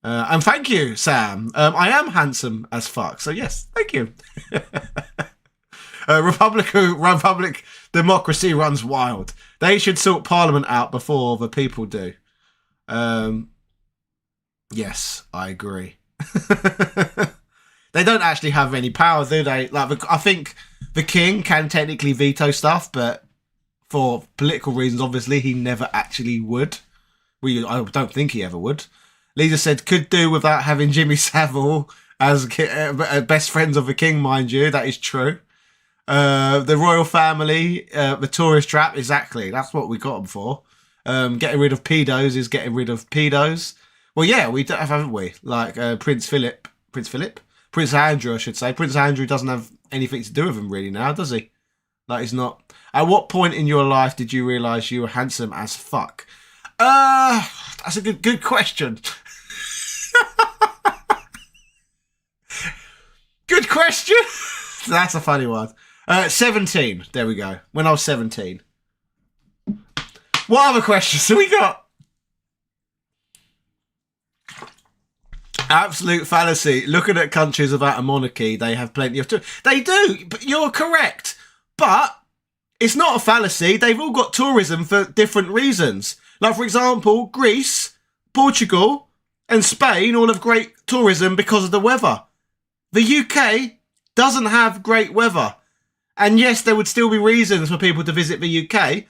And thank you, Sam. I am handsome as fuck. So yes, thank you. Republic democracy runs wild. They should sort Parliament out before the people do. Yes, I agree. They don't actually have any power, do they? Like, I think the king can technically veto stuff, but for political reasons, obviously, he never actually would. I don't think he ever would. Lisa said, could do without having Jimmy Savile as best friends of the king, mind you. That is true. The royal family, the tourist trap, exactly. That's what we got them for. Getting rid of pedos is getting rid of pedos. Well, yeah, we do, haven't we? Like Prince Andrew, I should say. Prince Andrew doesn't have anything to do with him really now, does he? Like, he's not. At what point in your life did you realise you were handsome as fuck? That's a good question. Good question. That's a funny one. 17. There we go. When I was 17. What other questions have we got? Absolute fallacy. Looking at countries without a monarchy, they have plenty of tourism. They do, but you're correct. But it's not a fallacy. They've all got tourism for different reasons. Like, for example, Greece, Portugal, and Spain all have great tourism because of the weather. The UK doesn't have great weather. And yes, there would still be reasons for people to visit the UK,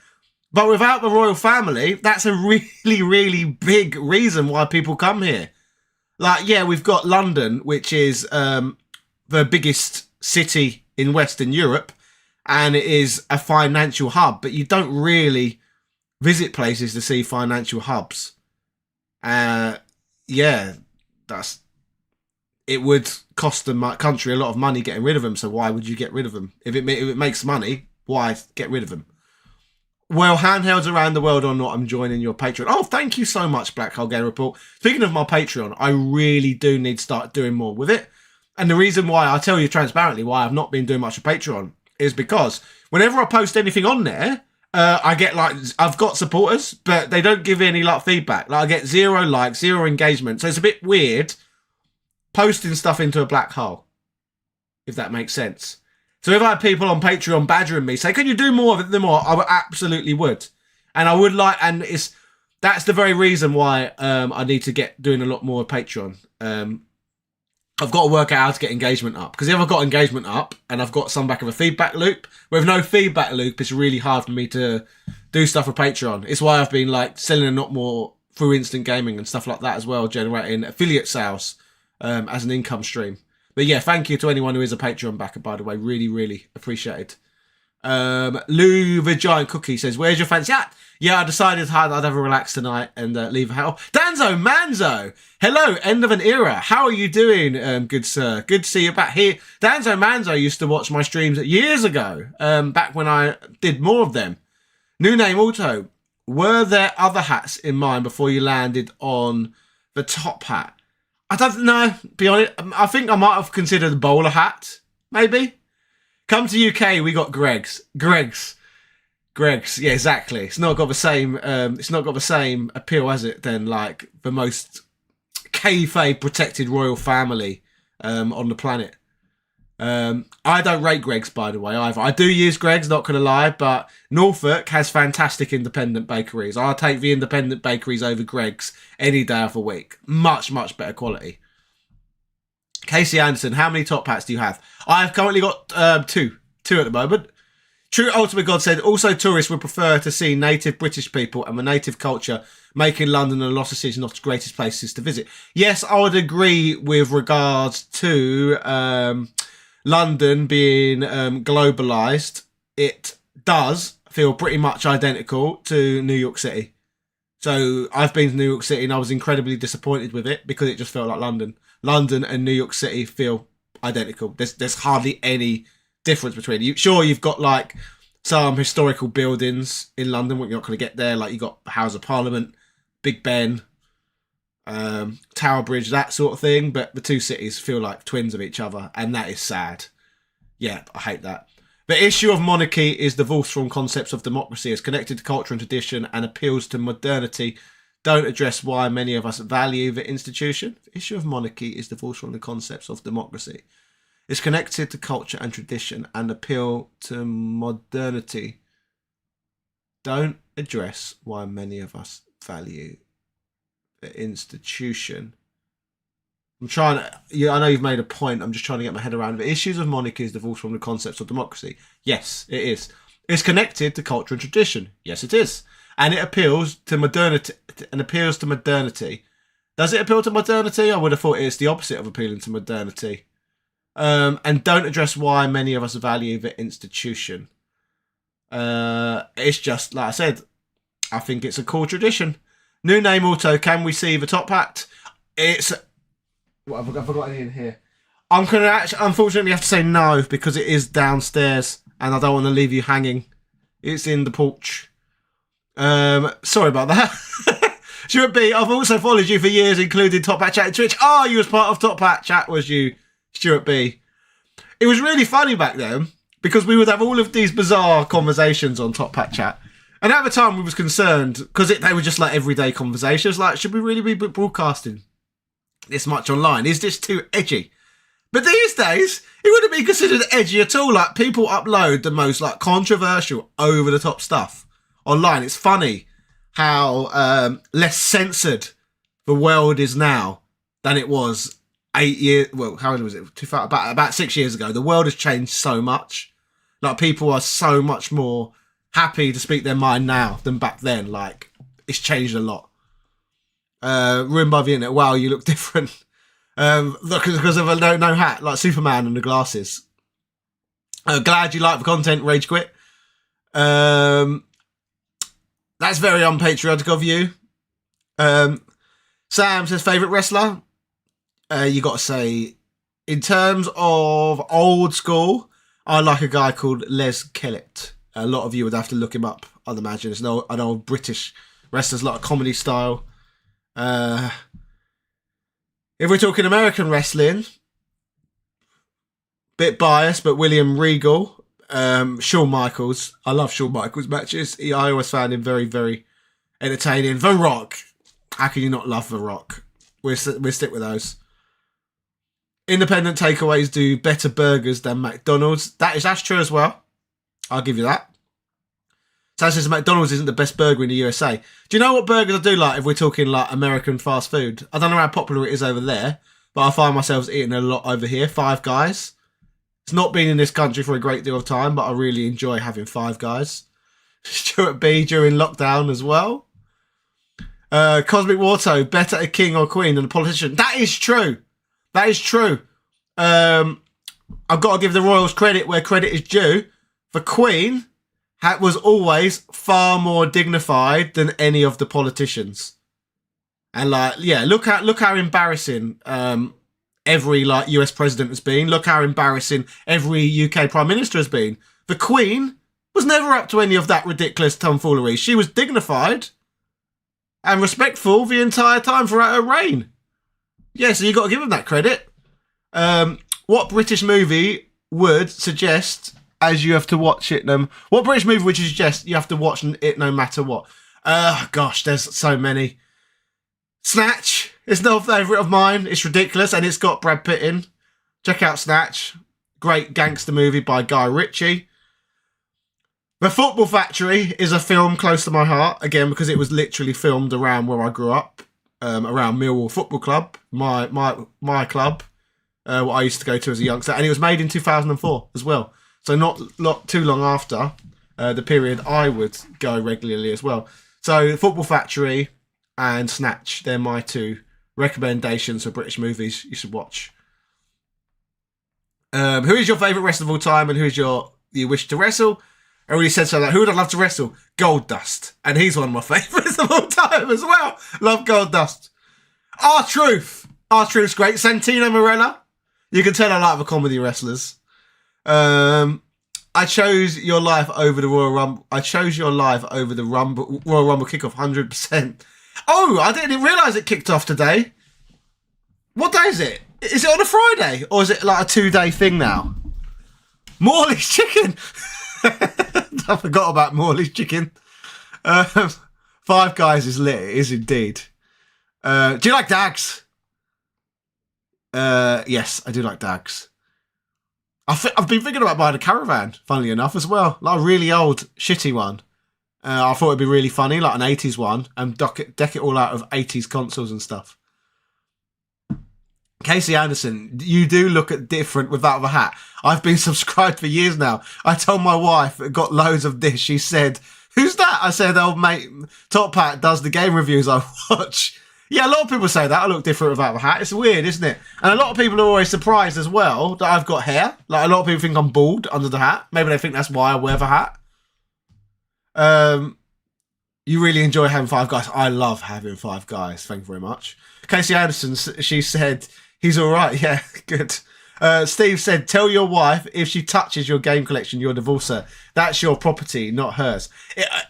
but without the royal family, that's a really, really big reason why people come here. Like, yeah, we've got London, which is the biggest city in Western Europe, and it is a financial hub, but you don't really visit places to see financial hubs. Yeah, it would cost the country a lot of money getting rid of them, so why would you get rid of them? If it makes money, why get rid of them? Well, handhelds around the world or not, I'm joining your Patreon. Oh, thank you so much, Black Hole Game Report. Speaking of my Patreon, I really do need to start doing more with it. And the reason why, I'll tell you transparently, why I've not been doing much of Patreon is because whenever I post anything on there, I get I've got supporters, but they don't give any feedback. Like, I get 0 likes, 0 engagement. So it's a bit weird posting stuff into a black hole, if that makes sense. So if I had people on Patreon badgering me, say, can you do more of it than more? I absolutely would. And I would and that's the very reason why I need to get doing a lot more of Patreon. I've got to work out how to get engagement up. Because if I've got engagement up and I've got some back of a feedback loop, with no feedback loop, it's really hard for me to do stuff for Patreon. It's why I've been selling a lot more through instant gaming and stuff like that as well, generating affiliate sales as an income stream. But yeah, thank you to anyone who is a Patreon backer, by the way. Really, really appreciated. Lou the Giant Cookie says, where's your fancy hat? Yeah, I decided I'd have a relax tonight and leave a hat. Danzo Manzo! Hello, end of an era. How are you doing, good sir? Good to see you back here. Danzo Manzo used to watch my streams years ago, back when I did more of them. New name Auto. Were there other hats in mind before you landed on the top hat? I don't know, be honest. I think I might have considered a bowler hat, maybe. Come to UK, we got Greg's. Yeah, exactly. It's not got the same. It's not got the same appeal, has it? Than the most kayfabe protected royal family on the planet. I don't rate Greg's, by the way, either. I do use Greg's, not gonna lie, but Norfolk has fantastic independent bakeries. I'll take the independent bakeries over Greg's any day of the week. Much, much better quality. Casey Anderson, how many top hats do you have? I've currently got two at the moment. True Ultimate God said, also tourists would prefer to see native British people and the native culture, making London and lots of cities not the greatest places to visit. Yes, I would agree with regards to London being globalised. It does feel pretty much identical to New York City. So I've been to New York City and I was incredibly disappointed with it because it just felt like London. London and New York City feel identical. There's hardly any difference between you. Sure, you've got some historical buildings in London. We're not going to get there. Like you got House of Parliament, Big Ben, Tower Bridge, that sort of thing. But the two cities feel like twins of each other, and that is sad. Yeah, I hate that. The issue of monarchy is divorced from concepts of democracy, is connected to culture and tradition, and appeals to modernity. Don't address why many of us value the institution. The issue of monarchy is divorced from the concepts of democracy. It's connected to culture and tradition and appeal to modernity. Don't address why many of us value the institution. I'm trying to, I know you've made a point. I'm just trying to get my head around it. The issues of monarchy is divorced from the concepts of democracy. Yes, it is. It's connected to culture and tradition. Yes, it is. And it appeals to modernity. Does it appeal to modernity? I would have thought it's the opposite of appealing to modernity. And don't address why many of us value the institution. It's just, like I said, I think it's a cool tradition. New name auto, can we see the top hat? It's... What have I forgotten in here? I'm going to unfortunately have to say no, because it is downstairs and I don't want to leave you hanging. It's in the porch. Sorry about that. Stuart B, I've also followed you for years, including Top Hat Chat and Twitch. Oh, you was part of Top Hat Chat, was you, Stuart B? It was really funny back then, because we would have all of these bizarre conversations on Top Hat Chat. And at the time we was concerned, because they were just like everyday conversations, like, should we really be broadcasting this much online? Is this too edgy? But these days, it wouldn't be considered edgy at all. Like, people upload the most like controversial, over the top stuff online. It's funny how less censored the world is now than it was 8 years. Well, how old was it? About 6 years ago. The world has changed so much. Like, people are so much more happy to speak their mind now than back then. Like, it's changed a lot. Ruined by the internet. Wow, you look different. Look, because of a no hat, like Superman and the glasses. Glad you like the content, Rage Quit. That's very unpatriotic of you. Sam says, favourite wrestler? You got to say, in terms of old school, I like a guy called Les Kellett. A lot of you would have to look him up, I'd imagine. It's an old British wrestler, a lot of comedy style. If we're talking American wrestling, bit biased, but William Regal. Shawn Michaels. I love Shawn Michaels matches. I always found him very, very entertaining. The Rock. How can you not love The Rock? We'll stick with those. Independent takeaways do better burgers than McDonald's. That's true as well. I'll give you that. So that says McDonald's isn't the best burger in the USA. Do you know what burgers I do like if we're talking like American fast food? I don't know how popular it is over there, but I find myself eating a lot over here. Five Guys. It's not been in this country for a great deal of time, but I really enjoy having Five Guys. Stuart B during lockdown as well. Cosmic Warto, better a king or queen than a politician. That is true. That is true. I've got to give the royals credit where credit is due. The Queen was always far more dignified than any of the politicians. And like, yeah, look how embarrassing every like US president has been. Look how embarrassing every UK Prime Minister has been. The Queen was never up to any of that ridiculous tomfoolery. She was dignified and respectful the entire time throughout her reign. Yeah, so you got to give them that credit. What British movie would suggest, as you have to watch it, what British movie would you suggest you have to watch it no matter what? Gosh, there's so many. Snatch. It's no favourite of mine. It's ridiculous, and it's got Brad Pitt in. Check out Snatch. Great gangster movie by Guy Ritchie. The Football Factory is a film close to my heart, again, because it was literally filmed around where I grew up, around Millwall Football Club, my club, what I used to go to as a youngster, and it was made in 2004 as well. So not too long after the period I would go regularly as well. So Football Factory and Snatch, they're my two recommendations for British movies you should watch. Who is your favourite wrestler of all time, and who is you wish to wrestle? I already said so. Like, who would I love to wrestle? Goldust, and he's one of my favourites of all time as well. Love Goldust. R-Truth. R-Truth's great. Santino Marella. You can tell I like the comedy wrestlers. I chose your life over the Royal Rumble. I chose your life over the Royal Rumble kickoff 100%. Oh, I didn't realise it kicked off today. What day is it? Is it on a Friday? Or is it like a 2-day thing now? Morley's Chicken. I forgot about Morley's Chicken. Five Guys is lit. It is indeed. Do you like Dags? Yes, I do like Dags. I've been thinking about buying a caravan, funnily enough, as well. Like a really old, shitty one. I thought it'd be really funny, like an 80s one, and deck it all out of 80s consoles and stuff. Casey Anderson, you do look at different with that other hat. I've been subscribed for years now. I told my wife, it got loads of this. She said, who's that? I said, oh, mate, Top Hat does the game reviews I watch. Yeah, a lot of people say that. I look different without the hat. It's weird, isn't it? And a lot of people are always surprised as well that I've got hair. Like, a lot of people think I'm bald under the hat. Maybe they think that's why I wear the hat. You really enjoy having Five Guys. I love having Five Guys. Thank you very much. Casey Anderson, she said, he's all right. Yeah, good. Steve said, tell your wife if she touches your game collection, you'll divorce her. That's your property, not hers.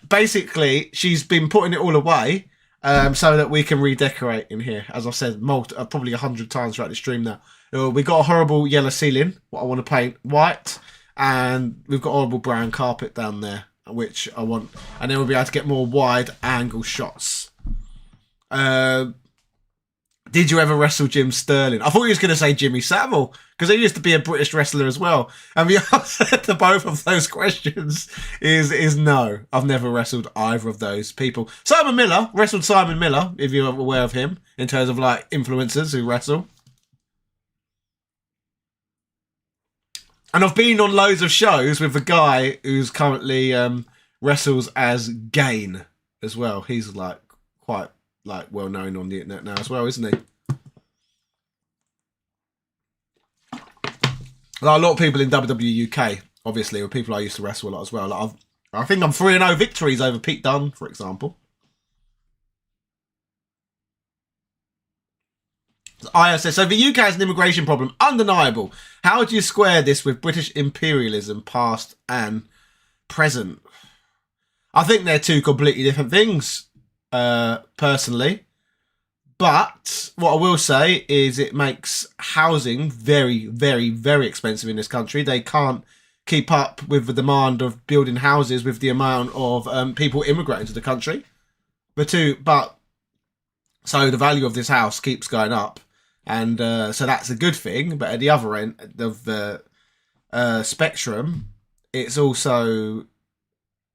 Basically, she's been putting it all away so that we can redecorate in here. As I've said, probably 100 times throughout the stream now. We got a horrible yellow ceiling, what I want to paint white, and we've got horrible brown carpet down there, which I want. And then we'll be able to get more wide angle shots. Did you ever wrestle Jim Sterling? I thought he was going to say Jimmy Savile, because he used to be a British wrestler as well. And the answer to both of those questions is no. I've never wrestled either of those people. Simon Miller, wrestled Simon Miller, if you're aware of him, in terms of like influencers who wrestle. And I've been on loads of shows with the guy who's currently wrestles as Gain as well. He's like quite like well known on the internet now as well, isn't he? Like a lot of people in WWE UK, obviously, are people I used to wrestle a lot as well. Like I think I'm 3-0 victories over Pete Dunne, for example. ISS. So the UK has an immigration problem, undeniable. How do you square this with British imperialism, past and present? I think they're two completely different things, personally. But what I will say is it makes housing very, very, very expensive in this country. They can't keep up with the demand of building houses with the amount of people immigrating to the country. So the value of this house keeps going up. And so that's a good thing. But at the other end of the spectrum, it's also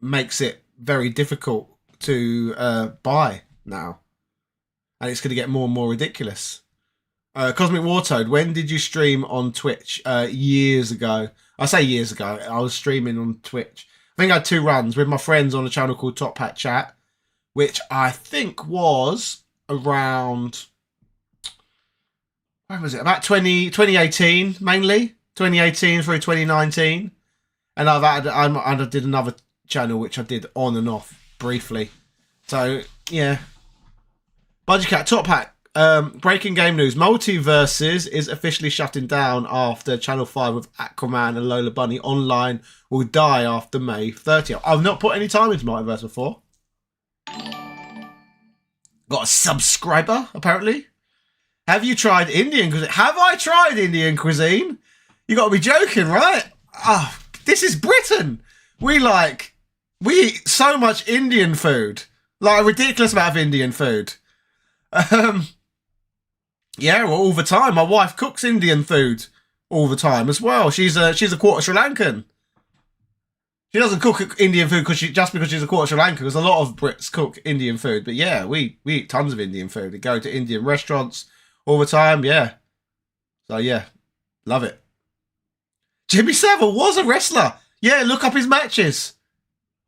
makes it very difficult to buy now. And it's going to get more and more ridiculous. Cosmic Wartoad, when did you stream on Twitch? Years ago. I say years ago. I was streaming on Twitch. I think I had 2 runs with my friends on a channel called Top Hat Chat, which I think was around... When was it? About 2018, mainly. 2018 through 2019. And I did another channel, which I did on and off briefly. So, yeah. Budgie Cat, Top Hat, breaking game news. Multiverses is officially shutting down after Channel 5 with Aquaman and Lola Bunny online will die after May 30th. I've not put any time into Multiverse before. Got a subscriber, apparently. Have you tried Indian cuisine? Have I tried Indian cuisine? You got to be joking, right? Oh, this is Britain. We eat so much Indian food. Like a ridiculous amount of Indian food. Yeah, well, all the time. My wife cooks Indian food all the time as well. She's a quarter Sri Lankan. She doesn't cook Indian food just because she's a quarter Sri Lankan, because a lot of Brits cook Indian food. But yeah, we eat tons of Indian food. We go to Indian restaurants all the time, yeah. So yeah, love it. Jimmy Savile was a wrestler. Yeah, look up his matches.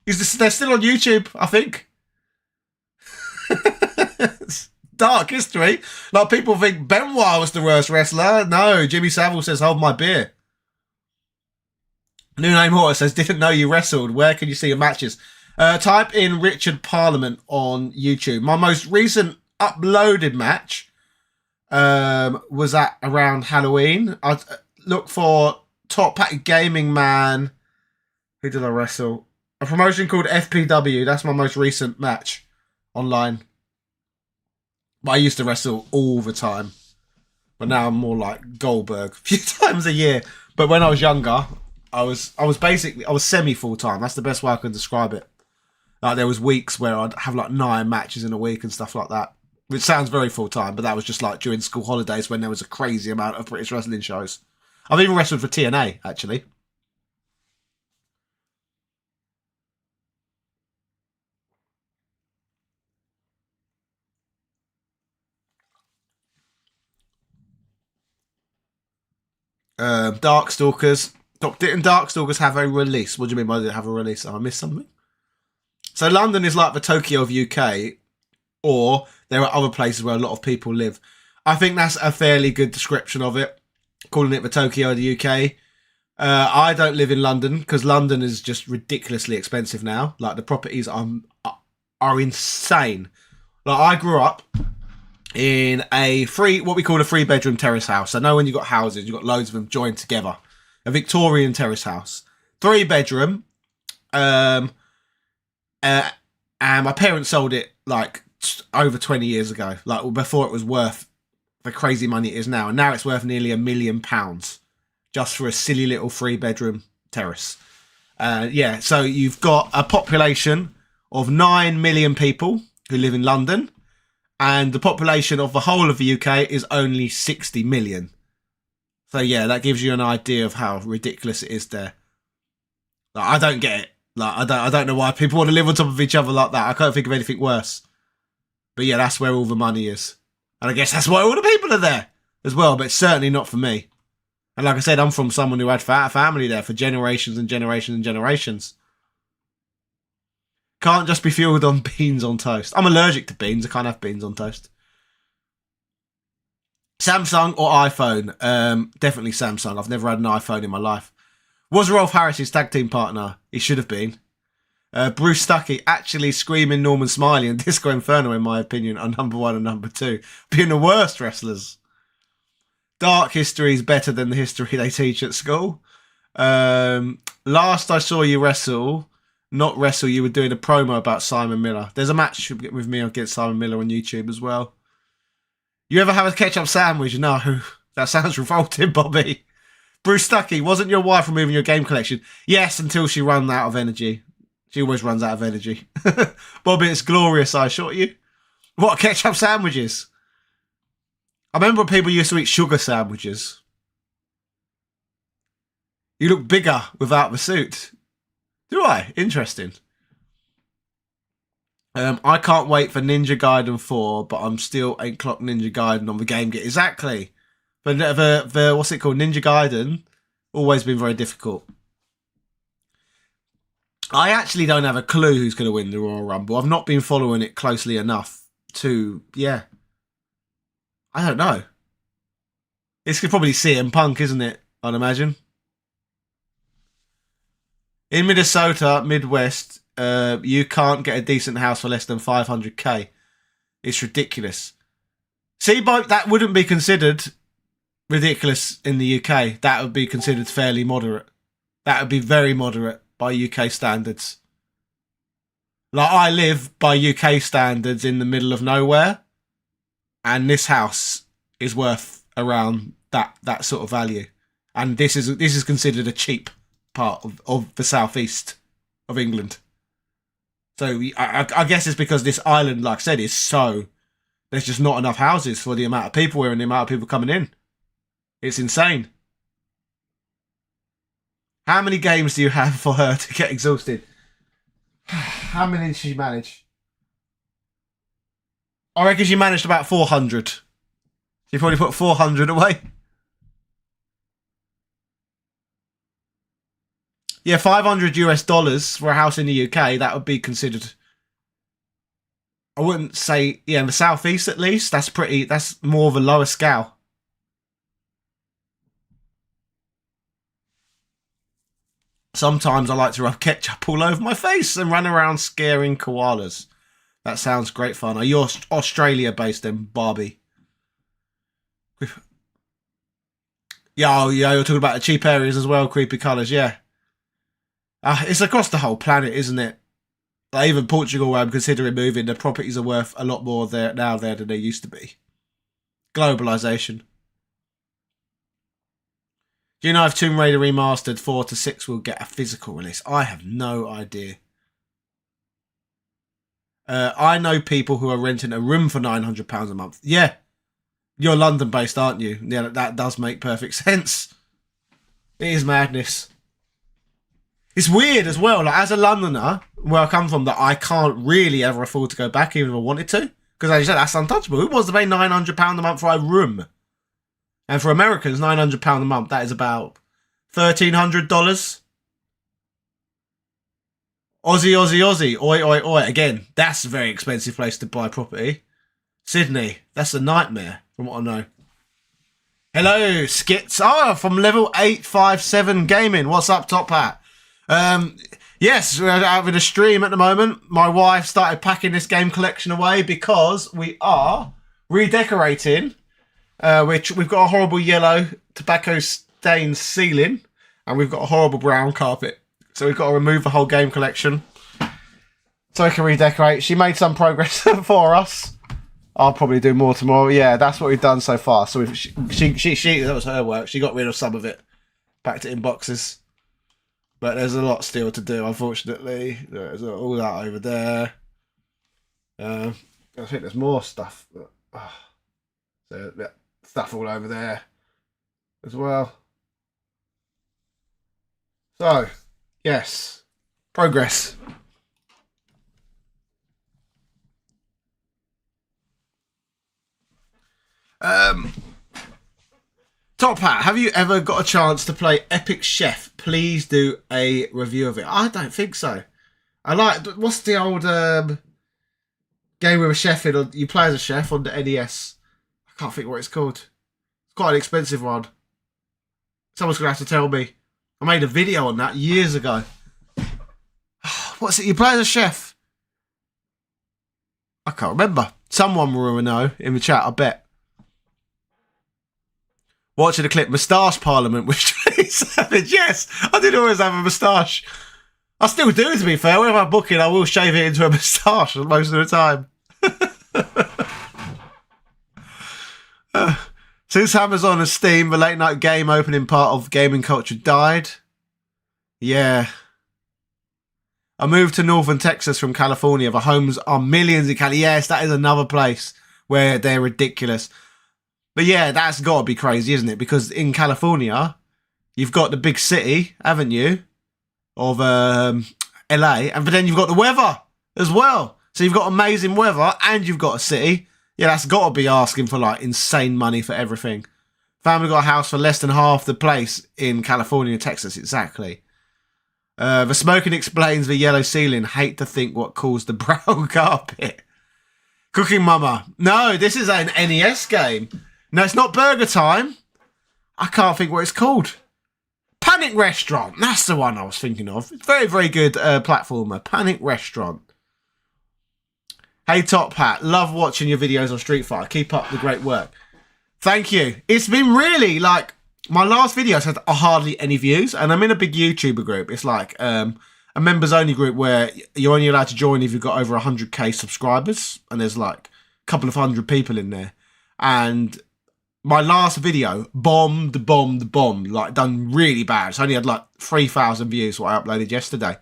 They're still on YouTube, I think. Dark history. Like, people think Benoit was the worst wrestler. No, Jimmy Savile says, hold my beer. New Name Horror says, didn't know you wrestled. Where can you see your matches? Type in Richard Parliament on YouTube. My most recent uploaded match was at around Halloween. I'd look for Top Hat Gaming Man Who did I wrestle? A promotion called FPW. That's my most recent match online. But I used to wrestle all the time. But now I'm more like Goldberg, a few times a year. But when I was younger, I was semi full time. That's the best way I can describe it. Like there was weeks where I'd have like 9 matches in a week and stuff like that. Which sounds very full time, but that was just like during school holidays when there was a crazy amount of British wrestling shows. I've even wrestled for TNA, actually. Darkstalkers. Didn't Darkstalkers have a release? What do you mean by they have a release? Have I missed something? So London is like the Tokyo of UK, or there are other places where a lot of people live. I think that's a fairly good description of it, calling it the Tokyo of the UK. I don't live in London because London is just ridiculously expensive now. Like the properties are insane. Like I grew up in what we call a 3-bedroom terrace house. I know when you've got houses, you've got loads of them joined together. A Victorian terrace house. 3-bedroom. And my parents sold it like over 20 years ago. Like before it was worth the crazy money it is now. And now it's worth nearly £1 million just for a silly little 3-bedroom terrace. Yeah, so you've got a population of 9 million people who live in London. And the population of the whole of the UK is only 60 million. So yeah, that gives you an idea of how ridiculous it is there. Like, I don't get it. Like I don't know why people want to live on top of each other like that. I can't think of anything worse. But yeah, that's where all the money is. And I guess that's why all the people are there as well, but it's certainly not for me. And like I said, I'm from someone who had family there for generations and generations and generations. Can't just be fueled on beans on toast. I'm allergic to beans. I can't have beans on toast. Samsung or iPhone? Definitely Samsung. I've never had an iPhone in my life. Was Rolf Harris his tag team partner? He should have been. Bruce Stuckey actually screaming Norman Smiley and Disco Inferno, in my opinion, are number 1 and number 2. Being the worst wrestlers. Dark history is better than the history they teach at school. Last I saw you wrestle, you were doing a promo about Simon Miller. There's a match with me against Simon Miller on YouTube as well. You ever have a ketchup sandwich? No. That sounds revolting, Bobby. Bruce Stuckey, wasn't your wife removing your game collection? Yes, until she ran out of energy. She always runs out of energy. Bobby, it's glorious, I assure you. What, ketchup sandwiches? I remember when people used to eat sugar sandwiches. You look bigger without the suit. Do I? Interesting. I can't wait for Ninja Gaiden 4, but I'm still 8 o'clock Ninja Gaiden on the game. Exactly. But the what's it called? Ninja Gaiden, always been very difficult. I actually don't have a clue who's going to win the Royal Rumble. I've not been following it closely enough to, yeah. I don't know. It's probably CM Punk, isn't it? I'd imagine. In Minnesota, Midwest, you can't get a decent house for less than 500k. It's ridiculous. See, that wouldn't be considered ridiculous in the UK. That would be considered fairly moderate. That would be very moderate by UK standards. Like, I live by UK standards in the middle of nowhere, and this house is worth around that sort of value. And this is considered a cheap part of the southeast of England. So I guess it's because this island, like I said, is so... There's just not enough houses for the amount of people here and the amount of people coming in. It's insane. How many games do you have for her to get exhausted? How many did she manage? I reckon she managed about 400. She probably put 400 away. Yeah, $500 for a house in the UK, that would be considered... I wouldn't say... Yeah, in the southeast at least, that's more of a lower scale. Sometimes I like to rub ketchup all over my face and run around scaring koalas. That sounds great fun. Are you Australia-based then, Barbie? Yeah, you're talking about the cheap areas as well, creepy colours, yeah. It's across the whole planet, isn't it? Like even Portugal, where I'm considering moving, the properties are worth a lot more there than they used to be. Globalization. Do you know if Tomb Raider Remastered 4 to 6 will get a physical release? I have no idea. I know people who are renting a room for £900 a month. Yeah. You're London-based, aren't you? Yeah, that does make perfect sense. It is madness. It's weird as well. Like, as a Londoner, where I come from, that I can't really ever afford to go back even if I wanted to. Because as you said, that's untouchable. Who wants to pay £900 a month for a room? And for Americans, £900 a month, that is about $1,300. Aussie. Oi. Again, that's a very expensive place to buy property. Sydney, that's a nightmare, from what I know. Hello, Skits. Oh, from Level 857 Gaming. What's up, Top Hat? Yes, we're having a stream at the moment. My wife started packing this game collection away because we are redecorating. We've got a horrible yellow tobacco stained ceiling, and we've got a horrible brown carpet. So we've got to remove the whole game collection so we can redecorate. She made some progress for us. I'll probably do more tomorrow. Yeah, that's what we've done so far. So she that was her work. She got rid of some of it, packed it in boxes. But there's a lot still to do, unfortunately. There's all that over there. I think there's more stuff. But, so, yeah, stuff all over there as well. So, yes, progress. Top Hat, have you ever got a chance to play Epic Chef? Please do a review of it. I don't think so. I like, what's the old game with a chef in? You play as a chef on the NES. I can't think what it's called. It's quite an expensive one. Someone's going to have to tell me. I made a video on that years ago. What's it? You play as a chef? I can't remember. Someone will know in the chat, I bet. Watching the clip, Moustache Parliament with Trey Savage. Yes, I did always have a moustache. I still do, to be fair. Whenever I book it, I will shave it into a moustache most of the time. Since Amazon and Steam, the late night game opening part of gaming culture died. Yeah. I moved to northern Texas from California. The homes are millions in Cali. Yes, that is another place where they're ridiculous. But yeah, that's got to be crazy, isn't it? Because in California, you've got the big city, haven't you? Of LA. But then you've got the weather as well. So you've got amazing weather and you've got a city. Yeah, that's got to be asking for like insane money for everything. Family got a house for less than half the place in California, Texas, exactly. The smoking explains the yellow ceiling. Hate to think what caused the brown carpet. Cooking Mama. No, this is an NES game. No, it's not Burger Time. I can't think what it's called. Panic Restaurant. That's the one I was thinking of. It's very, very good platformer. Panic Restaurant. Hey, Top Hat. Love watching your videos on Street Fighter. Keep up the great work. Thank you. It's been really, like, my last videos had hardly any views, and I'm in a big YouTuber group. It's like a members-only group where you're only allowed to join if you've got over 100k subscribers, and there's, like, a couple of hundred people in there. And my last video bombed, like done really bad. It's only had like 3,000 views what I uploaded yesterday.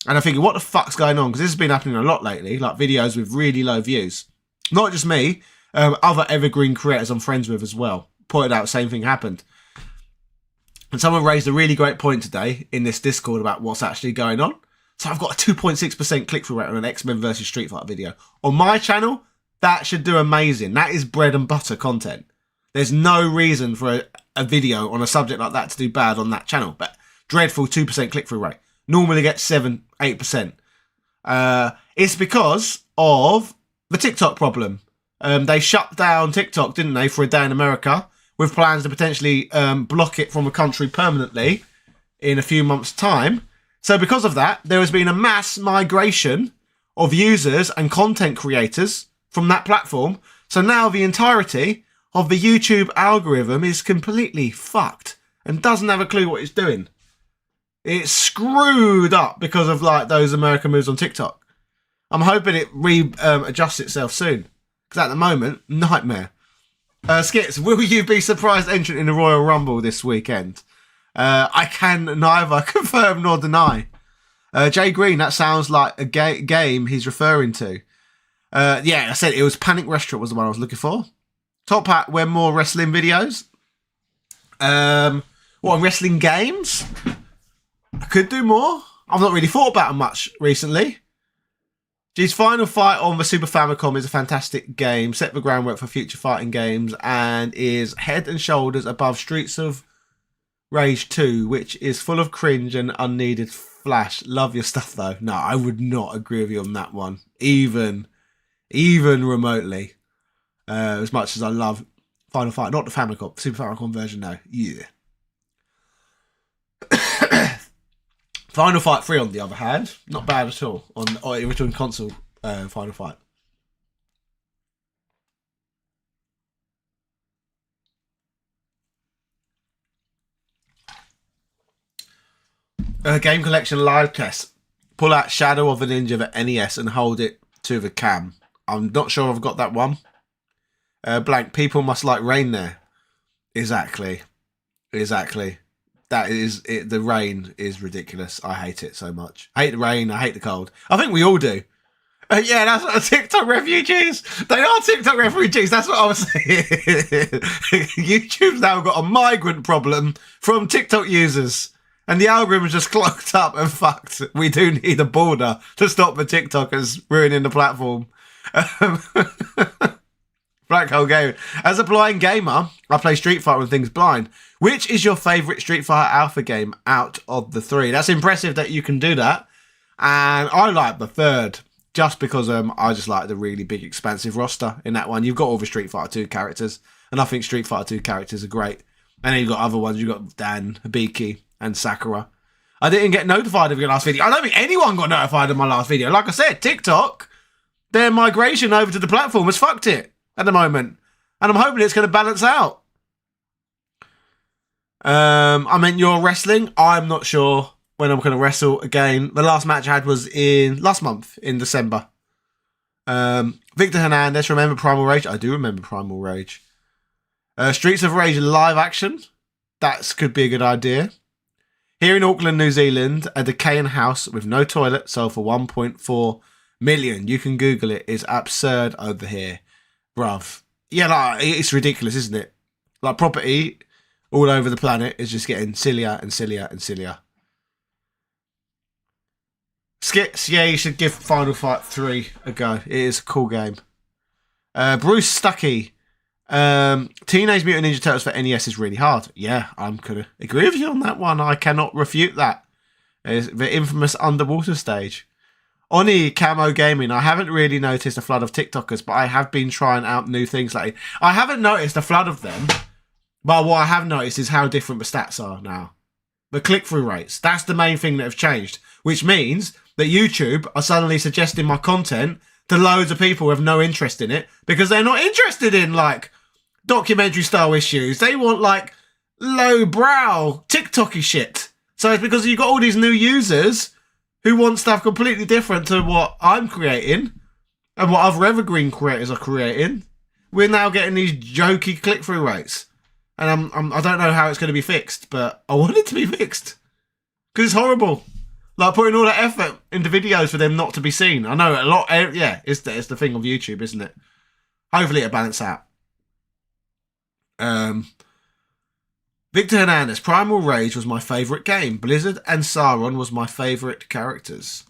And I'm thinking, what the fuck's going on? Because this has been happening a lot lately, like videos with really low views. Not just me, other evergreen creators I'm friends with as well. Pointed out the same thing happened. And someone raised a really great point today in this Discord about what's actually going on. So I've got a 2.6% click-through rate on an X-Men versus Street Fighter video. On my channel, that should do amazing. That is bread and butter content. There's no reason for a video on a subject like that to do bad on that channel. But dreadful 2% click-through rate. Normally gets 7, 8%. It's because of the TikTok problem. They shut down TikTok, didn't they, for a day in America, with plans to potentially block it from the country permanently in a few months' time. So because of that, there has been a mass migration of users and content creators from that platform. So now the entirety of the YouTube algorithm is completely fucked and doesn't have a clue what it's doing. It's screwed up because of like those American moves on TikTok. I'm hoping it adjusts itself soon. Because at the moment, nightmare. Skits, will you be surprised entrant in the Royal Rumble this weekend? I can neither confirm nor deny. Jay Green, that sounds like a game he's referring to. Yeah, I said it was Panic Restaurant was the one I was looking for. Top Hat, when more wrestling videos. What, wrestling games? I could do more. I've not really thought about them much recently. G's Final Fight on the Super Famicom is a fantastic game, set the groundwork for future fighting games, and is head and shoulders above Streets of Rage 2, which is full of cringe and unneeded flash. Love your stuff though. No, I would not agree with you on that one, even remotely. As much as I love Final Fight, not the Famicom, Super Famicom version though. Yeah. Final Fight 3, on the other hand, not bad at all on original console Final Fight. Game collection live test. Pull out Shadow of a Ninja for NES and hold it to the cam. I'm not sure I've got that one. Blank. People must like rain there. Exactly. That is it. The rain is ridiculous. I hate it so much. I hate the rain. I hate the cold. I think we all do. Yeah, that's what TikTok refugees. They are TikTok refugees. That's what I was saying. YouTube's now got a migrant problem from TikTok users. And the algorithm's just clocked up and fucked. We do need a border to stop the TikTokers ruining the platform. Black Hole Game. As a blind gamer, I play Street Fighter when things blind. Which is your favourite Street Fighter Alpha game out of the 3? That's impressive that you can do that. And I like the 3rd. Just because I just like the really big expansive roster in that one. You've got all the Street Fighter 2 characters. And I think Street Fighter 2 characters are great. And then you've got other ones. You've got Dan, Hibiki, and Sakura. I didn't get notified of your last video. I don't think anyone got notified of my last video. Like I said, TikTok, their migration over to the platform has fucked it at the moment. And I'm hoping it's going to balance out. I mean, you're wrestling. I'm not sure when I'm going to wrestle again. The last match I had was last month in December. Victor Hernandez, remember Primal Rage? I do remember Primal Rage. Streets of Rage live action. That could be a good idea. Here in Auckland, New Zealand, a decaying house with no toilet sold for 1.4 million. You can Google it. It's absurd over here. Bruv. Yeah, like, it's ridiculous, isn't it? Like, property all over the planet is just getting sillier and sillier and sillier. Skits, yeah, you should give Final Fight 3 a go. It is a cool game. Bruce Stuckey. Teenage Mutant Ninja Turtles for NES is really hard. Yeah, I'm going to agree with you on that one. I cannot refute that. It's the infamous underwater stage. Oni Camo Gaming. I haven't really noticed a flood of TikTokers, but I have been trying out new things lately. I haven't noticed a flood of them, but what I have noticed is how different the stats are now. The click-through rates. That's the main thing that have changed, which means that YouTube are suddenly suggesting my content to loads of people who have no interest in it because they're not interested in, like, documentary-style issues. They want, like, low-brow, TikTok-y shit. So it's because you've got all these new users who want stuff completely different to what I'm creating and what other evergreen creators are creating. We're now getting these jokey click-through rates. And I don't know how it's going to be fixed, but I want it to be fixed. Because it's horrible. Like, putting all that effort into videos for them not to be seen. I know a lot, yeah, it's the thing of YouTube, isn't it? Hopefully it'll balance out. Victor Hernandez, Primal Rage was my favourite game. Blizzard and Sauron was my favourite characters.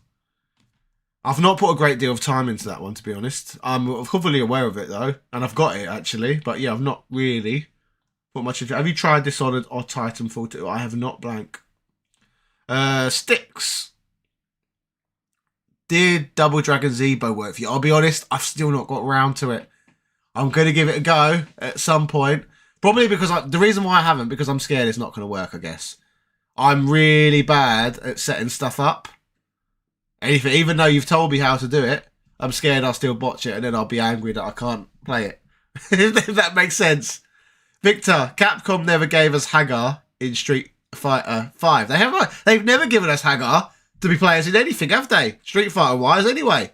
I've not put a great deal of time into that one, to be honest. I'm fully aware of it, though. And I've got it, actually. But yeah, I've not really put much into it. Have you tried Dishonored or Titanfall 2? I have not, blank. Sticks. Did Double Dragon Zebo work for you? I'll be honest, I've still not got round to it. I'm going to give it a go at some point. Probably because the reason why I haven't, because I'm scared it's not going to work, I guess. I'm really bad at setting stuff up. Anything, even though you've told me how to do it, I'm scared I'll still botch it and then I'll be angry that I can't play it. If that makes sense. Victor, Capcom never gave us Hagar in Street Fighter 5. They've never given us Hagar to be players in anything, have they? Street Fighter wise, anyway.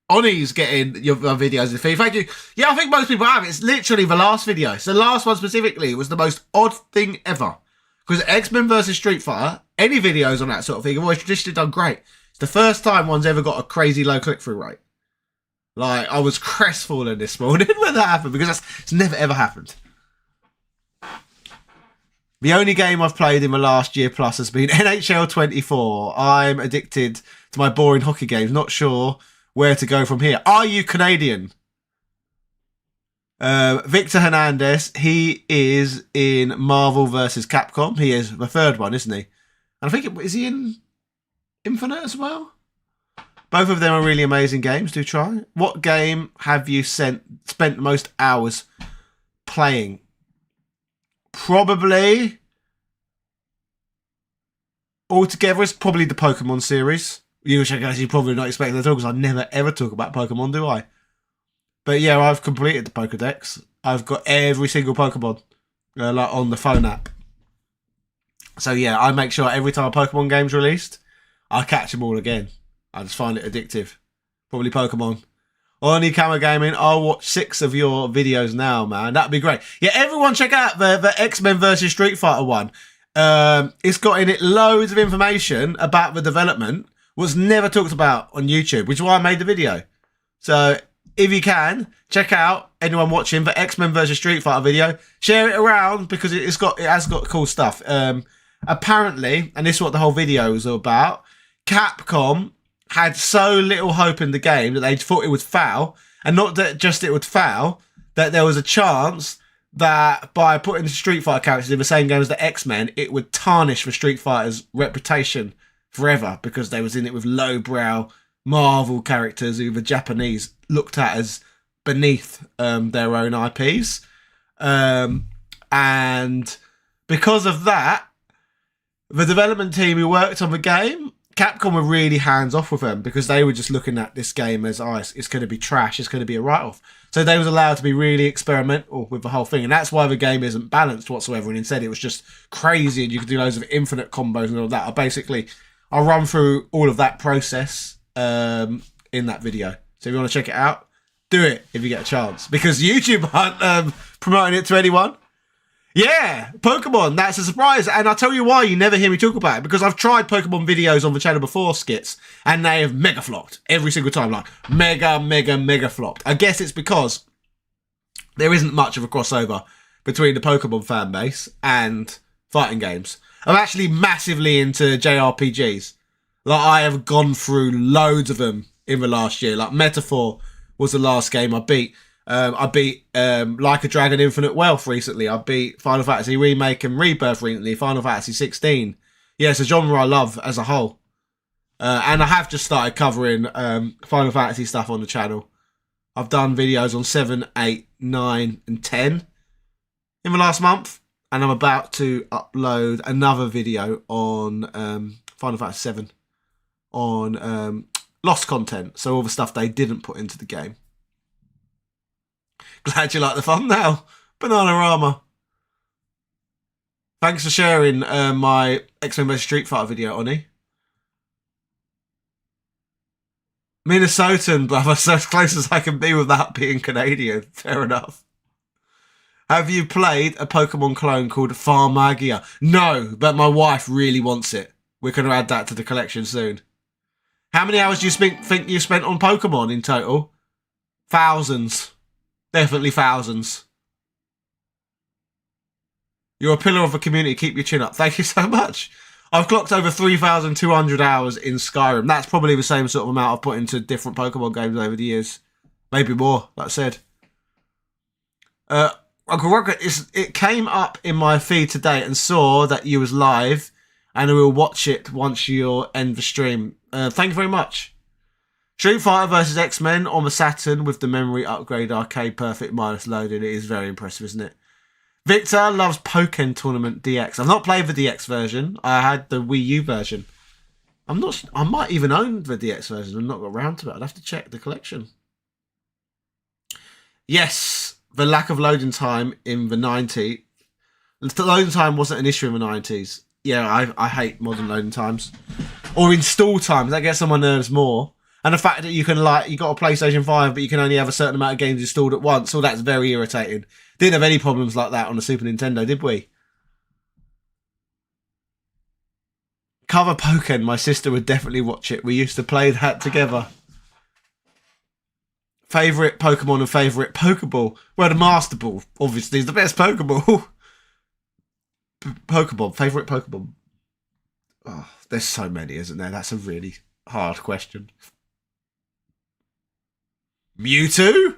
Oni's getting your videos in the feed. Thank you. Yeah, I think most people have. It's literally the last video. So the last one specifically was the most odd thing ever. Because X-Men versus Street Fighter, any videos on that sort of thing have always traditionally done great. It's the first time one's ever got a crazy low click-through rate. Like, I was crestfallen this morning when that happened, because it's never ever happened. The only game I've played in the last year plus has been NHL 24. I'm addicted to my boring hockey games. Not sure where to go from here. Are you Canadian? Victor Hernandez, he is in Marvel versus Capcom. He is the third one, isn't he? And I think, is he in Infinite as well? Both of them are really amazing games. Do try. What game have you spent the most hours playing? Probably, altogether, it's probably the Pokemon series. Which I guess you're probably not expecting at all, because I never ever talk about Pokemon, do I? But yeah, I've completed the Pokedex. I've got every single Pokemon like on the phone app. So yeah, I make sure every time a Pokemon game's released, I catch them all again. I just find it addictive. Probably Pokemon. Oni Camera Gaming, I'll watch 6 of your videos now, man. That'd be great. Yeah, everyone check out the X-Men versus Street Fighter one. It's got in it loads of information about the development. Was never talked about on YouTube, which is why I made the video. So if you can, check out anyone watching the X-Men versus Street Fighter video. Share it around, because it has got cool stuff. Apparently, and this is what the whole video was all about, Capcom had so little hope in the game that they thought it would fail. And not that just it would fail, that there was a chance that by putting the Street Fighter characters in the same game as the X-Men, it would tarnish the Street Fighter's reputation forever, because they was in it with lowbrow Marvel characters who the Japanese looked at as beneath their own IPs. And because of that, the development team who worked on the game, Capcom were really hands-off with them, because they were just looking at this game as, it's going to be trash, it's going to be a write-off. So they was allowed to be really experimental with the whole thing, and that's why the game isn't balanced whatsoever, and instead it was just crazy, and you could do loads of infinite combos and all that. I'll run through all of that process in that video. So if you want to check it out, do it if you get a chance, because YouTube aren't promoting it to anyone. Yeah, Pokemon, that's a surprise. And I'll tell you why you never hear me talk about it, because I've tried Pokemon videos on the channel before, skits, and they have mega flopped every single time. Like, mega flopped. I guess it's because there isn't much of a crossover between the Pokemon fan base and fighting games. I'm actually massively into JRPGs. Like, I have gone through loads of them in the last year. Like, Metaphor was the last game I beat. I beat Like a Dragon Infinite Wealth recently. I beat Final Fantasy Remake and Rebirth recently. Final Fantasy 16. Yeah, it's a genre I love as a whole. And I have just started covering Final Fantasy stuff on the channel. I've done videos on 7, 8, 9 and 10 in the last month. And I'm about to upload another video on Final Fantasy 7 on lost content. So all the stuff they didn't put into the game. Glad you like the thumbnail, Bananarama. Thanks for sharing my X-Men vs Street Fighter video, Oni. Minnesotan, brother, so as close as I can be without being Canadian. Fair enough. Have you played a Pokemon clone called Farmagia? No, but my wife really wants it. We're going to add that to the collection soon. How many hours do you think you spent on Pokemon in total? Thousands. Definitely thousands. You're a pillar of the community. Keep your chin up. Thank you so much. I've clocked over 3,200 hours in Skyrim. That's probably the same sort of amount I've put into different Pokemon games over the years. Maybe more, that said. Uncle Rocket, it came up in my feed today and saw that you was live, and I will watch it once you end the stream. Thank you very much. Street Fighter vs X-Men on the Saturn with the memory upgrade arcade perfect minus loading. It is very impressive, isn't it? Victor loves Pokken Tournament DX. I've not played the DX version. I had the Wii U version. I might even own the DX version and not got around to it. I'd have to check the collection. Yes, the lack of loading time in the 90 Loading time wasn't an issue in the 90s. Yeah, I hate modern loading times. Or install times, that gets on my nerves more. And the fact that you can, like, you got a PlayStation 5, but you can only have a certain amount of games installed at once, so that's very irritating. Didn't have any problems like that on the Super Nintendo, did we? Cover Pokken, my sister would definitely watch it. We used to play that together. Favourite Pokemon and favourite Pokeball? Well, the Master Ball, obviously, is the best Pokeball. Pokemon, favourite Pokemon? Oh, there's so many, isn't there? That's a really hard question. Mewtwo?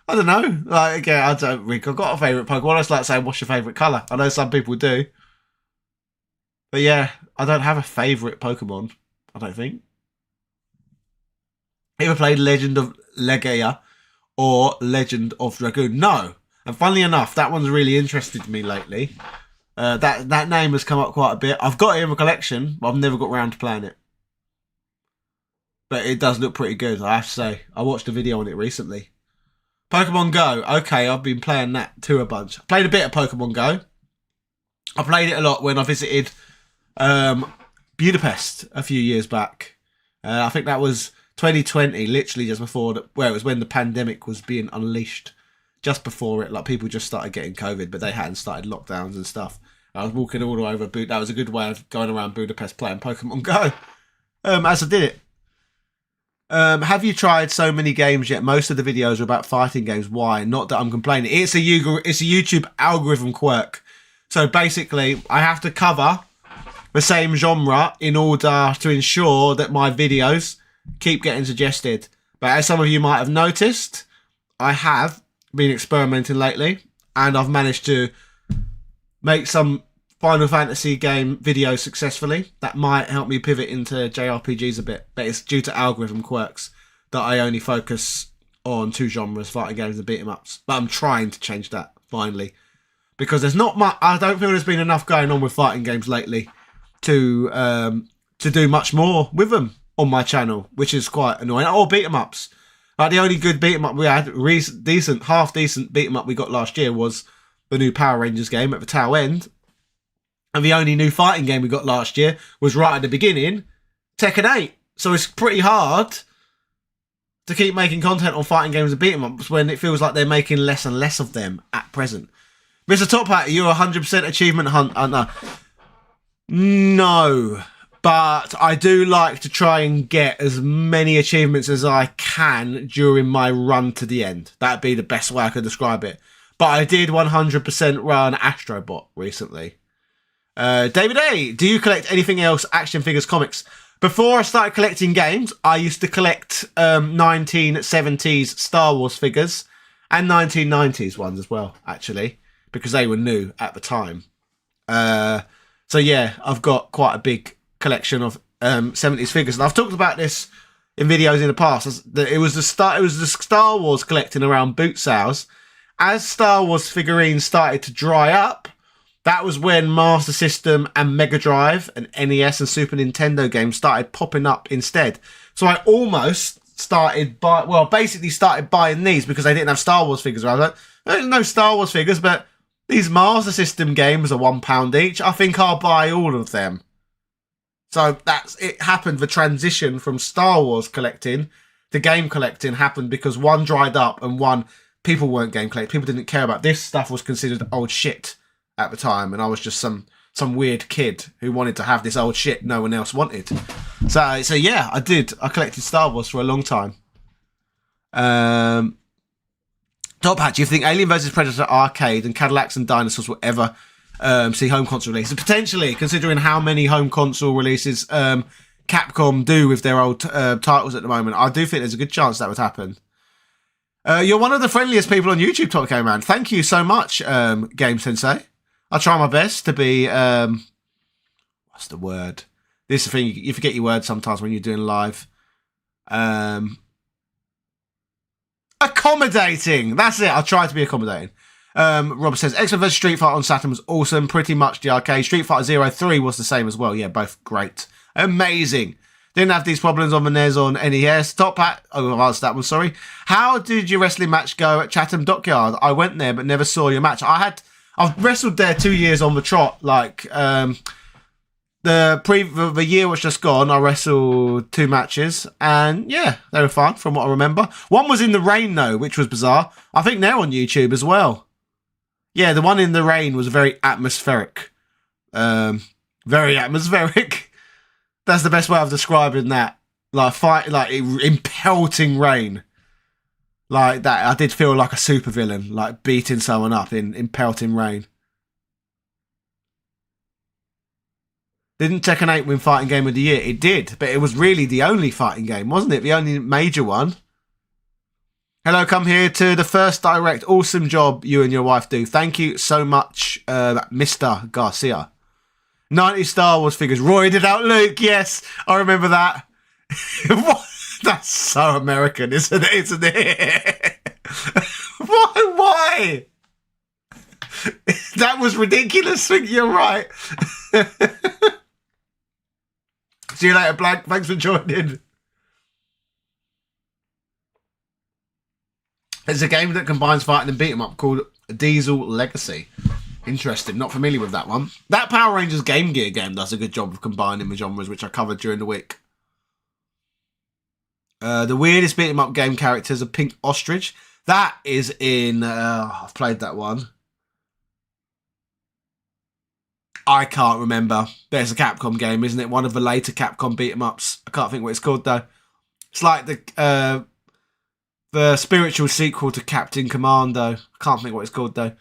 I don't know. Like, again, I don't think I've got a favourite Pokemon. I just like saying, what's your favourite colour? I know some people do. But yeah, I don't have a favourite Pokemon, I don't think. Ever played Legend of Legaia or Legend of Dragoon? No. And funnily enough, that one's really interested me lately. That name has come up quite a bit. I've got it in my collection, but I've never got round to playing it. But it does look pretty good, I have to say. I watched a video on it recently. Pokemon Go. Okay, I've been playing that too a bunch. I played a bit of Pokemon Go. I played it a lot when I visited Budapest a few years back. I think that was 2020, literally just before, it was when the pandemic was being unleashed. Just before it, like, people just started getting COVID, but they hadn't started lockdowns and stuff. I was walking all over Budapest. That was a good way of going around Budapest playing Pokemon Go. As I did it. Have you tried so many games yet? Most of the videos are about fighting games. Why? Not that I'm complaining. It's a YouTube algorithm quirk. So basically, I have to cover the same genre in order to ensure that my videos keep getting suggested. But as some of you might have noticed, I have been experimenting lately, and I've managed to make some Final Fantasy game videos successfully. That might help me pivot into JRPGs a bit, but it's due to algorithm quirks that I only focus on two genres, fighting games and beat 'em ups. But I'm trying to change that finally, because there's not much. I don't feel there's been enough going on with fighting games lately to do much more with them on my channel, which is quite annoying. Or beat 'em ups. Like, the only good beat 'em up we had, half decent beat 'em up we got last year was the new Power Rangers game at the tail end. And the only new fighting game we got last year was right at the beginning, Tekken 8. So it's pretty hard to keep making content on fighting games and beat 'em ups when it feels like they're making less and less of them at present. Mr. Top Hat, you're 100% achievement hunt. No. But I do like to try and get as many achievements as I can during my run to the end. That'd be the best way I could describe it. But I did 100% run Astrobot recently. David A, do you collect anything else? Action figures, comics? Before I started collecting games, I used to collect 1970s Star Wars figures and 1990s ones as well, actually, because they were new at the time. So yeah, I've got quite a big collection of 70s figures, and I've talked about this in videos in the past. It was the Star Wars collecting around boot sales. As Star Wars figurines started to dry up, that was when Master System and Mega Drive and NES and Super Nintendo games started popping up instead. So I almost started buying these because they didn't have Star Wars figures. I was like, there's no Star Wars figures, but these Master System games are £1 each. I think I'll buy all of them. So it happened. The transition from Star Wars collecting to game collecting happened because one dried up and one, people weren't game collecting. People didn't care about this stuff, was considered old shit at the time, and I was just some weird kid who wanted to have this old shit no one else wanted. So yeah, I did. I collected Star Wars for a long time. Top Hat, do you think Alien vs Predator Arcade and Cadillacs and Dinosaurs will ever see home console releases? Potentially, considering how many home console releases Capcom do with their old titles at the moment. I do think there's a good chance that would happen. You're one of the friendliest people on YouTube, Top K Man. Thank you so much, Game Sensei. I'll try my best to be, what's the word? This is the thing, you forget your words sometimes when you're doing live. Accommodating. That's it. I'll try to be accommodating. Rob says, X-Men vs Street Fighter on Saturn was awesome. Pretty much the arcade. Street Fighter 03 was the same as well. Yeah, both great. Amazing. Didn't have these problems on the NES on NES. Top Hat. Oh, I've answered that one, sorry. How did your wrestling match go at Chatham Dockyard? I went there but never saw your match. I've wrestled there 2 years on the trot. Like the year was just gone, I wrestled 2 matches, and yeah, they were fun from what I remember. One was in the rain though, which was bizarre. I think they're on YouTube as well. Yeah, the one in the rain was very atmospheric. Very atmospheric. That's the best way of describing that. Like in pelting rain. Like that, I did feel like a supervillain, like beating someone up in pelting rain. Didn't Tekken 8 win Fighting Game of the Year? It did, but it was really the only fighting game, wasn't it? The only major one. Hello, come here to the first direct. Awesome job you and your wife do. Thank you so much, Mr. Garcia. 90 Star Wars figures. Roided out Luke. Yes, I remember that. That's so American, isn't it? Why? That was ridiculous. You're right. See you later, Blank. Thanks for joining. There's a game that combines fighting and beat 'em up called Diesel Legacy. Interesting. Not familiar with that one. That Power Rangers Game Gear game does a good job of combining the genres, which I covered during the week. The weirdest beat 'em up game characters are Pink Ostrich. That is in... I've played that one. I can't remember. There's a Capcom game, isn't it? One of the later Capcom beat 'em ups. I can't think what it's called though. It's like the spiritual sequel to Captain Commando. I can't think what it's called though.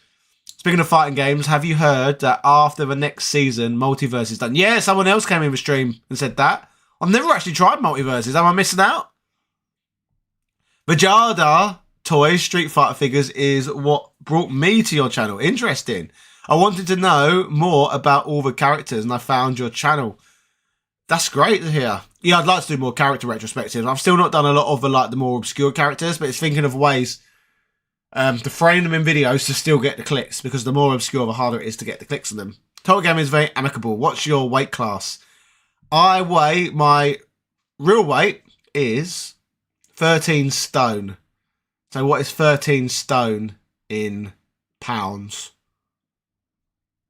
Speaking of fighting games, have you heard that after the next season, Multiverse is done? Yeah, someone else came in the stream and said that. I've never actually tried Multiverses. Am I missing out? Vajada Toys Street Fighter figures is what brought me to your channel. Interesting. I wanted to know more about all the characters and I found your channel. That's great to hear. Yeah, I'd like to do more character retrospectives. I've still not done a lot of the more obscure characters, but it's thinking of ways to frame them in videos to still get the clicks, because the more obscure, the harder it is to get the clicks on them. Total Game is very amicable. What's your weight class? My real weight is 13 stone. So what is 13 stone in pounds?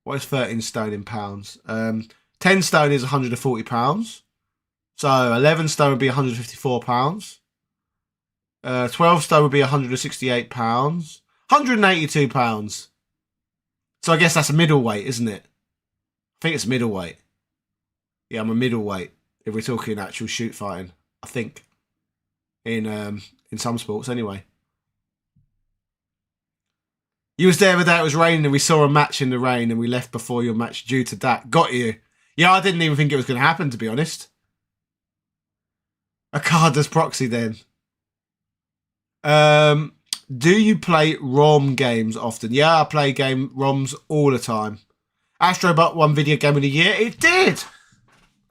What is 13 stone in pounds? 10 stone is 140 pounds. So 11 stone would be 154 pounds. 12 stone would be 168 pounds. 182 pounds. So I guess that's a middleweight, isn't it? I think it's middleweight. Yeah, I'm a middleweight if we're talking actual shoot fighting. I think in some sports anyway. You was there the day it was raining and we saw a match in the rain and we left before your match due to that. Got you. Yeah, I didn't even think it was going to happen, to be honest. A cardless proxy then. Do you play ROM games often? Yeah, I play ROMs all the time. Astrobot won Video Game of the Year. It did.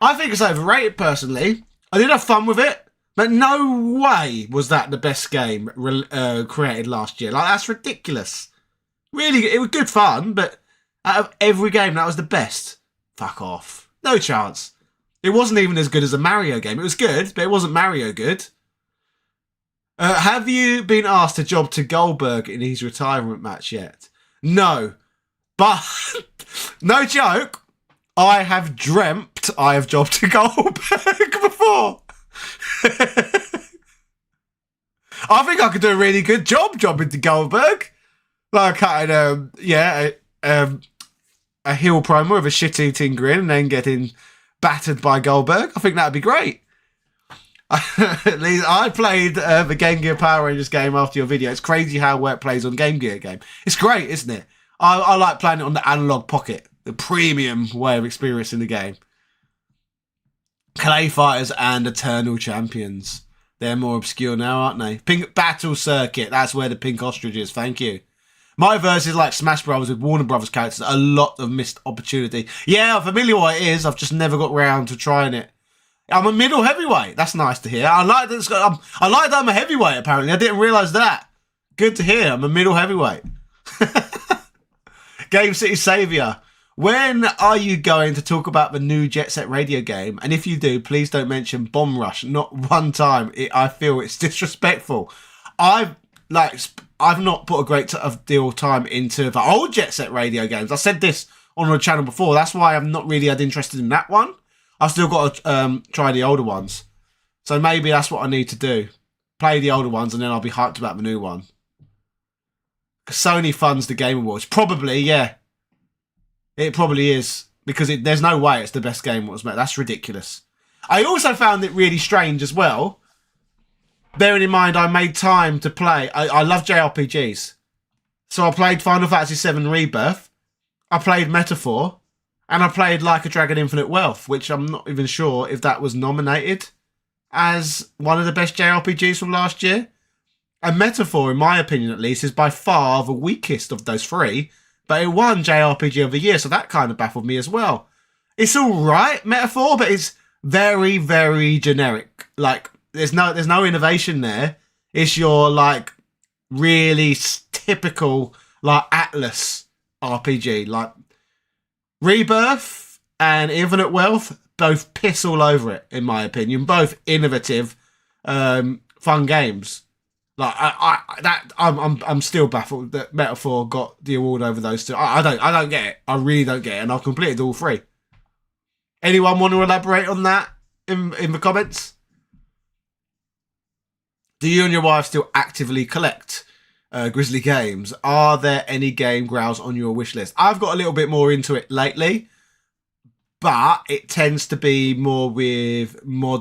I think it's overrated, personally. I did have fun with it, but no way was that the best game created last year. Like, that's ridiculous. Really, it was good fun, but out of every game, that was the best. Fuck off. No chance. It wasn't even as good as a Mario game. It was good, but it wasn't Mario good. Have you been asked to job to Goldberg in his retirement match yet? No. But, no joke, I have dreamt I have jobbed to Goldberg before. I think I could do a really good job jobbing to Goldberg. Like cutting a heel promo with a shit-eating grin and then getting battered by Goldberg. I think that'd be great. I played the Game Gear Power Rangers game after your video. It's crazy how well it plays on Game Gear game. It's great, isn't it? I like playing it on the Analog Pocket, the premium way of experiencing the game. Clay Fighters and Eternal Champions. They're more obscure now, aren't they? Pink Battle Circuit. That's where the Pink Ostrich is. Thank you. My verse is like Smash Brothers with Warner Brothers characters. A lot of missed opportunity. Yeah, I'm familiar what it is. I've just never got round to trying it. I'm a middle heavyweight. That's nice to hear. I like that I'm a heavyweight, apparently. I didn't realise that. Good to hear. I'm a middle heavyweight. Game City Saviour. When are you going to talk about the new Jet Set Radio game? And if you do, please don't mention Bomb Rush. Not one time. I feel it's disrespectful. I I've not put a great deal of time into the old Jet Set Radio games. I said this on the channel before. That's why I'm not really that interested in that one. I've still got to try the older ones. So maybe that's what I need to do. Play the older ones and then I'll be hyped about the new one. Sony funds the Game Awards. Probably, yeah. It probably is. Because there's no way it's the best game that was made. That's ridiculous. I also found it really strange as well. Bearing in mind I made time to play. I love JRPGs. So I played Final Fantasy VII Rebirth. I played Metaphor. And I played Like a Dragon Infinite Wealth, which I'm not even sure if that was nominated as one of the best JRPGs from last year. And Metaphor, in my opinion at least, is by far the weakest of those three. But it won JRPG of the Year, so that kind of baffled me as well. It's all right, Metaphor, but it's very, very generic. Like, there's no innovation there. It's your, like, really typical, like, Atlas RPG. Like, Rebirth and Infinite Wealth both piss all over it, in my opinion. Both innovative, fun games. Like I'm still baffled that Metaphor got the award over those two. I don't get it. I really don't get it, and I've completed all three. Anyone want to elaborate on that in the comments? Do you and your wife still actively collect Grizzly games? Are there any game growls on your wish list? I've got a little bit more into it lately, but it tends to be more with more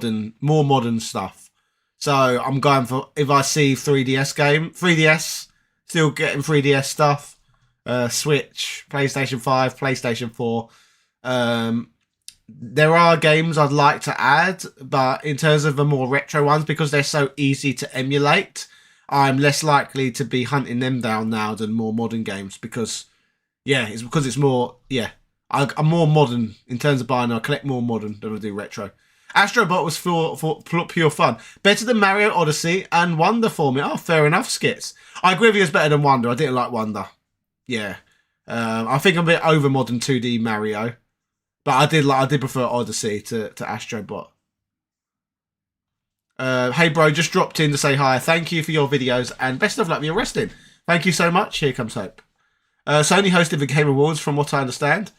modern stuff. So I'm going for, if I see 3DS, still getting 3DS stuff, Switch, PlayStation 5, PlayStation 4. There are games I'd like to add, but in terms of the more retro ones, because they're so easy to emulate, I'm less likely to be hunting them down now than more modern games because, yeah, it's more, yeah. I'm more modern in terms of buying. I collect more modern than I do retro. Astrobot was for pure fun. Better than Mario Odyssey and Wonder for me. Oh, fair enough, Skits. I agree with you, it's better than Wonder. I didn't like Wonder. Yeah. I think I'm a bit over modern 2D Mario. But I did prefer Odyssey to Astrobot. Hey bro, just dropped in to say hi. Thank you for your videos and best of luck with your wrestling. Thank you so much. Here comes hope. Sony hosted the Game Awards from what I understand.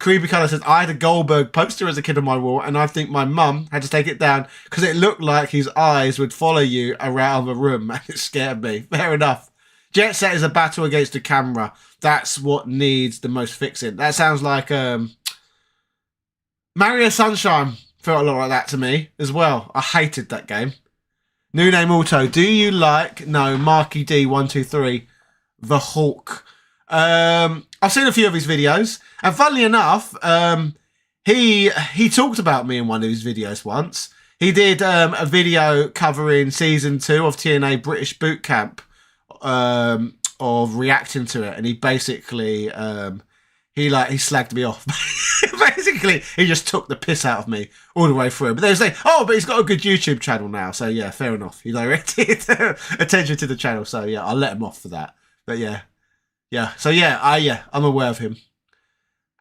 Creepy Colour says, I had a Goldberg poster as a kid on my wall and I think my mum had to take it down because it looked like his eyes would follow you around the room and it scared me. Fair enough. Jet Set is a battle against the camera. That's what needs the most fixing. That sounds like Mario Sunshine felt a lot like that to me as well. I hated that game. New Name Auto. Do you like, no, Marky D123, the Hulk? I've seen a few of his videos, and funnily enough, he talked about me in one of his videos once. He did a video covering season 2 of TNA British Boot Camp, of reacting to it, and he basically he slagged me off. Basically, he just took the piss out of me all the way through. But they were saying, oh, but he's got a good YouTube channel now, so yeah, fair enough. He directed attention to the channel, so yeah, I'll let him off for that. But yeah. So yeah, I'm aware of him.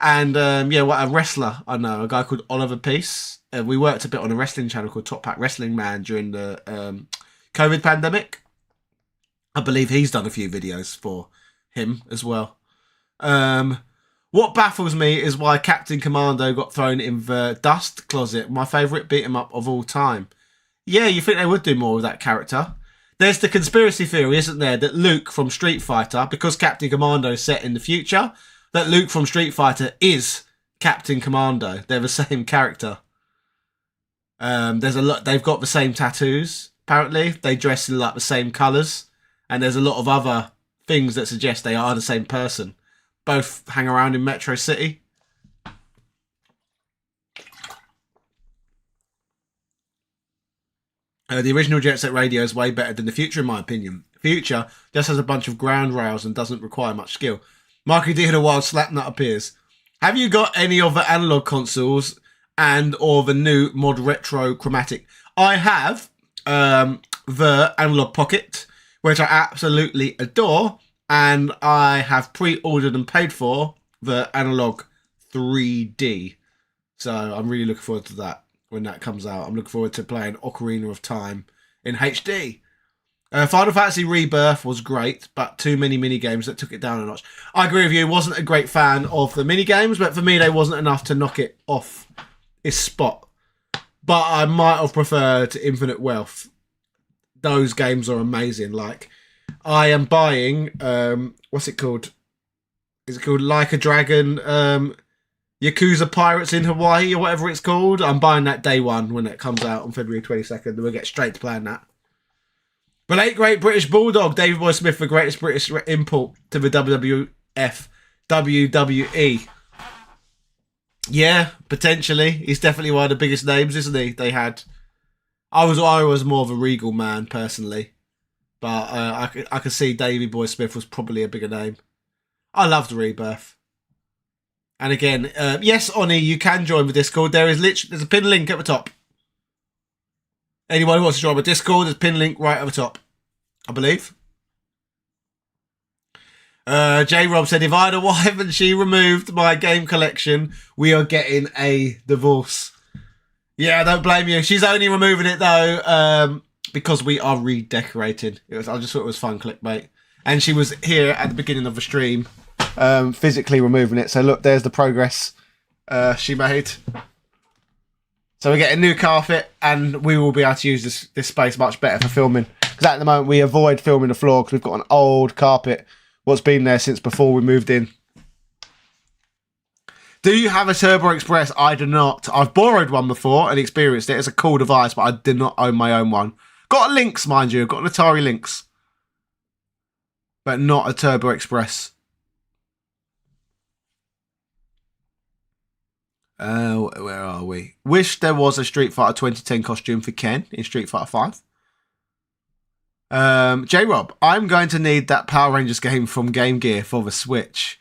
And what a wrestler I know, a guy called Oliver Peace. We worked a bit on a wrestling channel called Top Pack Wrestling Man during the COVID pandemic. I believe he's done a few videos for him as well. What baffles me is why Captain Commando got thrown in the dust closet. My favourite beat 'em up of all time. Yeah, you think they would do more with that character? There's the conspiracy theory, isn't there, that Luke from Street Fighter, because Captain Commando is set in the future, that Luke from Street Fighter is Captain Commando. They're the same character. There's a lot. They've got the same tattoos. Apparently, they dress in like the same colours, and there's a lot of other things that suggest they are the same person. Both hang around in Metro City. The original Jet Set Radio is way better than the Future, in my opinion. Future just has a bunch of ground rails and doesn't require much skill. Marky D had a wild slapnut appears. Have you got any of the analog consoles and or the new Mod Retro Chromatic? I have the Analog Pocket, which I absolutely adore, and I have pre-ordered and paid for the Analog 3D. So I'm really looking forward to that when that comes out. I'm looking forward to playing Ocarina of Time in HD. Final Fantasy Rebirth was great, but too many mini games that took it down a notch. I agree with you. Wasn't a great fan of the mini games, but for me, they wasn't enough to knock it off its spot. But I might have preferred Infinite Wealth. Those games are amazing. Like, I am buying what's it called? Is it called Like a Dragon? Yakuza Pirates in Hawaii or whatever it's called. I'm buying that day one when it comes out on February 22nd. And we'll get straight to playing that. But late great British Bulldog, Davey Boy Smith, the greatest British import to the WWF, WWE. Yeah, potentially. He's definitely one of the biggest names, isn't he? They had. I was more of a Regal man personally, but I could see Davey Boy Smith was probably a bigger name. I loved Rebirth. And again, yes, Oni, you can join the Discord. There's a pin link at the top. Anyone who wants to join the Discord, there's a pin link right at the top, I believe. J Rob said, if I had a wife and she removed my game collection, we are getting a divorce. Yeah, I don't blame you. She's only removing it though because we are redecorating. I just thought it was fun clickbait. And she was here at the beginning of the stream physically removing it. So look, there's the progress she made. So we're getting new carpet and we will be able to use this space much better for filming. Because at the moment we avoid filming the floor because we've got an old carpet what's been there since before we moved in. Do you have a Turbo Express? I do not. I've borrowed one before and experienced it. It's a cool device, but I did not own my own one. Got a Lynx, mind you. Got an Atari Lynx. But not a Turbo Express. Where are we? Wish there was a Street Fighter 2010 costume for Ken in Street Fighter 5. J-Rob, I'm going to need that Power Rangers game from Game Gear for the Switch.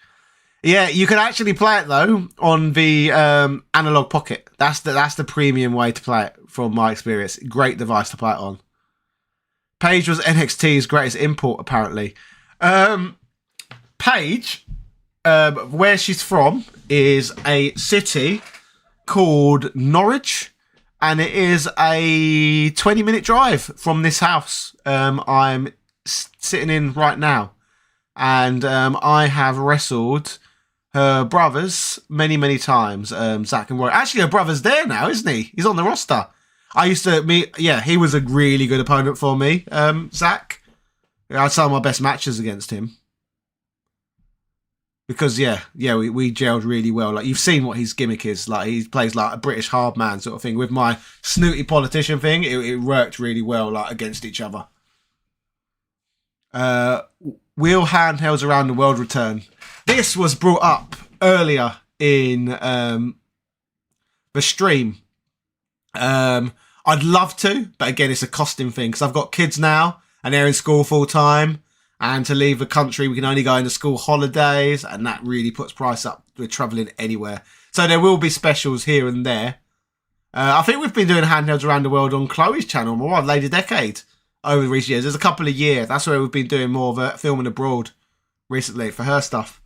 Yeah, you can actually play it though on the Analog Pocket. That's the premium way to play it from my experience. Great device to play it on. Paige was NXT's greatest import apparently. Paige, where she's from is a city called Norwich, and it is a 20-minute drive from this house I'm sitting in right now. And I have wrestled her brothers many times, Zach and Roy. Actually, her brother's there now, isn't he? He's on the roster. I used to meet, he was a really good opponent for me, Zach. I had some of my best matches against him. Because, we gelled really well. Like, you've seen what his gimmick is. Like, he plays like a British hard man sort of thing. With my snooty politician thing, it worked really well, like, against each other. Wheel handhelds around the world return. This was brought up earlier in the stream. I'd love to, but again, it's a costing thing because I've got kids now and they're in school full time. And to leave the country, we can only go into school holidays, and that really puts price up. We're travelling anywhere. So there will be specials here and there. I think we've been doing handhelds around the world on Chloe's channel, my wife, Lady Decade, over the recent years. There's a couple of years. That's where we've been doing more of a filming abroad recently for her stuff.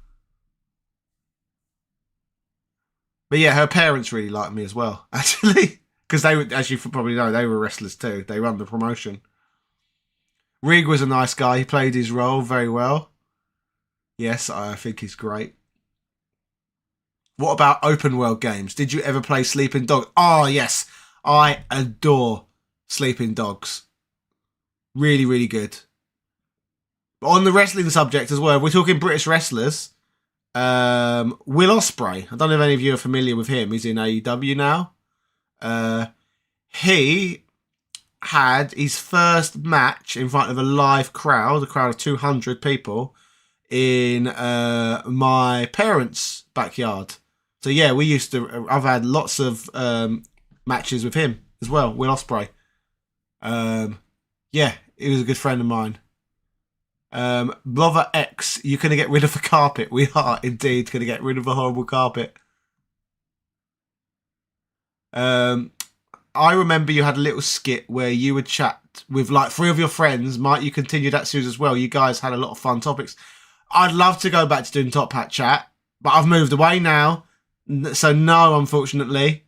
But yeah, her parents really like me as well, actually. Because they were, as you probably know, they were wrestlers too. They run the promotion. Rig was a nice guy. He played his role very well. Yes, I think he's great. What about open world games? Did you ever play Sleeping Dogs? Oh, yes. I adore Sleeping Dogs. Really, really good. But on the wrestling subject as well, we're talking British wrestlers. Will Ospreay. I don't know if any of you are familiar with him. He's in AEW now. He had his first match in front of a live crowd, a crowd of 200 people, in my parents' backyard. So yeah, I've had lots of matches with him as well, Will Ospreay. Yeah, he was a good friend of mine. Brother X, you're going to get rid of the carpet. We are indeed going to get rid of the horrible carpet. I remember you had a little skit where you would chat with like 3 of your friends. Might you continue that series as well? You guys had a lot of fun topics. I'd love to go back to doing Top Hat Chat, but I've moved away now. So no, unfortunately.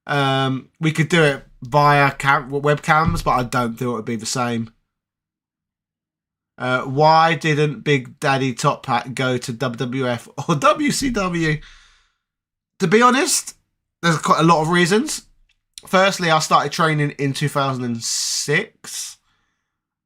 We could do it via webcams, but I don't think it would be the same. Why didn't Big Daddy Top Hat go to WWF or WCW? To be honest, there's quite a lot of reasons. Firstly, I started training in 2006.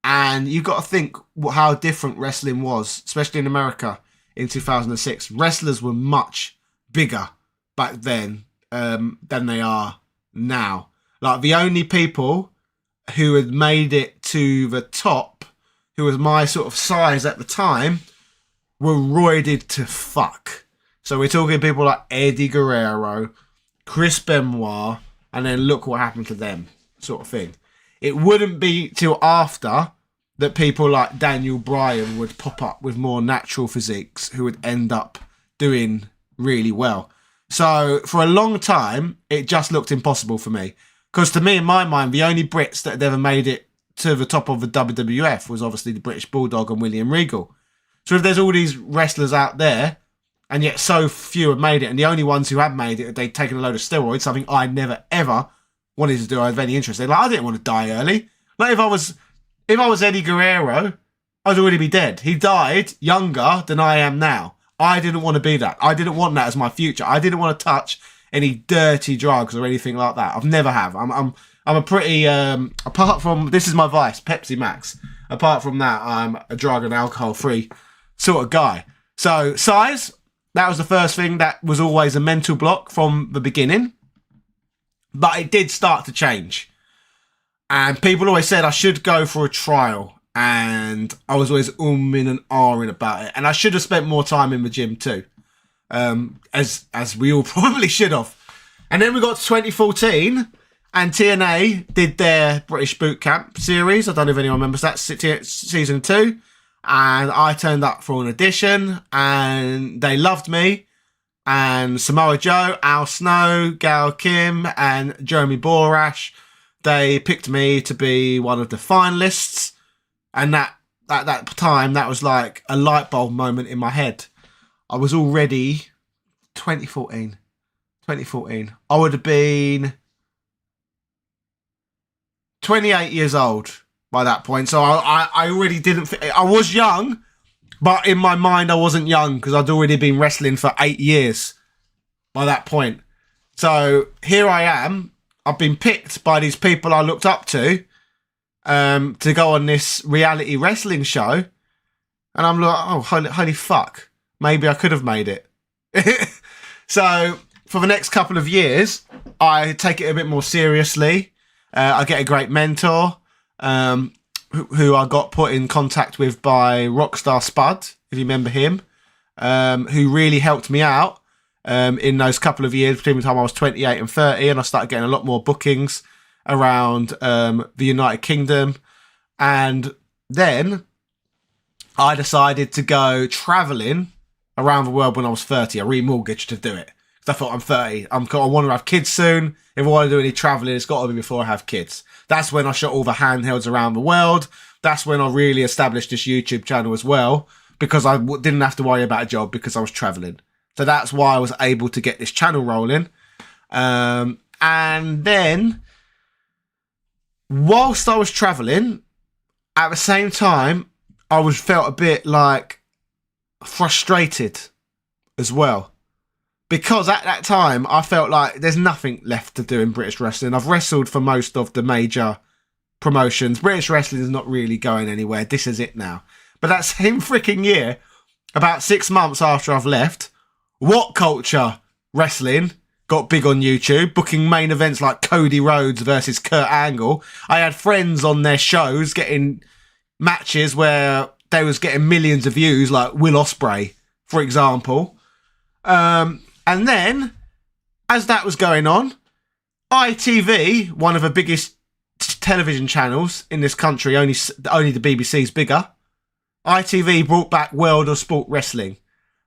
And you've got to think how different wrestling was, especially in America in 2006. Wrestlers were much bigger back then than they are now. Like, the only people who had made it to the top, who was my sort of size at the time, were roided to fuck. So we're talking people like Eddie Guerrero, Chris Benoit, and then look what happened to them, sort of thing. It wouldn't be till after that people like Daniel Bryan would pop up with more natural physiques who would end up doing really well. So for a long time, it just looked impossible for me. Because to me, in my mind, the only Brits that had ever made it to the top of the WWF was obviously the British Bulldog and William Regal. So if there's all these wrestlers out there, and yet so few have made it, and the only ones who have made it, they'd taken a load of steroids, something I never, ever wanted to do. I had any interest in. Like, I didn't want to die early. Like, if I was Eddie Guerrero, I'd already be dead. He died younger than I am now. I didn't want to be that. I didn't want that as my future. I didn't want to touch any dirty drugs or anything like that. I've never have. I'm a pretty, apart from, this is my vice, Pepsi Max. Apart from that, I'm a drug and alcohol free sort of guy. So size, that was the first thing that was always a mental block from the beginning. But it did start to change. And people always said I should go for a trial. And I was always umming and ahhing about it. And I should have spent more time in the gym too. As we all probably should have. And then we got to 2014. And TNA did their British Boot Camp series. I don't know if anyone remembers that. Season 2. And I turned up for an audition. And they loved me. And Samoa Joe, Al Snow, Gail Kim, and Jeremy Borash, they picked me to be one of the finalists. And at that time, that was like a light bulb moment in my head. I was already 2014. I would have been 28 years old by that point. So I already didn't... I was young, but in my mind, I wasn't young because I'd already been wrestling for 8 years by that point. So here I am. I've been picked by these people I looked up to go on this reality wrestling show. And I'm like, oh, holy fuck. Maybe I could have made it. So for the next couple of years, I take it a bit more seriously. I get a great mentor who I got put in contact with by Rockstar Spud, if you remember him, who really helped me out in those couple of years between the time I was 28 and 30, and I started getting a lot more bookings around the United Kingdom. And then I decided to go travelling around the world when I was 30. I remortgaged to do it. I thought, I'm 30. I want to have kids soon. If I want to do any travelling, it's got to be before I have kids. That's when I shot all the handhelds around the world. That's when I really established this YouTube channel as well, because I didn't have to worry about a job because I was travelling. So that's why I was able to get this channel rolling. And then, whilst I was travelling, at the same time, I felt a bit like frustrated as well. Because at that time, I felt like there's nothing left to do in British wrestling. I've wrestled for most of the major promotions. British wrestling is not really going anywhere. This is it now. But that same freaking year, about 6 months after I've left, What Culture Wrestling got big on YouTube, booking main events like Cody Rhodes versus Kurt Angle. I had friends on their shows getting matches where they was getting millions of views, like Will Ospreay, for example. And then, as that was going on, ITV, one of the biggest television channels in this country, only the BBC's bigger, ITV brought back World of Sport Wrestling.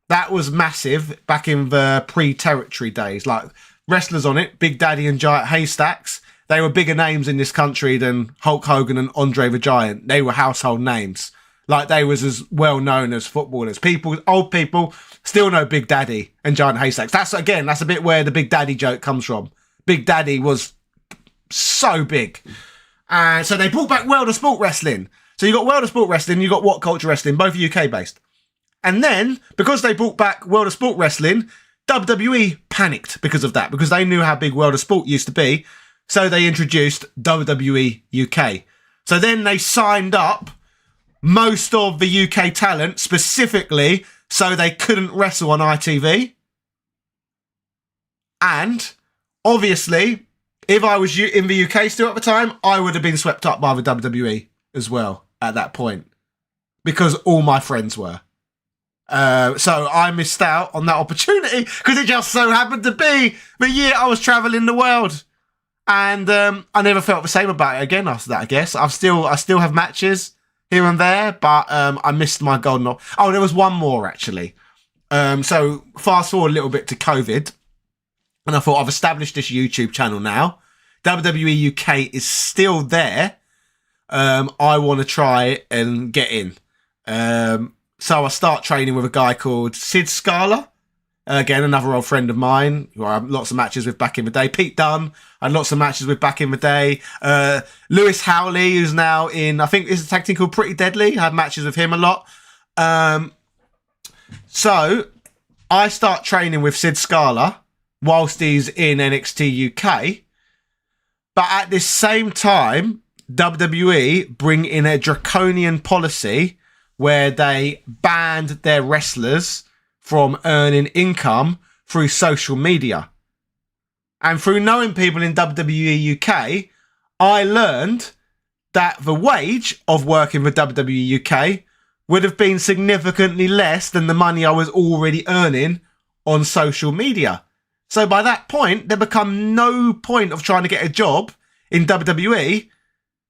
That was massive back in the pre-territory days. Like, wrestlers on it, Big Daddy and Giant Haystacks, they were bigger names in this country than Hulk Hogan and Andre the Giant. They were household names. Like, they was as well known as footballers. Old people still know Big Daddy and Giant Haystacks. That's a bit where the Big Daddy joke comes from. Big Daddy was so big. And so they brought back World of Sport Wrestling. So you got World of Sport Wrestling, you got What Culture Wrestling, both UK based. And then, because they brought back World of Sport Wrestling, WWE panicked because of that, because they knew how big World of Sport used to be. So they introduced WWE UK. So then they signed up most of the UK talent specifically so they couldn't wrestle on ITV. And obviously, if I was in the UK still at the time, I would have been swept up by the WWE as well at that point, because all my friends were. So I missed out on that opportunity because it just so happened to be the year I was travelling the world. And I never felt the same about it again after that, I guess. I still have matches here and there, but I missed my golden... Oh, there was one more, actually. So fast forward a little bit to COVID, and I thought, I've established this YouTube channel now. WWE UK is still there. I want to try and get in. So I start training with a guy called Sid Scala. Again, another old friend of mine who I had lots of matches with back in the day. Pete Dunne, I had lots of matches with back in the day. Lewis Howley, who's now in, I think it's a tag team called Pretty Deadly. I had matches with him a lot. So I start training with Sid Scala whilst he's in NXT UK. But at this same time, WWE bring in a draconian policy where they banned their wrestlers from earning income through social media. And through knowing people in WWE UK, I learned that the wage of working for WWE UK would have been significantly less than the money I was already earning on social media. So by that point, there become no point of trying to get a job in WWE,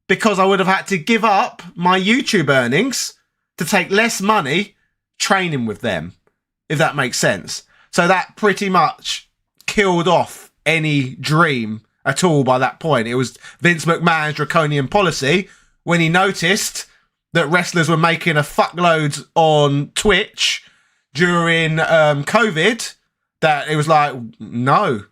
because I would have had to give up my YouTube earnings to take less money training with them, if that makes sense. So that pretty much killed off any dream at all by that point. It was Vince McMahon's draconian policy when he noticed that wrestlers were making a fuckload on Twitch during COVID, that it was like, no,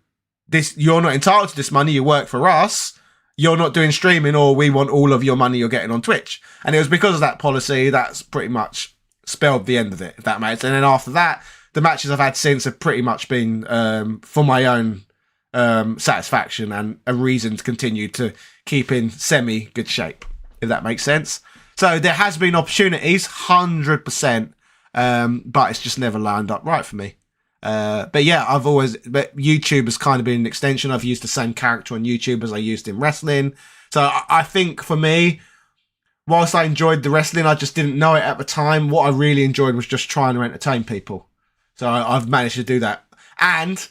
you're not entitled to this money, you work for us. You're not doing streaming, or we want all of your money you're getting on Twitch. And it was because of that policy that's pretty much spelled the end of it, if that makes sense. And then after that, the matches I've had since have pretty much been for my own satisfaction and a reason to continue to keep in semi-good shape, if that makes sense. So there has been opportunities, 100%, but it's just never lined up right for me. But yeah, but YouTube has kind of been an extension. I've used the same character on YouTube as I used in wrestling. So I think for me, whilst I enjoyed the wrestling, I just didn't know it at the time. What I really enjoyed was just trying to entertain people. So I've managed to do that. And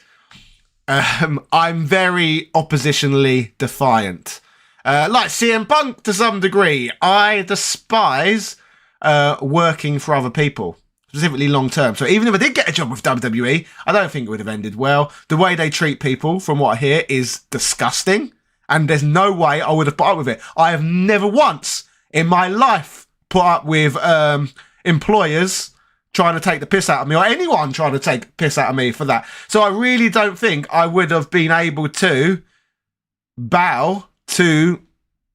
I'm very oppositionally defiant. Like CM Punk to some degree. I despise working for other people, specifically long term. So even if I did get a job with WWE, I don't think it would have ended well. The way they treat people, from what I hear, is disgusting. And there's no way I would have put up with it. I have never once in my life put up with employers trying to take the piss out of me, or anyone trying to take the piss out of me for that. So I really don't think I would have been able to bow to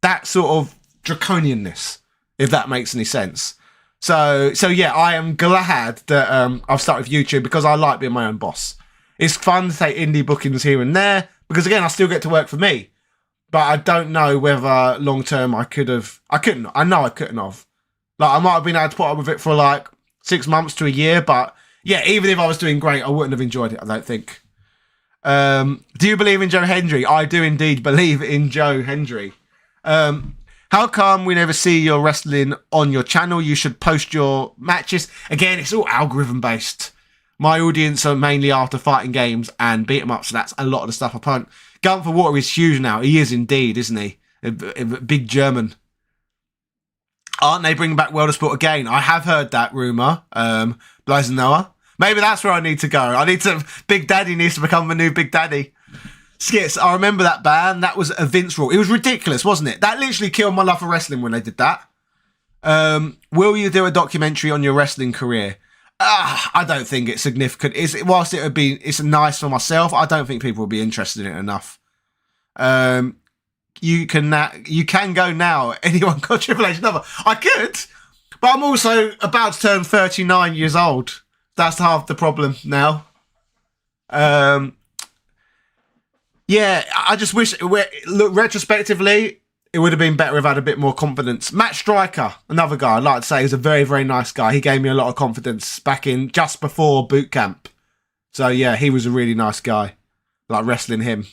that sort of draconianness, if that makes any sense. So yeah, I am glad that I've started with YouTube, because I like being my own boss. It's fun to take indie bookings here and there, because again, I still get to work for me. But I don't know whether long term I couldn't have. Like, I might have been able to put up with it for like 6 months to a year, but yeah, even if I was doing great, I wouldn't have enjoyed it, I don't think. Do you believe in Joe Hendry? I do indeed believe in Joe Hendry. How come we never see your wrestling on your channel? You should post your matches. Again, it's all algorithm based. My audience are mainly after fighting games and beat 'em up, so that's a lot of the stuff I punt. Gunther Water is huge now. He is indeed, isn't he? A big German. Aren't they bringing back World of Sport again? I have heard that rumour. Blaze Noah. Maybe that's where I need to go. Big Daddy needs to become the new Big Daddy. Skits, I remember that band. That was a Vince rule. It was ridiculous, wasn't it? That literally killed my love for wrestling when they did that. Will you do a documentary on your wrestling career? I don't think it's significant. Whilst it's nice for myself, I don't think people will be interested in it enough. you can go now. Anyone got Triple H number? I could, but I'm also about to turn 39 years old. That's half the problem now. Yeah, I just wish, look, retrospectively, it would have been better if I had a bit more confidence. Matt Striker, another guy I'd like to say, is a very, very nice guy. He gave me a lot of confidence back in just before boot camp. So yeah, he was a really nice guy. Like wrestling him.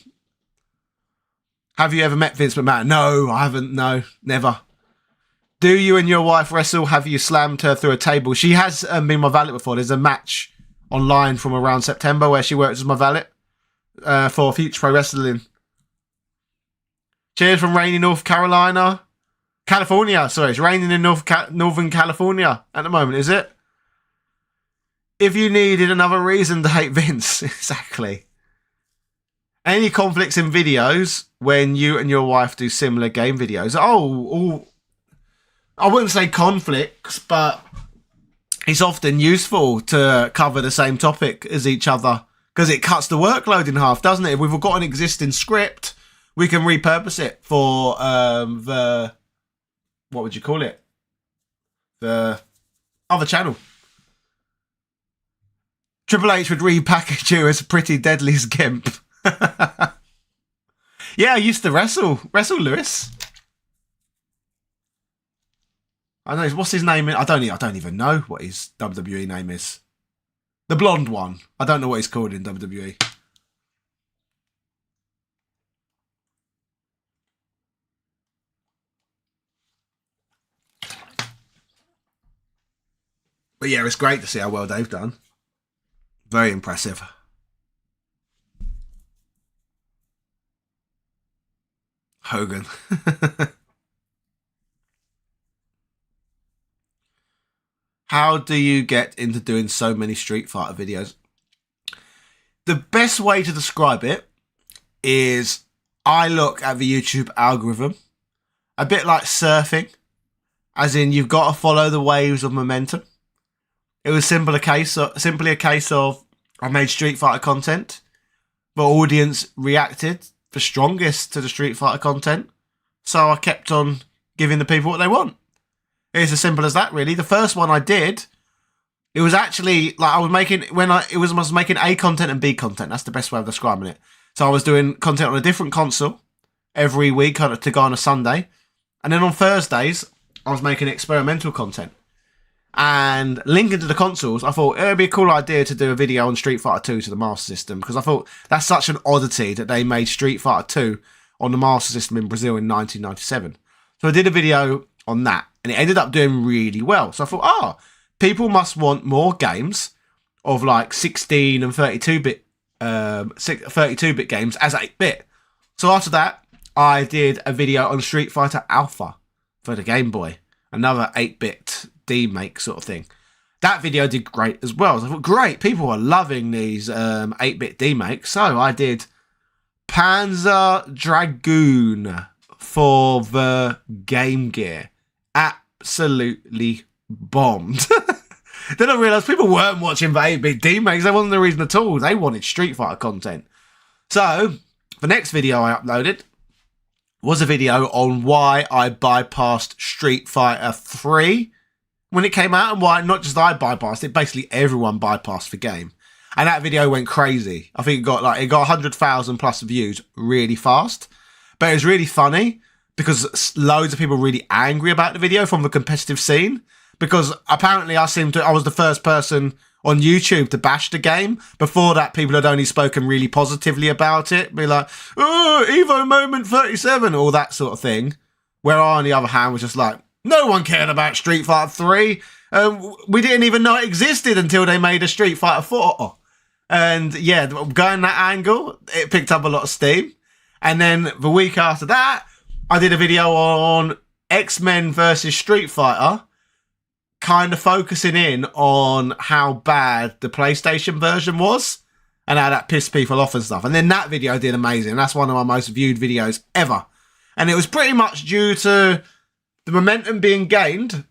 Have you ever met Vince McMahon? No, I haven't. No, never. Do you and your wife wrestle? Have you slammed her through a table? She has been my valet before. There's a match online from around September where she works as my valet for Future Pro Wrestling. Cheers from rainy North Carolina. California, sorry. It's raining in Northern California at the moment, is it? If you needed another reason to hate Vince. Exactly. Any conflicts in videos when you and your wife do similar game videos? Oh, I wouldn't say conflicts, but it's often useful to cover the same topic as each other because it cuts the workload in half, doesn't it? If we've got an existing script, we can repurpose it for the, what would you call it? The other channel. Triple H would repackage you as Pretty Deadly's Gimp. Yeah, I used to wrestle Lewis. I know, what's his name? I don't even know what his WWE name is. The blonde one. I don't know what he's called in WWE. But yeah, it's great to see how well they've done. Very impressive. Hogan. How do you get into doing so many Street Fighter videos? The best way to describe it is I look at the YouTube algorithm a bit like surfing, as in you've got to follow the waves of momentum. It was simply a case of I made Street Fighter content. The audience reacted the strongest to the Street Fighter content. So I kept on giving the people what they want. It's as simple as that, really. The first one I did, it was actually like I was making I was making A content and B content. That's the best way of describing it. So I was doing content on a different console every week to go on a Sunday, and then on Thursdays I was making experimental content. And linking to the consoles, I thought it would be a cool idea to do a video on Street Fighter 2 to the Master System, because I thought that's such an oddity that they made Street Fighter 2 on the Master System in Brazil in 1997. So I did a video on that, and it ended up doing really well. So I thought, people must want more games of like 16 and 32-bit 32-bit games as 8-bit. So after that, I did a video on Street Fighter Alpha for the Game Boy, another 8-bit demake sort of thing. That video did great as well. So I thought, great, people are loving these 8-bit demakes. So I did Panzer Dragoon for the Game Gear. Absolutely bombed. Then I realised people weren't watching the 8-bit demakes. That wasn't the reason at all. They wanted Street Fighter content. So the next video I uploaded was a video on why I bypassed Street Fighter 3 when it came out, and why not just I bypassed it, basically everyone bypassed the game. And that video went crazy. I think it got 100,000 plus views really fast. But it was really funny because loads of people were really angry about the video from the competitive scene, because apparently I was the first person on YouTube to bash the game. Before that, people had only spoken really positively about it, be like, oh, Evo moment 37, all that sort of thing. Where I, on the other hand, was just like, no one cared about Street Fighter 3. We didn't even know it existed until they made a Street Fighter 4. And yeah, going that angle, it picked up a lot of steam. And then the week after that, I did a video on X-Men versus Street Fighter, kind of focusing in on how bad the PlayStation version was and how that pissed people off and stuff. And then that video did amazing. That's one of my most viewed videos ever. And it was pretty much due to the momentum being gained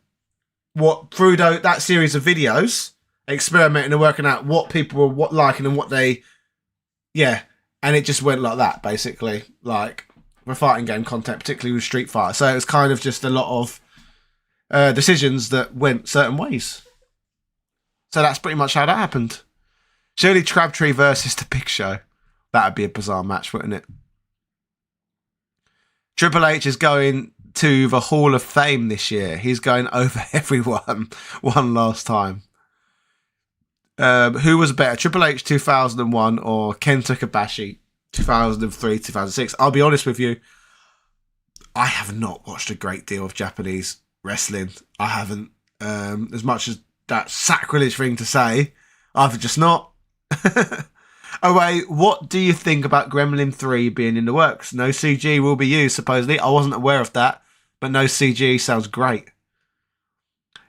through that series of videos, experimenting and working out what people were liking and what they, yeah. And it just went like that, basically. Like, for fighting game content, particularly with Street Fighter. So it was kind of just a lot of decisions that went certain ways. So that's pretty much how that happened. Surely Crabtree versus the Big Show. That'd be a bizarre match, wouldn't it? Triple H is going to the Hall of Fame this year. He's going over everyone one last time. Who was better, Triple H 2001 or Kenta Kobashi 2003, 2006? I'll be honest with you, I have not watched a great deal of Japanese wrestling. I haven't. As much as that sacrilege thing to say, I've just not. Anyway, what do you think about Gremlin 3 being in the works? No CG will be used, supposedly. I wasn't aware of that, but no CG sounds great.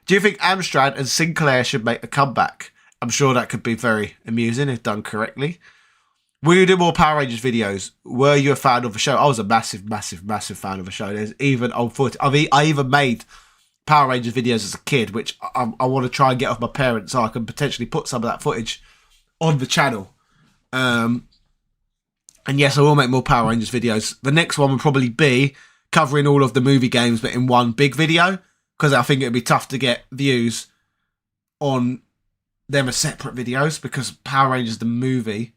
Do you think Amstrad and Sinclair should make a comeback? I'm sure that could be very amusing if done correctly. Will you do more Power Rangers videos? Were you a fan of the show? I was a massive fan of the show. There's even old footage. I even made Power Rangers videos as a kid, which I want to try and get off my parents so I can potentially put some of that footage on the channel. And yes, I will make more Power Rangers videos. The next one will probably be covering all of the movie games, but in one big video, because I think it would be tough to get views on them as separate videos, because Power Rangers the movie,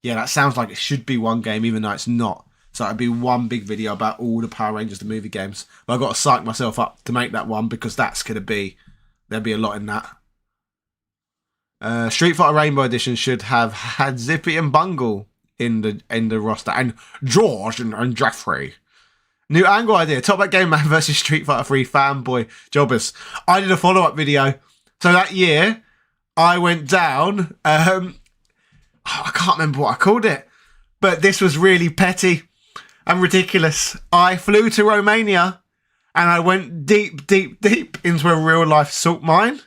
yeah, that sounds like it should be one game, even though it's not. So it'd be one big video about all the Power Rangers the movie games. But I've got to psych myself up to make that one, because that's going to be, there'll be a lot in that. Street Fighter Rainbow Edition should have had Zippy and Bungle in the roster, and George and Jeffrey. New angle idea: Top Hat Game Man versus Street Fighter 3 fanboy jobbers. I did a follow-up video. So that year, I went down. I can't remember what I called it, but this was really petty and ridiculous. I flew to Romania and I went deep into a real-life salt mine.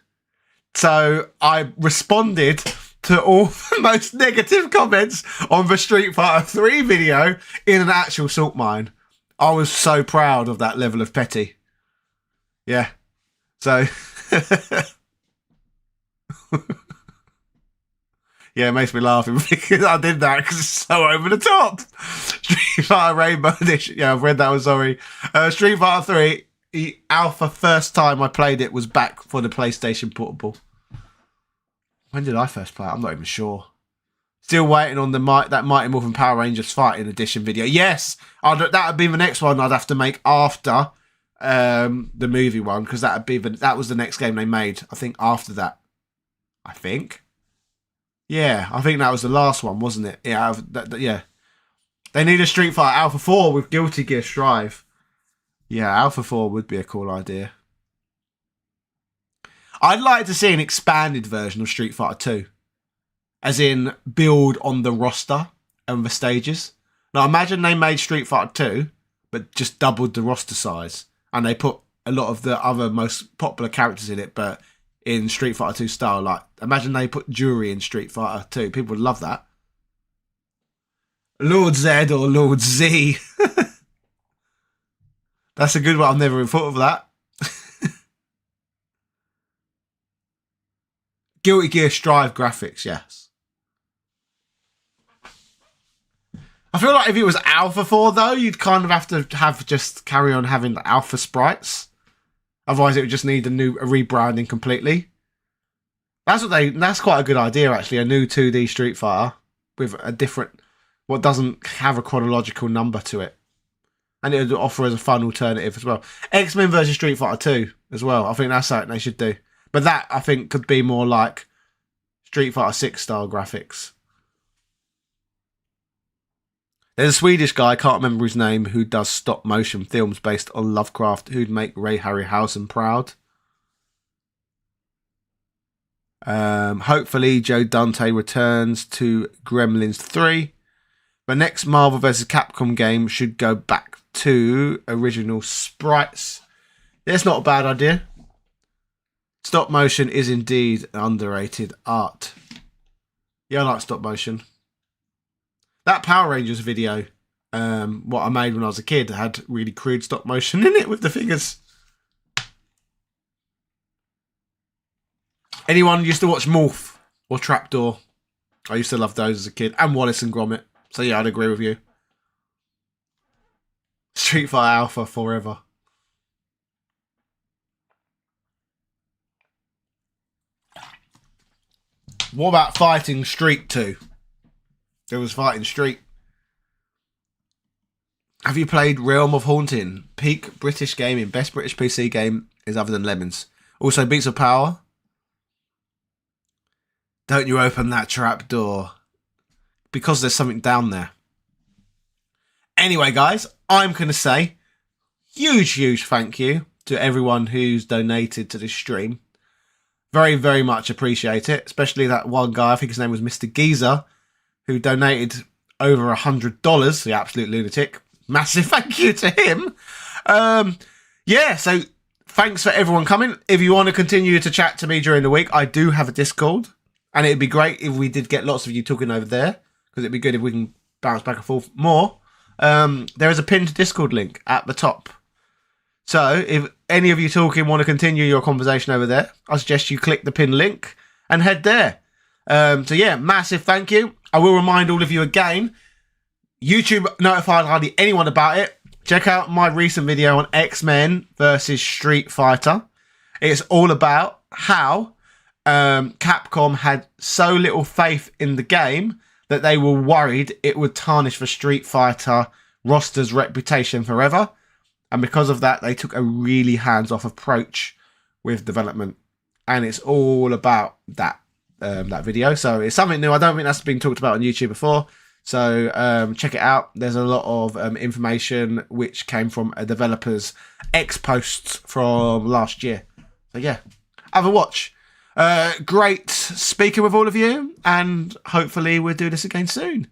So I responded to all the most negative comments on the Street Fighter 3 video in an actual salt mine. I was so proud of that level of petty. Yeah. So... yeah, it makes me laugh because I did that because it's so over the top. Street Fighter Rainbow Edition. Yeah, I've read that one, sorry. Street Fighter 3... The alpha first time I played it was back for the PlayStation Portable. When did I first play it? I'm not even sure. Still waiting on that Mighty Morphin Power Rangers Fighting Edition video. Yes! That would be the next one I'd have to make after the movie one, because that was the next game they made, I think, after that. I think. Yeah, I think that was the last one, wasn't it? Yeah, yeah. They need a Street Fighter Alpha 4 with Guilty Gear Strive. Yeah, Alpha 4 would be a cool idea. I'd like to see an expanded version of Street Fighter 2. As in, build on the roster and the stages. Now, imagine they made Street Fighter 2, but just doubled the roster size. And they put a lot of the other most popular characters in it, but in Street Fighter 2 style. Like, imagine they put Jury in Street Fighter 2. People would love that. Lord Z or Lord Z. That's a good one. I've never even thought of that. Guilty Gear Strive graphics, yes. I feel like if it was Alpha 4, though, you'd kind of have to just carry on having the Alpha sprites. Otherwise, it would just need a rebranding completely. That's quite a good idea, actually. A new 2D Street Fighter with a different, what doesn't have a chronological number to it. And it would offer as a fun alternative as well. X-Men versus Street Fighter 2 as well. I think that's something they should do. But that, I think, could be more like Street Fighter 6 style graphics. There's a Swedish guy, I can't remember his name, who does stop motion films based on Lovecraft, who'd make Ray Harryhausen proud. Hopefully Joe Dante returns to Gremlins 3. The next Marvel vs. Capcom game should go back to original sprites. That's not a bad idea. Stop motion is indeed underrated art. Yeah, I like stop motion. That Power Rangers video, what I made when I was a kid, had really crude stop motion in it with the figures. Anyone used to watch Morph or Trapdoor? I used to love those as a kid. And Wallace and Gromit. So yeah, I'd agree with you. Street Fighter Alpha forever. What about Fighting Street 2? There was Fighting Street. Have you played Realm of Haunting? Peak British gaming. Best British PC game is other than Lemons. Also, Beats of Power. Don't you open that trap door. Because there's something down there. Anyway, guys, I'm going to say huge thank you to everyone who's donated to this stream. Very, very much appreciate it. Especially that one guy, I think his name was Mr. Geezer, who donated over $100, the absolute lunatic. Massive thank you to him. Yeah, so thanks for everyone coming. If you want to continue to chat to me during the week, I do have a Discord. And it'd be great if we did get lots of you talking over there. Because it'd be good if we can bounce back and forth more. There is a pinned Discord link at the top. So if any of you talking want to continue your conversation over there, I suggest you click the pinned link and head there. So yeah, massive thank you. I will remind all of you again, YouTube notified hardly anyone about it. Check out my recent video on X-Men versus Street Fighter. It's all about how Capcom had so little faith in the game that they were worried it would tarnish the Street Fighter roster's reputation forever. And because of that, they took a really hands-off approach with development. And it's all about that video. So it's something new. I don't think that's been talked about on YouTube before. So check it out. There's a lot of information which came from a developer's ex-posts from last year. So yeah, have a watch. Great speaking with all of you. And hopefully we'll do this again soon.